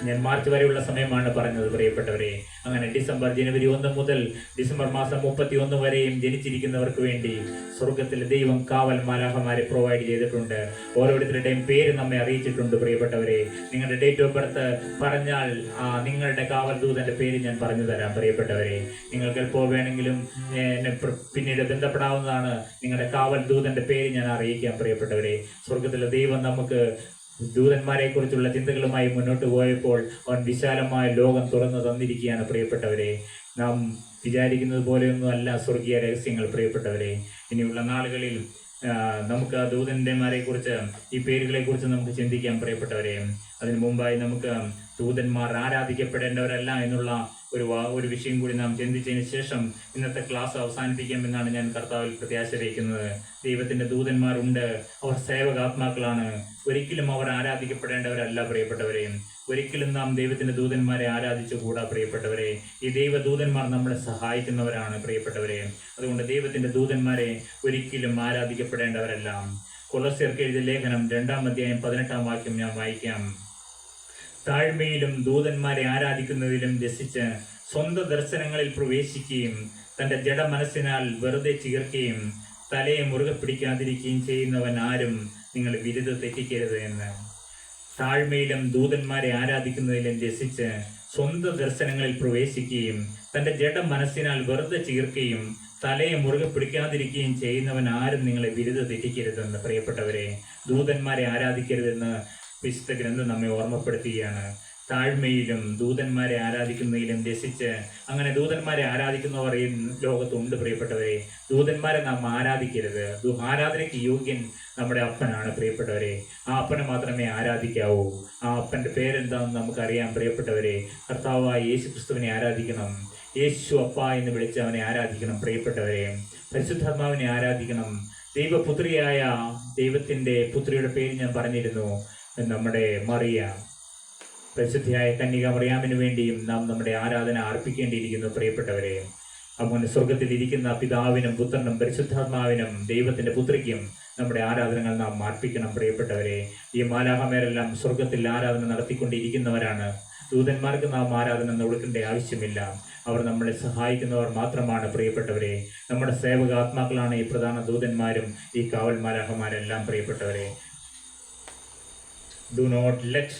ഞാൻ മാർച്ച് വരെയുള്ള സമയമാണ് പറഞ്ഞത്, പ്രിയപ്പെട്ടവരെ. അങ്ങനെ ഡിസംബർ, ജനുവരി 1 മുതൽ ഡിസംബർ മാസം 31 വരെയും ജനിച്ചിരിക്കുന്നവർക്ക് വേണ്ടി സ്വർഗത്തിലെ ദൈവം കാവൽ മാലാഖമാരെ പ്രൊവൈഡ് ചെയ്തിട്ടുണ്ട്. ഓരോരുത്തരുടെയും പേര് നമ്മെ അറിയിച്ചിട്ടുണ്ട്, പ്രിയപ്പെട്ടവരെ. നിങ്ങളുടെ ഡേറ്റ് ഓഫ് ബർത്ത് പറഞ്ഞാൽ നിങ്ങളുടെ കാവൽ ദൂതന്റെ പേര് ഞാൻ പറഞ്ഞു തരാം, പ്രിയപ്പെട്ടവരെ. നിങ്ങൾക്ക് എപ്പോൾ വേണമെങ്കിലും എന്നെ പിന്നീട് ബന്ധപ്പെടാവുന്നതാണ്. നിങ്ങളുടെ കാവൽ ദൂതന്റെ പേര് ഞാൻ അറിയിക്കാം, പ്രിയപ്പെട്ടവരെ. സ്വർഗത്തിലെ ദൈവം നമുക്ക് ദൂതന്മാരെ കുറിച്ചുള്ള ചിന്തകളുമായി മുന്നോട്ട് പോയപ്പോൾ അവൻ വിശാലമായ ലോകം തുറന്നു തന്നിരിക്കുകയാണ്, പ്രിയപ്പെട്ടവരെ. നാം വിചാരിക്കുന്നത് പോലെയൊന്നും അല്ല സ്വർഗീയ രഹസ്യങ്ങൾ, പ്രിയപ്പെട്ടവരെ. ഇനിയുള്ള നാളുകളിൽ നമുക്ക് ആ ദൂതന്മാരെ കുറിച്ച്, ഈ പേരുകളെ കുറിച്ച് നമുക്ക് ചിന്തിക്കാം, പ്രിയപ്പെട്ടവരെ. അതിനു മുമ്പായി നമുക്ക് ദൂതന്മാർ ആരാധിക്കപ്പെടേണ്ടവരല്ല എന്നുള്ള ഒരു വിഷയം കൂടി നാം ചിന്തിച്ചതിന് ശേഷം ഇന്നത്തെ ക്ലാസ് അവസാനിപ്പിക്കാമെന്നാണ് ഞാൻ കർത്താവിൽ പ്രത്യാശ വയ്ക്കുന്നത്. ദൈവത്തിന്റെ ദൂതന്മാരുണ്ട്, അവർ സേവകാത്മാക്കളാണ്. ഒരിക്കലും അവർ ആരാധിക്കപ്പെടേണ്ടവരല്ല, പ്രിയപ്പെട്ടവരെ. ഒരിക്കലും നാം ദൈവത്തിന്റെ ദൂതന്മാരെ ആരാധിച്ചുകൂടാ, പ്രിയപ്പെട്ടവരെ. ഈ ദൈവദൂതന്മാർ നമ്മളെ സഹായിക്കുന്നവരാണ്, പ്രിയപ്പെട്ടവരെ. അതുകൊണ്ട് ദൈവത്തിന്റെ ദൂതന്മാരെ ഒരിക്കലും ആരാധിക്കപ്പെടേണ്ടവരല്ല. കൊലോസ്യർക്ക് എഴുതിയ ലേഖനം 2-ാം അധ്യായം 18-ാം വാക്യം ഞാൻ വായിക്കാം. താഴ്മയിലും ദൂതന്മാരെ ആരാധിക്കുന്നതിലും രസിച്ച് സ്വന്തം ദർശനങ്ങളിൽ പ്രവേശിക്കുകയും തന്റെ ജഡ മനസ്സിനാൽ വെറുതെ ചീർക്കുകയും തലയെ മുറുകെ പിടിക്കാതിരിക്കുകയും ചെയ്യുന്നവൻ ആരും നിങ്ങൾ വിരുദ്ധ തെറ്റിക്കരുത് എന്ന്. താഴ്മയിലും ദൂതന്മാരെ ആരാധിക്കുന്നതിലും രസിച്ച് സ്വന്തം ദർശനങ്ങളിൽ പ്രവേശിക്കുകയും തന്റെ ജഡ മനസ്സിനാൽ വെറുതെ ചീർക്കുകയും തലയെ മുറുകെ പിടിക്കാതിരിക്കുകയും ചെയ്യുന്നവൻ ആരും നിങ്ങളെ വിരുദ്ധ തെറ്റിക്കരുതെന്ന്, പ്രിയപ്പെട്ടവരെ. ദൂതന്മാരെ ആരാധിക്കരുതെന്ന് വിശുദ്ധ ഗ്രന്ഥം നമ്മെ ഓർമ്മപ്പെടുത്തുകയാണ്. താഴ്മയിലും ദൂതന്മാരെ ആരാധിക്കുന്നതിലും രസിച്ച്, അങ്ങനെ ദൂതന്മാരെ ആരാധിക്കുന്നവർ ഈ ലോകത്തുണ്ട്, പ്രിയപ്പെട്ടവരെ. ദൂതന്മാരെ നാം ആരാധിക്കരുത്. ആരാധനയ്ക്ക് യോഗ്യൻ നമ്മുടെ അപ്പനാണ്, പ്രിയപ്പെട്ടവരെ. ആ അപ്പനെ മാത്രമേ ആരാധിക്കാവൂ. ആ അപ്പൻ്റെ പേരെന്താണെന്ന് നമുക്കറിയാം, പ്രിയപ്പെട്ടവരെ. കർത്താവായ യേശു ക്രിസ്തുവിനെ ആരാധിക്കണം. യേശു അപ്പ എന്ന് വിളിച്ച് അവനെ ആരാധിക്കണം, പ്രിയപ്പെട്ടവരെ. പരിശുദ്ധാത്മാവിനെ ആരാധിക്കണം. ദൈവപുത്രിയായ ദൈവത്തിൻ്റെ പുത്രിയുടെ പേര് ഞാൻ പറഞ്ഞിരുന്നു, നമ്മുടെ മറിയ. പരിശുദ്ധിയായ കന്യക മറിയാമിന് വേണ്ടിയും നാം നമ്മുടെ ആരാധന അർപ്പിക്കേണ്ടിയിരിക്കുന്നു, പ്രിയപ്പെട്ടവരെ. അങ്ങനെ സ്വർഗത്തിൽ ഇരിക്കുന്ന പിതാവിനും പുത്രനും പരിശുദ്ധാത്മാവിനും ദൈവത്തിന്റെ പുത്രിക്കും നമ്മുടെ ആരാധനകൾ നാം അർപ്പിക്കണം, പ്രിയപ്പെട്ടവരെ. ഈ മാലാഖമാരെല്ലാം സ്വർഗത്തിൽ ആരാധന നടത്തിക്കൊണ്ടിരിക്കുന്നവരാണ്. ദൂതന്മാർക്ക് നാം ആരാധന കൊടുക്കേണ്ട ആവശ്യമില്ല. അവർ നമ്മളെ സഹായിക്കുന്നവർ മാത്രമാണ്, പ്രിയപ്പെട്ടവരെ. നമ്മുടെ സേവകാത്മാക്കളാണ് ഈ പ്രധാന ദൂതന്മാരും ഈ കാവൽ മാലാഖമാരെല്ലാം, പ്രിയപ്പെട്ടവരെ. Do not let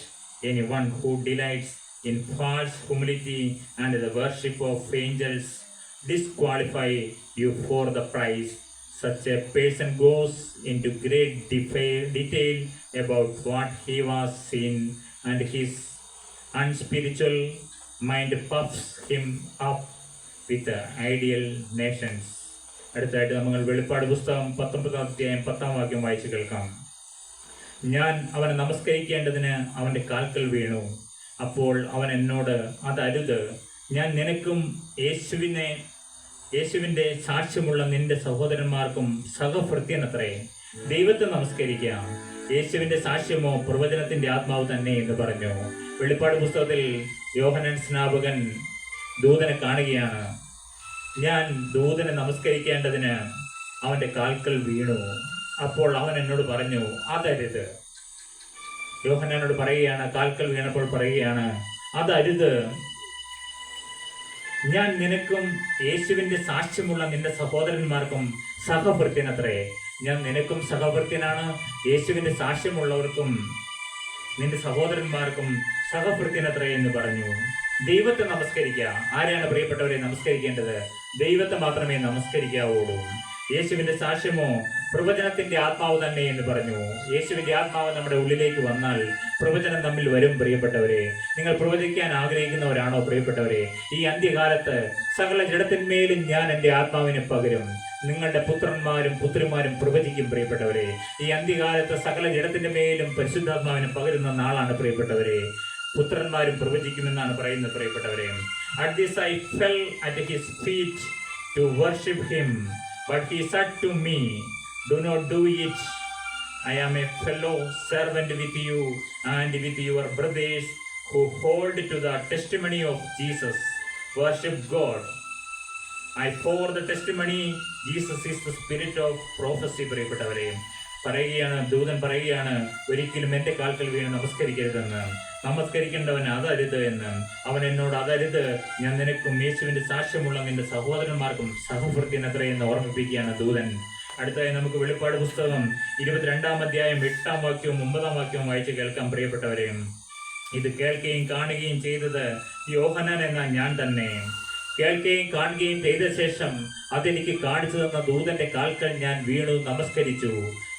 anyone who delights in false humility and the worship of angels disqualify you for the prize. Such a person goes into great detail about what he was seen, and his unspiritual mind puffs him up with ideal nations. അടുത്തായിട്ട് നമ്മൾ വെളിപ്പാട് പുസ്തകം 19-ാം അധ്യായം 10-ാം വാക്യം വായിച്ചു കേൾക്കാം. ഞാൻ അവനെ നമസ്കരിക്കേണ്ടതിന് അവൻ്റെ കാൽക്കൽ വീണു. അപ്പോൾ അവൻ എന്നോട്, അതരുത്, ഞാൻ നിനക്കും യേശുവിൻ്റെ സാക്ഷ്യമുള്ള നിന്റെ സഹോദരന്മാർക്കും സഹഭൃത്യനത്രേ. ദൈവത്തെ നമസ്കരിക്കാം. യേശുവിൻ്റെ സാക്ഷ്യമോ പ്രവചനത്തിൻ്റെ ആത്മാവ് തന്നെ എന്ന് പറഞ്ഞു. വെളിപ്പാട് പുസ്തകത്തിൽ യോഹന്നാൻ സ്നാപകൻ ദൂതനെ കാണുകയാണ്. ഞാൻ ദൂതനെ നമസ്കരിക്കേണ്ടതിന് അവൻ്റെ കാൽക്കൽ വീണു. അപ്പോൾ അവൻ എന്നോട് പറഞ്ഞു, അതരുത്. യോഹന്നാനോട് പറയുകയാണ്, കാൽക്കൽ വീണപ്പോൾ പറയുകയാണ്, അതരുത്. ഞാൻ നിനക്കും യേശുവിൻ്റെ സാക്ഷ്യമുള്ള നിന്റെ സഹോദരന്മാർക്കും സഹഭൃത്യനത്രേ. ഞാൻ നിനക്കും സഹഭൃത്യനാണ്, യേശുവിൻ്റെ സാക്ഷ്യമുള്ളവർക്കും നിന്റെ സഹോദരന്മാർക്കും സഹഭൃത്യനത്രേ എന്ന് പറഞ്ഞു. ദൈവത്തെ നമസ്കരിക്കുക. ആരെയാണ് പ്രിയപ്പെട്ടവരെ നമസ്കരിക്കേണ്ടത്? ദൈവത്തെ മാത്രമേ നമസ്കരിക്കാവുള്ളൂ. യേശുവിൻ്റെ സാക്ഷ്യമോ പ്രവചനത്തിന്റെ ആത്മാവ് തന്നെ എന്ന് പറഞ്ഞു. യേശുവിന്റെ ആത്മാവ് നമ്മുടെ ഉള്ളിലേക്ക് വന്നാൽ പ്രവചനം നമ്മിൽ വരും. പ്രിയപ്പെട്ടവരെ, നിങ്ങൾ പ്രവചിക്കാൻ ആഗ്രഹിക്കുന്നവരാണോ? പ്രിയപ്പെട്ടവരെ, ഈ അന്ത്യകാലത്ത് സകല ജഡത്തിന്മേലും ഞാൻ എൻ്റെ ആത്മാവിനെ പകരും. നിങ്ങളുടെ പുത്രന്മാരും പുത്രിമാരും പ്രവചിക്കും. പ്രിയപ്പെട്ടവരെ, ഈ അന്ത്യകാലത്ത് സകല ജഡത്തിന്റെ മേലും പരിശുദ്ധാത്മാവിനെ പകരുന്ന നാളാണ്. പ്രിയപ്പെട്ടവരെ, പുത്രന്മാരും പ്രവചിക്കുമെന്നാണ് പറയുന്നത്. പ്രിയപ്പെട്ടവരെ, at this I fell at his feet to worship him, but he said to me, do not do it. I am a fellow servant with you and with your brothers who hold to the testimony of Jesus. Worship God. I for the testimony Jesus is the spirit of prophecy. പ്രിയപ്പെട്ടവരെ, പറയുകയാണ്, ദൂതൻ പറയുകയാണ്, ഒരിക്കലും എൻ്റെ കാൽക്കൽ വീണ് നമസ്കരിക്കരുതെന്ന്. നമസ്കരിക്കേണ്ടവൻ അതരുത് എന്ന്. അവൻ എന്നോട് അതരുത്, ഞാൻ നിനക്കും യേശുവിൻ്റെ സാക്ഷ്യമുള്ള നിന്റെ സഹോദരന്മാർക്കും സഹഭൃത്യനത്രേ എന്ന് ഓർമ്മിപ്പിക്കുകയാണ് ദൂതൻ. അടുത്തതായി നമുക്ക് വെളിപ്പാട് പുസ്തകം 22-ാം അധ്യായം 8-ാം വാക്യവും 9-ാം വാക്യവും വായിച്ച് കേൾക്കാം. പ്രിയപ്പെട്ടവരെ, ഇത് കേൾക്കുകയും കാണുകയും ചെയ്തത് യോഹന്നാൻ എന്ന ഞാൻ തന്നെ. കേൾക്കുകയും കാണുകയും ചെയ്ത ശേഷം അതെനിക്ക് കാണിച്ചു തന്ന ദൂതന്റെ കാൽക്കൽ ഞാൻ വീണു നമസ്കരിച്ചു.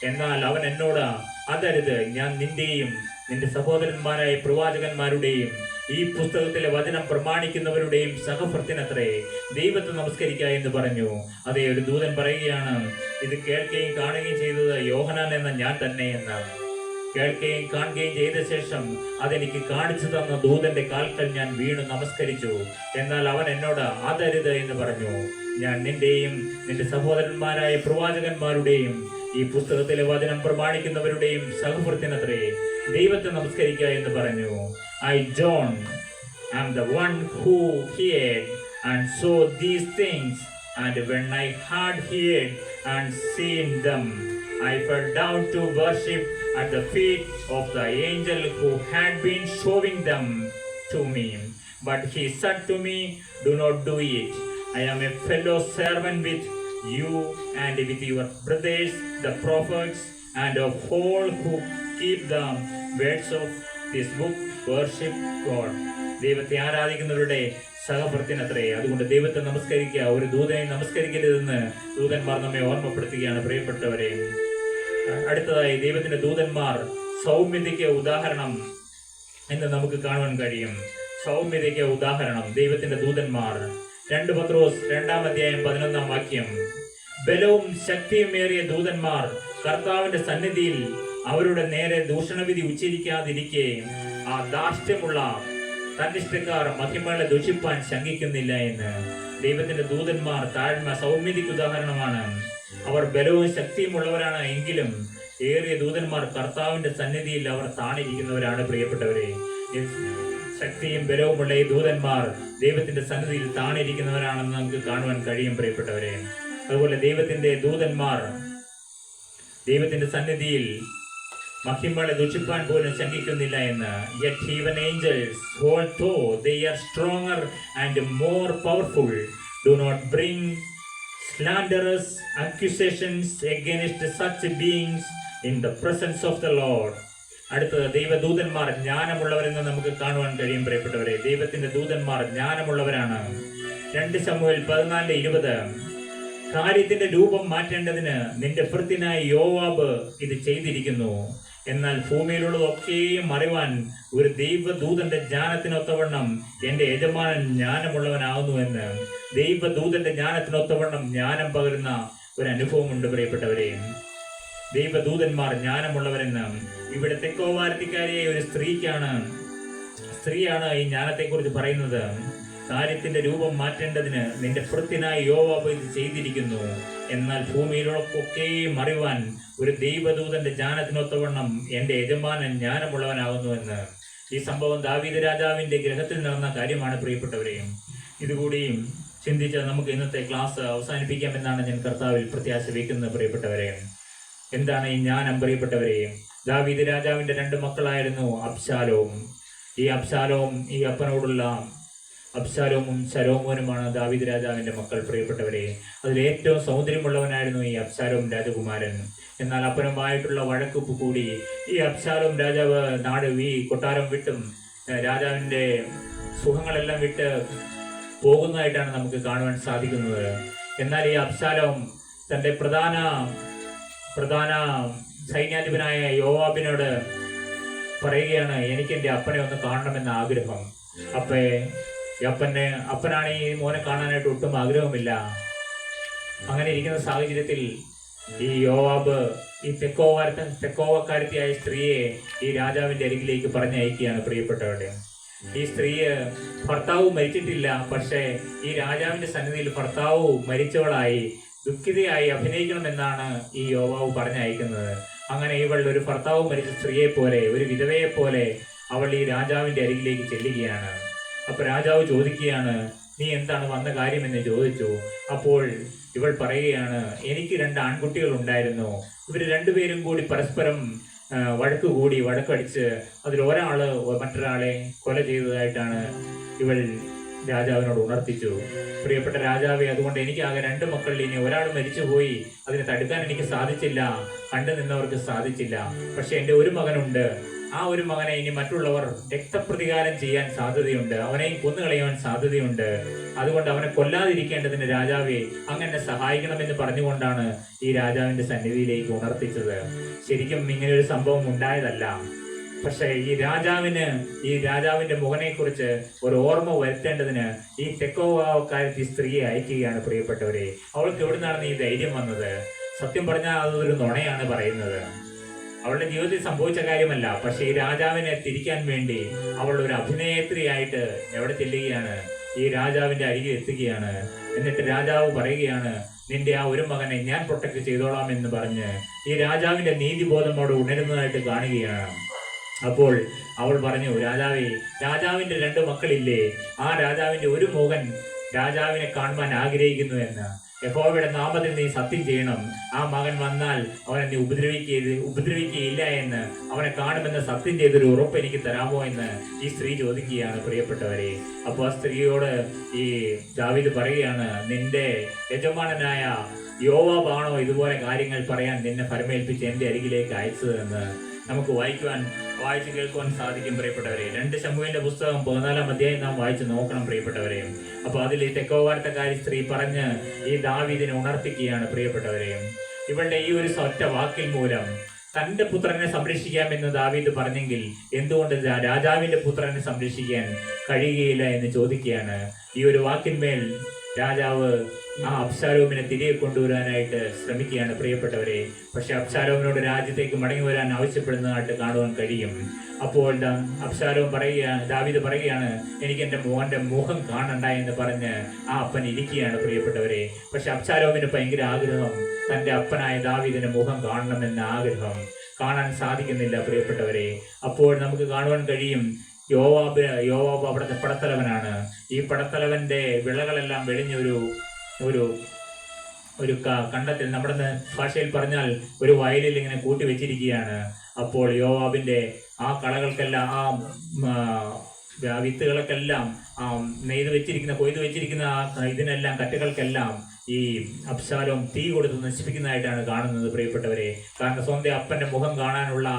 എന്നാൽ അവൻ എന്നോട്, അതരുത്, ഞാൻ നിന്റെയും നിന്റെ സഹോദരന്മാരായ പ്രവാചകന്മാരുടെയും ഈ പുസ്തകത്തിലെ വചനം പ്രമാണിക്കുന്നവരുടെയും സഹഭൃത്യനത്രേ. ദൈവത്തെ നമസ്കരിക്കുക എന്ന് പറഞ്ഞു. അതേ, ഒരു ദൂതൻ പറയുകയാണ്, ഇത് കേൾക്കുകയും കാണുകയും ചെയ്തത് യോഹന്നാൻ എന്ന ഞാൻ തന്നെ എന്ന്. കേൾക്കുകയും കാണുകയും ചെയ്ത ശേഷം അതെനിക്ക് കാണിച്ചു തന്ന ദൂതന്റെ കാൽക്കൽ ഞാൻ വീണു നമസ്കരിച്ചു. എന്നാൽ അവൻ എന്നോട്, അതരുത് എന്ന് പറഞ്ഞു. ഞാൻ നിന്റെയും നിന്റെ സഹോദരന്മാരായ പ്രവാചകന്മാരുടെയും ഈ പുസ്തകത്തിലെ വചനം പ്രമാണിക്കുന്നവരുടെയും സഹഭൃത്യനത്രേ. ദൈവത്തെ നമസ്കരിക്കുക എന്ന് പറഞ്ഞു. I John am the one who heard and saw these things, and when I had heard and seen them, I fell down to worship at the feet of the angel who had been showing them to me. But he said to me, do not do it. I am a fellow servant with you and with your brothers the prophets and of all who keep the words of this book. Worship God. ദൈവത്തെ ആരാധിക്കുന്നവരുടെ സഹഭൃത്യനത്രേ. അതുകൊണ്ട് ദൈവത്തെ നമസ്കരിക്കുക. ഒരു ദൂതനെ നമസ്കരിക്കരുതെന്ന് ദൂതന്മാർ നമ്മെ ഓർമ്മപ്പെടുത്തുകയാണ്. പ്രിയപ്പെട്ടവരെ, അടുത്തതായി ദൈവത്തിന്റെ ദൂതന്മാർ സൗമ്യതയ്ക്ക് ഉദാഹരണം എന്ന് നമുക്ക് കാണുവാൻ കഴിയും. സൗമ്യതയ്ക്ക് ഉദാഹരണം ദൈവത്തിന്റെ ദൂതന്മാർ. 2 പത്രോസ് 2-ാം അധ്യായം 11-ാം വാക്യം, ബലവും ശക്തിയുമേറിയ ദൂതന്മാർ കർത്താവിന്റെ സന്നിധിയിൽ അവരുടെ നേരെ ദൂഷണവിധി ഉച്ചരിക്കാതിരിക്കെ ആ ധാർഷ്ട്യമുള്ള തന്നിഷ്ടക്കാർ മഹിമകളെ ദുഷിപ്പാൻ ശങ്കിക്കുന്നില്ല എന്ന്. ദൈവത്തിന്റെ ദൂതന്മാർ താഴ്മ സൗമ്യതയ്ക്ക് ഉദാഹരണമാണ്. അവർ ബലവും ശക്തിയുമുള്ളവരാണ് എങ്കിലും ഏറിയ ദൂതന്മാർ കർത്താവിന്റെ സന്നിധിയിൽ അവർ താണിരിക്കുന്നവരാണ്. പ്രിയപ്പെട്ടവരെ, ശക്തിയും ബലവുമുള്ള ഈ ദൂതന്മാർ ദൈവത്തിന്റെ സന്നിധിയിൽ താണിരിക്കുന്നവരാണെന്ന് നമുക്ക് കാണുവാൻ കഴിയും. പ്രിയപ്പെട്ടവരെ, അതുപോലെ ദൈവത്തിന്റെ ദൂതന്മാർ ദൈവത്തിന്റെ സന്നിധിയിൽ മഹിമകളെ ദുഷിപ്പാൻ പോലും ശങ്കിക്കുന്നില്ല എന്ന്. Yet even angels, although they are stronger and more powerful, do not bring slanderous accusations against such beings in the presence of the Lord. അടുത്തത്, ദൈവദൂതന്മാർ ജ്ഞാനമുള്ളവരെന്ന് നമുക്ക് കാണുവാൻ കഴിയും. പ്രിയപ്പെട്ടവരെ, ദൈവത്തിന്റെ ദൂതന്മാർ ജ്ഞാനമുള്ളവരാണ്. 2 ശമൂവേൽ 14:20, കാര്യത്തിന്റെ രൂപം മാറ്റേണ്ടതിന് നിന്റെ ഭൃത്യനായ യോവാബ് ഇത് ചെയ്തിരിക്കുന്നു. എന്നാൽ ഭൂമിയിലുള്ളതൊക്കെയും അറിവാൻ ഒരു ദൈവദൂതന്റെ ജ്ഞാനത്തിനൊത്തവണ്ണം എന്റെ യജമാനൻ ജ്ഞാനമുള്ളവനാകുന്നു എന്ന്. ദൈവദൂതന്റെ ജ്ഞാനത്തിനൊത്തവണ്ണം ജ്ഞാനം പകരുന്ന ഒരു അനുഭവമുണ്ട്. പ്രിയപ്പെട്ടവരെ, ദൈവദൂതന്മാർ ജ്ഞാനമുള്ളവരെന്ന്. ഇവിടെ തെക്കോവാരത്തിക്കാരിയായ ഒരു സ്ത്രീയാണ് ഈ ജ്ഞാനത്തെക്കുറിച്ച് പറയുന്നത്. കാര്യത്തിന്റെ രൂപം മാറ്റേണ്ടതിന് നിന്റെ ഭൃത്യനായ യോവാബ് ഇത് ചെയ്തിരിക്കുന്നു. എന്നാൽ ഭൂമിയിലൊക്കെയും അറിവാൻ ഒരു ദൈവദൂതന്റെ ജ്ഞാനത്തിനൊത്തവണ്ണം എന്റെ യജമാനൻ ജ്ഞാനമുള്ളവനാകുന്നുവെന്ന്. ഈ സംഭവം ദാവീദ് രാജാവിന്റെ ഗൃഹത്തിൽ നടന്ന കാര്യമാണ് പ്രിയപ്പെട്ടവരെയും. ഇതുകൂടിയും ചിന്തിച്ച് നമുക്ക് ഇന്നത്തെ ക്ലാസ് അവസാനിപ്പിക്കാമെന്നാണ് ഞാൻ കർത്താവിൽ പ്രത്യാശ വയ്ക്കുന്നത് പ്രിയപ്പെട്ടവരെ. എന്താണ് ഈ ജ്ഞാനം പ്രിയപ്പെട്ടവരെയും? ദാവീദ് രാജാവിന്റെ 2 മക്കളായിരുന്നു അബ്ശാലോം. ഈ അബ്ശാലോം ഈ അപ്പനോടുള്ള അബ്ശാലോമും ശലോമോനുമാണ് ദാവീദ് രാജാവിന്റെ മക്കൾ പ്രിയപ്പെട്ടവരെ. അതിൽ ഏറ്റവും സൗന്ദര്യമുള്ളവനായിരുന്നു ഈ അബ്ശാലോം രാജകുമാരൻ. എന്നാൽ അപ്പനുമായിട്ടുള്ള വഴക്ക് കൂടി ഈ അബ്ശാലോം രാജാവ് ഈ കൊട്ടാരം വിട്ടും രാജാവിന്റെ സുഖങ്ങളെല്ലാം വിട്ട് പോകുന്നതായിട്ടാണ് നമുക്ക് കാണുവാൻ സാധിക്കുന്നത്. എന്നാൽ ഈ അബ്ശാലോം തന്റെ പ്രധാന സൈന്യാധിപനായ യോവാബിനോട് പറയുകയാണ്, എനിക്ക് എൻ്റെ അപ്പനെ ഒന്ന് കാണണമെന്ന ആഗ്രഹം. അപ്പനാണ് ഈ മോനെ കാണാനായിട്ട് ഒട്ടും ആഗ്രഹമില്ല. അങ്ങനെ ഇരിക്കുന്ന സാഹചര്യത്തിൽ ഈ യോവാബ് ഈ തെക്കോവക്കാരത്തിയായ സ്ത്രീയെ ഈ രാജാവിന്റെ അരികിലേക്ക് പറഞ്ഞയക്കുകയാണ് പ്രിയപ്പെട്ടവരുടെ. ഈ സ്ത്രീയെ ഭർത്താവ് മരിച്ചിട്ടില്ല, പക്ഷേ ഈ രാജാവിന്റെ സന്നിധിയിൽ ഭർത്താവ് മരിച്ചവളായി ദുഃഖിതയായി അഭിനയിക്കണമെന്നാണ് ഈ യോവാബ് പറഞ്ഞയക്കുന്നത്. അങ്ങനെ ഇവൾ ഒരു ഭർത്താവ് മരിച്ച സ്ത്രീയെ പോലെ, ഒരു വിധവയെ പോലെ അവൾ ഈ രാജാവിന്റെ അരികിലേക്ക് ചെല്ലുകയാണ്. അപ്പൊ രാജാവ് ചോദിക്കുകയാണ്, നീ എന്താണ് വന്ന കാര്യമെന്ന് ചോദിച്ചു. അപ്പോൾ ഇവൾ പറയുകയാണ്, എനിക്ക് 2 ആൺകുട്ടികൾ ഉണ്ടായിരുന്നു. ഇവർ 2 പേരും കൂടി പരസ്പരം വഴക്കടിച്ച് അതിൽ ഒരാള് മറ്റൊരാളെ കൊല ചെയ്തതായിട്ടാണ് ഇവൾ രാജാവിനോട് ഉണർത്തിച്ചു. പ്രിയപ്പെട്ട രാജാവേ, അതുകൊണ്ട് എനിക്കാകെ 2 മക്കളിൽ ഇനി ഒരാൾ മരിച്ചുപോയി. അതിനെ തടുക്കാൻ എനിക്ക് സാധിച്ചില്ല, കണ്ടു നിന്നവർക്ക് സാധിച്ചില്ല. പക്ഷെ എൻ്റെ ഒരു മകനുണ്ട്. ആ ഒരു മകനെ ഇനി മറ്റുള്ളവർ രക്തപ്രതികാരം ചെയ്യാൻ സാധ്യതയുണ്ട്, അവനെയും കൊന്നുകളയാൻ സാധ്യതയുണ്ട്. അതുകൊണ്ട് അവനെ കൊല്ലാതിരിക്കേണ്ടതിന് രാജാവേ അങ്ങനെ സഹായിക്കണമെന്ന് പറഞ്ഞുകൊണ്ടാണ് ഈ രാജാവിന്റെ സന്നിധിയിലേക്ക് ഉണർത്തിച്ചത്. ശരിക്കും ഇങ്ങനെ ഒരു സംഭവം ഉണ്ടായതല്ല. പക്ഷെ ഈ രാജാവിന്റെ മകനെ കുറിച്ച് ഒരു ഓർമ്മ വരുത്തേണ്ടതിന് ഈ തെക്കോവക്കാരത്തി സ്ത്രീയെ അയക്കുകയാണ് പ്രിയപ്പെട്ടവരെ. അവൾക്ക് എവിടുന്നാണ് ഈ ധൈര്യം വന്നത്? സത്യം പറഞ്ഞാൽ അതൊരു നുണയാണ് പറയുന്നത്. അവളുടെ ജീവിതത്തിൽ സംഭവിച്ച കാര്യമല്ല. പക്ഷെ ഈ രാജാവിനെ തിരിക്കാൻ വേണ്ടി അവൾ ഒരു അഭിനേത്രിയായിട്ട് എവിടെ ചെല്ലുകയാണ്? ഈ രാജാവിന്റെ അരികിൽ എത്തുകയാണ്. എന്നിട്ട് രാജാവ് പറയുകയാണ്, നിന്റെ ആ ഒരു മകനെ ഞാൻ പ്രൊട്ടക്ട് ചെയ്തോളാം എന്ന് പറഞ്ഞ് ഈ രാജാവിന്റെ നീതിബോധം അവിടെ ഉണരുന്നതായിട്ട് കാണുകയാണ്. അപ്പോൾ അവൾ പറഞ്ഞു, രാജാവിന്റെ 2 മക്കളില്ലേ? ആ രാജാവിന്റെ ഒരു മകൻ രാജാവിനെ കാണുവാൻ ആഗ്രഹിക്കുന്നു എന്ന്. യഹോവയുടെ നാമത്തിൽ നീ സത്യം ചെയ്യണം. ആ മകൻ വന്നാൽ അവനെ നീ ഉപദ്രവിക്കുകയില്ല എന്ന്, അവനെ കാണുമെന്ന് സത്യം ചെയ്തൊരു ഉറപ്പ് എനിക്ക് തരാമോ എന്ന് ഈ സ്ത്രീ ചോദിക്കുകയാണ് പ്രിയപ്പെട്ടവരെ. അപ്പോൾ ആ സ്ത്രീയോട് ഈ ദാവീദ് പറയുകയാണ്, നിന്റെ യജമാനനായ യോവാബാണോ ഇതുപോലെ കാര്യങ്ങൾ പറയാൻ നിന്നെ ഫരമേൽപ്പിച്ച് എൻ്റെ അരികിലേക്ക് അയച്ചതെന്ന് നമുക്ക് വായിച്ചു കേൾക്കുവാൻ സാധിക്കും പ്രിയപ്പെട്ടവരെ. 2 ശമൂവേലിന്റെ പുസ്തകം 14-ാം അധ്യായം നാം വായിച്ചു നോക്കണം പ്രിയപ്പെട്ടവരെ. അപ്പൊ അതിൽ ഈ തെക്കോവാർത്തക്കാരി സ്ത്രീ പറഞ്ഞ് ഈ ദാവീദിനെ ഉണർത്തിക്കുകയാണ് പ്രിയപ്പെട്ടവരെ. ഇവളുടെ ഈ ഒരു ഒറ്റ വാക്കിൽ മൂലം തന്റെ പുത്രനെ സംരക്ഷിക്കാമെന്ന് ദാവീദ് പറഞ്ഞെങ്കിൽ എന്തുകൊണ്ട് രാജാവിന്റെ പുത്രനെ സംരക്ഷിക്കാൻ കഴിയുകയില്ല എന്ന് ചോദിക്കുകയാണ്. ഈ ഒരു വാക്കിന്മേൽ രാജാവ് ആ അബ്ശാലോമിനെ തിരികെ കൊണ്ടുവരാനായിട്ട് ശ്രമിക്കുകയാണ് പ്രിയപ്പെട്ടവരെ. പക്ഷെ അബ്ശാലോമിനോട് രാജ്യത്തേക്ക് മടങ്ങി വരാൻ ആവശ്യപ്പെടുന്നതായിട്ട് കാണുവാൻ കഴിയും. അപ്പോൾ ദാവീദ് പറയുകയാണ്, എനിക്ക് എൻ്റെ മോന്റെ മുഖം കാണണ്ട എന്ന് പറഞ്ഞ് ആ അപ്പൻ ഇരിക്കുകയാണ് പ്രിയപ്പെട്ടവരെ. പക്ഷെ അബ്ശാലോമിന് ഭയങ്കര ആഗ്രഹം, തൻ്റെ അപ്പനായ ദാവീദിന്റെ മുഖം കാണണമെന്ന ആഗ്രഹം. കാണാൻ സാധിക്കുന്നില്ല പ്രിയപ്പെട്ടവരെ. അപ്പോൾ നമുക്ക് കാണുവാൻ കഴിയും, യോവാബ് അവിടുത്തെ പടത്തലവനാണ്. ഈ പടത്തലവന്റെ വിളകളെല്ലാം വെളിഞ്ഞൊരു കണ്ടത്തിൽ, നമ്മുടെ ഭാഷയിൽ പറഞ്ഞാൽ ഒരു വയലിൽ ഇങ്ങനെ കൂട്ടി വെച്ചിരിക്കുകയാണ്. അപ്പോൾ യോവാബിന്റെ ആ കളകൾക്കെല്ലാം, ആ വിത്തുകൾക്കെല്ലാം, കൊയ്തു വെച്ചിരിക്കുന്ന ഇതിനെല്ലാം, കറ്റുകൾക്കെല്ലാം ഈ അബ്ശാലോം തീ കൊടുത്ത് നശിപ്പിക്കുന്നതായിട്ടാണ് കാണുന്നത് പ്രിയപ്പെട്ടവരെ. കാരണം സ്വന്തം അപ്പന്റെ മുഖം കാണാനുള്ള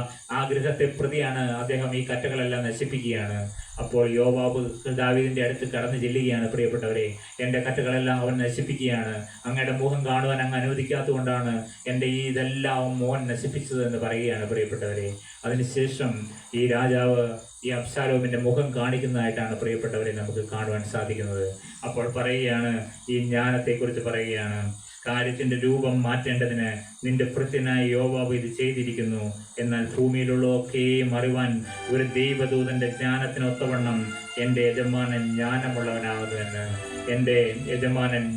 ആഗ്രഹത്തെ പ്രതിയാണ് അദ്ദേഹം ഈ കറ്റകളെല്ലാം നശിപ്പിക്കുകയാണ്. അപ്പോൾ യോവാബ് ദാവീദിന്റെ അടുത്ത് കടന്നു ചെല്ലുകയാണ് പ്രിയപ്പെട്ടവരെ. എൻ്റെ കറ്റകളെല്ലാം അവൻ നശിപ്പിക്കുകയാണ്. അങ്ങയുടെ മുഖം കാണുവാൻ അങ്ങ് അനുവദിക്കാത്തതുകൊണ്ടാണ് എൻ്റെ ഇതെല്ലാം മോൻ നശിപ്പിച്ചത് എന്ന് പറയുകയാണ് പ്രിയപ്പെട്ടവരെ. അതിനുശേഷം ഈ രാജാവ് ഈ അബ്ശാലോമിന്റെ മുഖം കാണിക്കുന്നതായിട്ടാണ് പ്രിയപ്പെട്ടവരെ നമുക്ക് കാണുവാൻ സാധിക്കുന്നത്. അപ്പോൾ പറയുകയാണ്, ഈ ജ്ഞാനത്തെക്കുറിച്ച് പറയുകയാണ്, കാര്യത്തിന്റെ രൂപം മാറ്റേണ്ടതിന് നിന്റെ ഭൃത്യനായ യോവാബ് ഇത് ചെയ്തിരിക്കുന്നു. എന്നാൽ ഭൂമിയിലുള്ളതൊക്കെയും അറിവാൻ ഒരു ദൈവദൂതന്റെ ജ്ഞാനത്തിനൊത്തവണ്ണം എൻ്റെ യജമാനൻ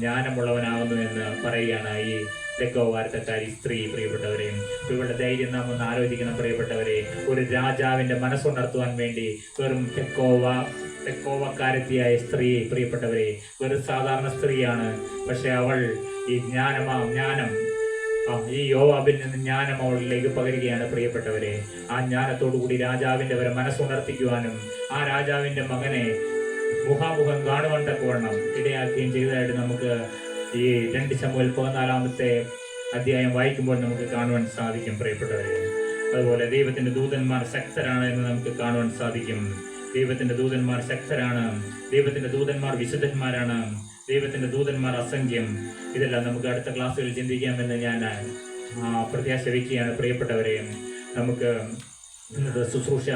ജ്ഞാനമുള്ളവനാകുന്നു എന്ന് പറയുകയാണ് ഈ തെക്കോവാരത്തക്കാരി സ്ത്രീ. പ്രിയപ്പെട്ടവരെയും ഇവളുടെ ധൈര്യം നാം ഒന്ന് ആലോചിക്കണം പ്രിയപ്പെട്ടവരെ. ഒരു രാജാവിന്റെ മനസ്സുണർത്തുവാൻ വേണ്ടി വെറും തെക്കോവക്കാരത്തിയായ സ്ത്രീ, പ്രിയപ്പെട്ടവരെ, വെറും സാധാരണ സ്ത്രീയാണ്. പക്ഷെ അവൾ ഈ ഈ യോവാബിൽ നിന്ന് ജ്ഞാനം അവളിലേക്ക് പകരുകയാണ് പ്രിയപ്പെട്ടവരെ. ആ ജ്ഞാനത്തോടുകൂടി രാജാവിന്റെ വരെ മനസ്സുണർത്തിക്കുവാനും ആ രാജാവിന്റെ മകനെ മുഖാമുഖം കാണുവാൻ തക്കവണ്ണം ഇടയാക്കുകയും ചെയ്തതായിട്ട് നമുക്ക് ഈ 2 ശമൂവേൽ 14 അധ്യായം വായിക്കുമ്പോൾ നമുക്ക് കാണുവാൻ സാധിക്കും പ്രിയപ്പെട്ടവരെ. അതുപോലെ ദൈവത്തിന്റെ ദൂതന്മാർ ശക്തരാണ് എന്ന് നമുക്ക് കാണുവാൻ സാധിക്കും. ദൈവത്തിന്റെ ദൂതന്മാർ ശക്തരാണ്, ദൈവത്തിന്റെ ദൂതന്മാർ വിശുദ്ധന്മാരാണ്, ദൈവത്തിന്റെ ദൂതന്മാർ അസംഖ്യം. ഇതെല്ലാം നമുക്ക് അടുത്ത ക്ലാസ്സുകളിൽ ചിന്തിക്കാമെന്ന് ഞാൻ പ്രത്യാശ വയ്ക്കുകയാണ് പ്രിയപ്പെട്ടവരെ. നമുക്ക് ഇന്നത്തെ ശുശ്രൂഷ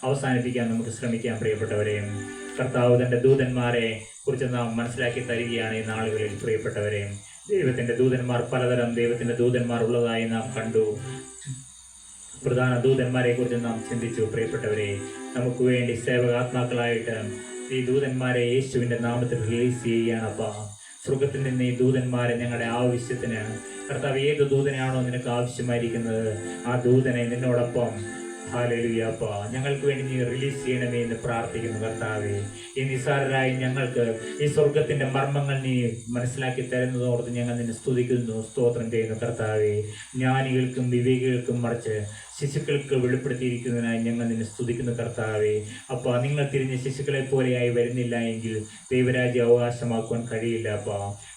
അവസാനിപ്പിക്കാൻ നമുക്ക് ശ്രമിക്കാം പ്രിയപ്പെട്ടവരെ. കർത്താവ് തന്റെ ദൂതന്മാരെ കുറിച്ച് നാം മനസ്സിലാക്കി തരികയാണ് ഈ നാളുകളിൽ പ്രിയപ്പെട്ടവരെ. ദൈവത്തിന്റെ ദൂതന്മാർ പലതരം ദൈവത്തിന്റെ ദൂതന്മാർ ഉള്ളതായി നാം കണ്ടു. പ്രധാന ദൂതന്മാരെ കുറിച്ച് നാം ചിന്തിച്ചു പ്രിയപ്പെട്ടവരെ. നമുക്ക് വേണ്ടി സേവകാത്മാക്കളായിട്ട് ഈ ദൂതന്മാരെ യേശുവിന്റെ നാമത്തിൽ റിലീസ് ചെയ്യുകയാണ്. അപ്പ സ്വർഗത്തിൽ നിന്ന് ഈ ദൂതന്മാരെ ഞങ്ങളുടെ ആവശ്യത്തിന്, കർത്താവ് ഏത് ദൂതനാണോ നിനക്ക് ആവശ്യമായിരിക്കുന്നത് ആ ദൂതനെ നിന്നോടൊപ്പം ഹല്ലേലൂയപ്പ ഞങ്ങൾക്ക് വേണ്ടി നീ റിലീസ് ചെയ്യണമേ എന്ന് പ്രാർത്ഥിക്കുന്നു കർത്താവേ. ഈ നിസ്സാരരായി ഞങ്ങൾക്ക് ഈ സ്വർഗത്തിന്റെ മർമ്മങ്ങൾ നീ മനസ്സിലാക്കി തരുന്നതോർത്ത് ഞങ്ങൾ നിന്നെ സ്തുതിക്കുന്നു, സ്തോത്രം ചെയ്യുന്നു കർത്താവേ. ജ്ഞാനികൾക്കും വിവേകികൾക്കും മറിച്ച് ശിശുക്കൾക്ക് വെളിപ്പെടുത്തിയിരിക്കുന്നതിനായി ഞങ്ങൾ നിന്നെ സ്തുതിക്കുന്നു കർത്താവേ. അപ്പ നിങ്ങൾ തിരിഞ്ഞ ശിശുക്കളെ പോലെയായി വരുന്നില്ല എങ്കിൽ ദൈവരാജ്യം അവകാശമാക്കുവാൻ കഴിയില്ല. അപ്പ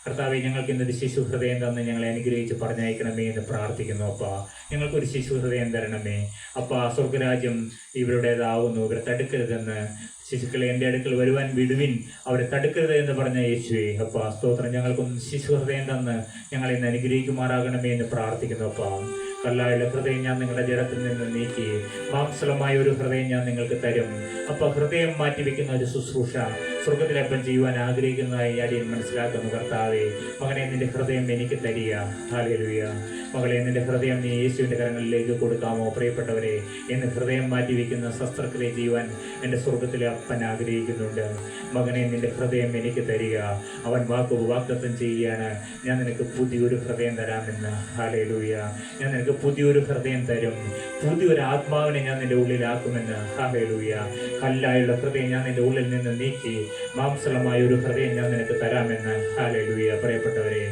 കർത്താവെ, ഞങ്ങൾക്ക് ഇന്നൊരു ശിശു ഹൃദയം തന്ന് ഞങ്ങളെ അനുഗ്രഹിച്ച് പറഞ്ഞയക്കണമേ എന്ന് പ്രാർത്ഥിക്കുന്നു. അപ്പ ഞങ്ങൾക്കൊരു ശിശു ഹൃദയം തരണമേ. അപ്പ സ്വർഗരാജ്യം ഇവരുടേതാവുന്നു, ഇവരെ തടുക്കരുതെന്ന്, ശിശുക്കളെ എൻ്റെ അടുക്കൽ വരുവാൻ വിടുവിൻ, അവരെ തടുക്കരുത് എന്ന് പറഞ്ഞ യേശുവേ. അപ്പ സ്തോത്രം, ഞങ്ങൾക്കൊന്ന് ശിശു ഹൃദയം തന്ന് ഞങ്ങളെ ഇന്ന് അനുഗ്രഹിക്കുമാറാകണമേ എന്ന് പ്രാർത്ഥിക്കുന്നു. അപ്പ കല്ലായുള്ള ഹൃദയം ഞാൻ നിങ്ങളുടെ ജഡത്തിൽ നിന്ന് നീക്കി മാംസളമായ ഒരു ഹൃദയം ഞാൻ നിങ്ങൾക്ക് തരും. അപ്പൊ ഹൃദയം മാറ്റിവെക്കുന്ന ഒരു ശുശ്രൂഷ സ്വർഗത്തിലപ്പം ചെയ്യുവാൻ ആഗ്രഹിക്കുന്നതായി അടിയൻ മനസ്സിലാക്കുന്നു കർത്താവേ. മകനെ, നിന്റെ ഹൃദയം എനിക്ക് തരിക. ഹല്ലേലൂയ. മകളെ, നിന്റെ ഹൃദയം നീ യേശുവിന്റെ കരങ്ങളിലേക്ക് കൊടുക്കാമോ? പ്രിയപ്പെട്ടവരെ, എന്ന് ഹൃദയം മാറ്റിവെക്കുന്ന ശസ്ത്രക്രിയ ചെയ്യുവാൻ എൻ്റെ സ്വർഗത്തിലെ അപ്പൻ ആഗ്രഹിക്കുന്നുണ്ട്. മകനെ, നിന്റെ ഹൃദയം എനിക്ക് തരിക. അവൻ വാഗ്ദത്തം ചെയ്യുകയാണ്, ഞാൻ നിനക്ക് പുതിയൊരു ഹൃദയം തരാമെന്ന്. ഹല്ലേലൂയ. ഞാൻ നിനക്ക് പുതിയൊരു ഹൃദയം തരും, പുതിയൊരു ആത്മാവിനെ ഞാൻ നിന്റെ ഉള്ളിലാക്കുമെന്ന്. ഹല്ലേലൂയ. കല്ലായുള്ള ഹൃദയം ഞാൻ നിന്റെ ഉള്ളിൽ നിന്ന് നീക്കി മാംസളമായ ഒരു ഹൃദയം ഞാൻ നിനക്ക് തരാമെന്ന്. ഹല്ലേലൂയ. പ്രിയപ്പെട്ടവരെ,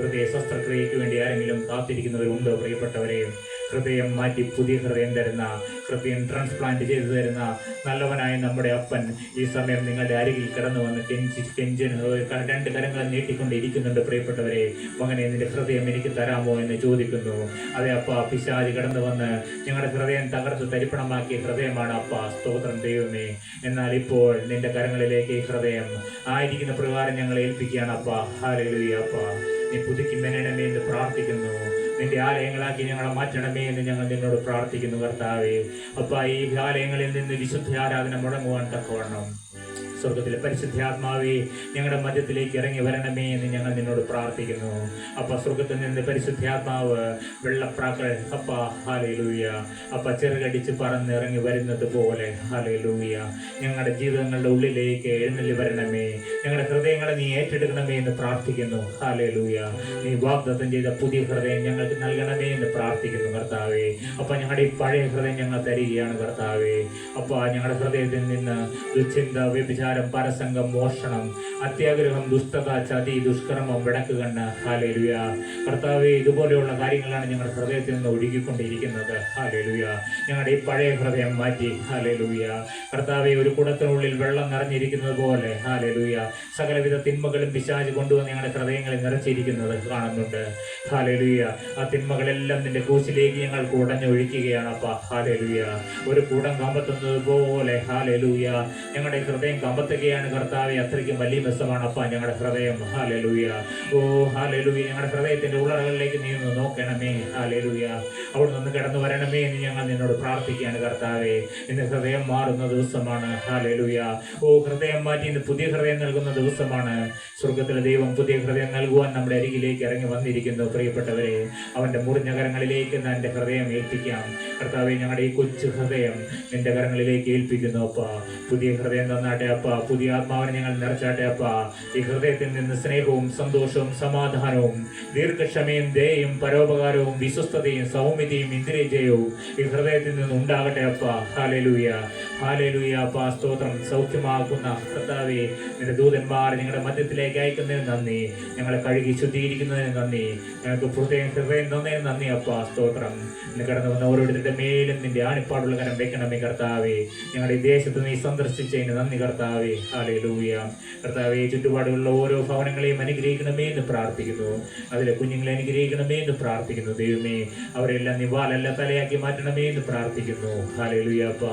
ഹൃദയ ശസ്ത്രക്രിയയ്ക്ക് വേണ്ടി ആരെങ്കിലും കാത്തിരിക്കുന്നവരുണ്ടോ? പ്രിയപ്പെട്ടവരെ, ഹൃദയം മാറ്റി പുതിയ ഹൃദയം തരുന്ന, ഹൃദയം ട്രാൻസ്പ്ലാന്റ് ചെയ്തു തരുന്ന നല്ലവനായ നമ്മുടെ അപ്പൻ ഈ സമയം നിങ്ങളുടെ അരികിൽ കടന്നു വന്ന് രണ്ട് കരങ്ങൾ നീട്ടിക്കൊണ്ടിരിക്കുന്നുണ്ട്. പ്രിയപ്പെട്ടവരെ, മകനെ, നിന്റെ ഹൃദയം എനിക്ക് തരാമോ എന്ന് ചോദിക്കുന്നു. അതെ അപ്പ, പിശാച് കടന്നു വന്ന് ഞങ്ങളുടെ ഹൃദയം തകർത്ത് തരിപ്പണമാക്കിയ ഹൃദയമാണ് അപ്പ. സ്തോത്രം ദൈവമേ. എന്നാൽ ഇപ്പോൾ നിന്റെ കരങ്ങളിലേക്ക് ഈ ഹൃദയം ആയിരിക്കുന്ന പ്രകാരം ഞങ്ങൾ ഏൽപ്പിക്കുകയാണ് അപ്പ. ഹല്ലേലൂയ. അപ്പ, നീ പുതുക്കി മെനണമേ എന്ന് പ്രാർത്ഥിക്കുന്നു. നിന്റെ ആലയങ്ങളാക്കി ഞങ്ങളെ മാറ്റണമേ എന്ന് ഞങ്ങൾ നിന്നോട് പ്രാർത്ഥിക്കുന്നു കർത്താവേ. അപ്പ, ഈ ആലയങ്ങളിൽ നിന്ന് വിശുദ്ധ ആരാധന മുടങ്ങുവാൻ തക്കവണ്ണം സ്വർഗത്തിലെ പരിശുദ്ധാത്മാവേ ഞങ്ങളുടെ മധ്യത്തിലേക്ക് ഇറങ്ങി വരണമേ എന്ന് ഞങ്ങൾ നിന്നോട് പ്രാർത്ഥിക്കുന്നു. അപ്പ, സ്വർഗത്തിൽ നിന്ന് പരിശുദ്ധാത്മാവ് വെള്ളപ്രാക്കൾ അപ്പ, ഹല്ലേലൂയ, അപ്പ, ചെറുകടിച്ച് പറന്ന് ഇറങ്ങി വരുന്നത് പോലെ ഹല്ലേലൂയ ഞങ്ങളുടെ ജീവിതങ്ങളുടെ ഉള്ളിലേക്ക് എഴുന്നള്ളി വരണമേ. ഞങ്ങളുടെ ഹൃദയങ്ങളെ നീ ഏറ്റെടുക്കണമേ എന്ന് പ്രാർത്ഥിക്കുന്നു. ഹല്ലേലൂയ. നീ വാഗ്ദത്തം ചെയ്ത പുതിയ ഹൃദയം ഞങ്ങൾക്ക് നൽകണമേ എന്ന് പ്രാർത്ഥിക്കുന്നു കർത്താവേ. അപ്പ, ഞങ്ങളുടെ ഈ പഴയ ഹൃദയം ഞങ്ങൾ തരികയാണ് കർത്താവേ. അപ്പ, ഞങ്ങളുടെ ഹൃദയത്തിൽ നിന്ന് ദുശ്ചിന്ത, വ്യഭിചാരം, പരസംഗം, മോഷണം, അത്യാഗ്രഹം, ദുഷ്ടത, ചതി, ദുഷ്കർമ്മം, വിടക്കുകണ്ണ്, ഹല്ലേലൂയ കർത്താവേ, ഇതുപോലെയുള്ള കാര്യങ്ങളാണ് ഞങ്ങളുടെ ഹൃദയത്തിൽ നിന്ന് ഒഴുകിക്കൊണ്ടിരിക്കുന്നത്. ഹല്ലേലൂയ. ഞങ്ങളുടെ ഈ പഴയ ഹൃദയം മാറ്റി. ഹല്ലേലൂയ കർത്താവേ, ഒരു കുടത്തിനുള്ളിൽ വെള്ളം നിറഞ്ഞിരിക്കുന്നത് പോലെ ഹല്ലേലൂയ സകലവിധ തിന്മകളും പിശാച് കൊണ്ടുവന്ന് ഞങ്ങളുടെ ഹൃദയങ്ങളിൽ നിറച്ചിരിക്കുന്നത് കാണുന്നുണ്ട്. ഹല്ലേലൂയ. ആ തിന്മകളെല്ലാം നിന്റെ ക്രൂശിലേക്ക് ഞങ്ങൾ കുടഞ്ഞൊഴിക്കുകയാണ് അപ്പ. ഹല്ലേലൂയ. ഒരു കൂടം കമ്പത്തുന്നത് പോലെ ഹല്ലേലൂയ ഞങ്ങളുടെ ഹൃദയം കമത്തുകയാണ് കർത്താവെ. അത്രയ്ക്കും വലിയ ബസമാണ് അപ്പ ഞങ്ങളുടെ ഹൃദയം. ഹല്ലേലൂയ. ഓ ഹല്ലേലൂയ. ഞങ്ങളുടെ ഹൃദയത്തിന്റെ ഉള്ളറകളിലേക്ക് നീ ഒന്ന് നോക്കണമേ. ഹല്ലേലൂയ. അവിടെ നിന്ന് കടന്നു വരണമേ എന്ന് ഞങ്ങൾ നിന്നോട് പ്രാർത്ഥിക്കുകയാണ് കർത്താവെ. ഇന്ന് ഹൃദയം മാറുന്ന ദിവസമാണ്. ഹല്ലേലൂയ. ഓ ഹൃദയം മാറ്റി ഇന്ന് പുതിയ ഹൃദയം നൽകുന്ന ദിവസമാണ്. സ്വർഗത്തിലെ ദൈവം പുതിയ ഹൃദയം നൽകുവാൻ നമ്മുടെ അരികിലേക്ക് ഇറങ്ങി വന്നിരിക്കുന്നു. പ്രിയപ്പെട്ടവരെ, അവന്റെ മുറിഞ്ഞ കരങ്ങളിലേക്ക് എന്റെ ഹൃദയം ഏൽപ്പിക്കാം. കർത്താവെ, ഞങ്ങളുടെ ഈ കൊച്ചു ഹൃദയം നിന്റെ കരങ്ങളിലേക്ക് ഏൽപ്പിക്കുന്നു അപ്പ. പുതിയ ഹൃദയം തന്നാട്ടെ അപ്പ. പുതിയ ആത്മാവിനെ ഞങ്ങൾ നിറച്ചാട്ടെ അപ്പ. ഈ ഹൃദയത്തിൽ നിന്ന് സ്നേഹവും സന്തോഷവും സമാധാനവും ദീർഘക്ഷമയും ദയയും പരോപകാരവും വിശ്വസ്തതയും സൗമ്യതയും ഇന്ദ്രിയജയവും ഈ ഹൃദയത്തിൽ നിന്ന് ഉണ്ടാകട്ടെ അപ്പ. ഹല്ലേലൂയ. ഹല്ലേലൂയ അപ്പ. സ്തോത്രം. സൗഖ്യമാക്കുന്ന കർത്താവേ, നിന്റെ ദൂതന്മാർ ഞങ്ങളുടെ മധ്യത്തിലേക്ക് അയക്കുന്നതിന് നന്ദി. ഞങ്ങളെ കഴുകി ശുദ്ധീകരിക്കുന്നതിന് നന്ദി. ഞങ്ങൾക്ക് ഹൃദയം തന്നതിന് നന്ദി അപ്പ. സ്തോത്രം. ഇന്ന് കടന്നു വന്ന ഓരോരുത്തരുടെ മേലും നിന്റെ ആണിപ്പാടുള്ള കരം വെക്കണമേ കർത്താവേ. ഞങ്ങളുടെ ഈ ദേശത്ത് നീ സന്ദർശിച്ചതിന് നന്ദി കർത്താവേ. ഹല്ലേലൂയ. കർത്താവേ, ചുറ്റുപാടുള്ള ഓരോ ഭവനങ്ങളെയും അനുഗ്രഹിക്കണമേ എന്ന് പ്രാർത്ഥിക്കുന്നു. അതിലെ കുഞ്ഞുങ്ങളെ അനുഗ്രഹിക്കണമേ എന്ന് പ്രാർത്ഥിക്കുന്നു. ദൈവമേ, അവരെല്ലാം നീ വാലല്ല തലയാക്കി മാറ്റണമേ എന്ന് പ്രാർത്ഥിക്കുന്നു. ഹല്ലേലൂയ അപ്പ.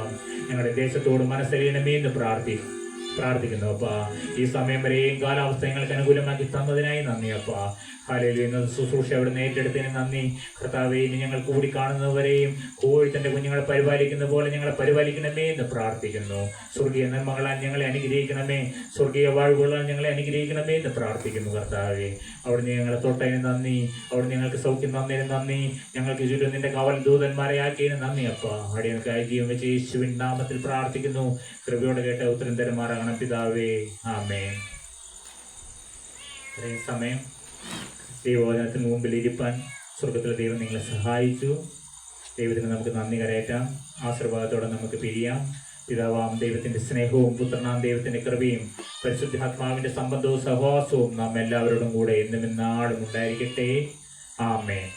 ഞങ്ങളുടെ ദേശത്തോട് മനസ്സറിയണമേ എന്ന് പ്രാർത്ഥിക്കുന്നു അപ്പ. ഈ സമയം വരെയും കാലാവസ്ഥ ഞങ്ങൾക്ക് അനുകൂലമാക്കി തന്നതിനായി നന്ദി അപ്പ. ഹല്ലേലൂയ. ഇന്നത്തെ ശുശ്രൂഷ അവിടുന്ന് ഏറ്റെടുത്തതിന് നന്ദി കർത്താവേ. ഇനി ഞങ്ങൾ കൂടി കാണുന്നവരെയും കോഴി തന്റെ കുഞ്ഞുങ്ങളെ പരിപാലിക്കുന്ന പോലെ ഞങ്ങളെ പരിപാലിക്കണമേ എന്ന് പ്രാർത്ഥിക്കുന്നു. സ്വർഗീയ നന്മകളാൽ ഞങ്ങളെ അനുഗ്രഹിക്കണമേ. സ്വർഗീയ വാഴ്വുകളാൽ ഞങ്ങളെ അനുഗ്രഹിക്കണമേ എന്ന് പ്രാർത്ഥിക്കുന്നു കർത്താവേ. അവിടുന്ന് ഞങ്ങളെ തൊട്ടതിന് നന്ദി. അവിടുന്ന് ഞങ്ങൾക്ക് സൗഖ്യം തന്നതിന് നന്ദി. ഞങ്ങൾക്ക് ചുറ്റും നിന്റെ കവൽ ദൂതന്മാരെ ആക്കിയതിന് നന്ദി അപ്പ. അടിയനക്കായി ജീവൻ വെച്ച് യേശുവിൻ നാമത്തിൽ പ്രാർത്ഥിക്കുന്നു. കൃപയോടെ കേട്ട ഉത്തരം തരുമാറാകണം പിതാവേ. ആമേൻ. ഇത്രയും സമയം ദൈവവചനത്തിന് മുമ്പിൽ ഇരിപ്പാൻ സ്വർഗത്തിലെ ദൈവം നിങ്ങളെ സഹായിച്ചു. ദൈവത്തിന് നമുക്ക് നന്ദി കരയറ്റാം. ആശീർവാദത്തോടെ നമുക്ക് പിരിയാം. പിതാവാം ദൈവത്തിന്റെ സ്നേഹവും പുത്രനാം ദൈവത്തിന്റെ കൃപയും പരിശുദ്ധാത്മാവിന്റെ സംബന്ധവും സഹവാസവും നാം എല്ലാവരോടും കൂടെ എന്നും എന്നാളും ഉണ്ടായിരിക്കട്ടെ. ആമേൻ.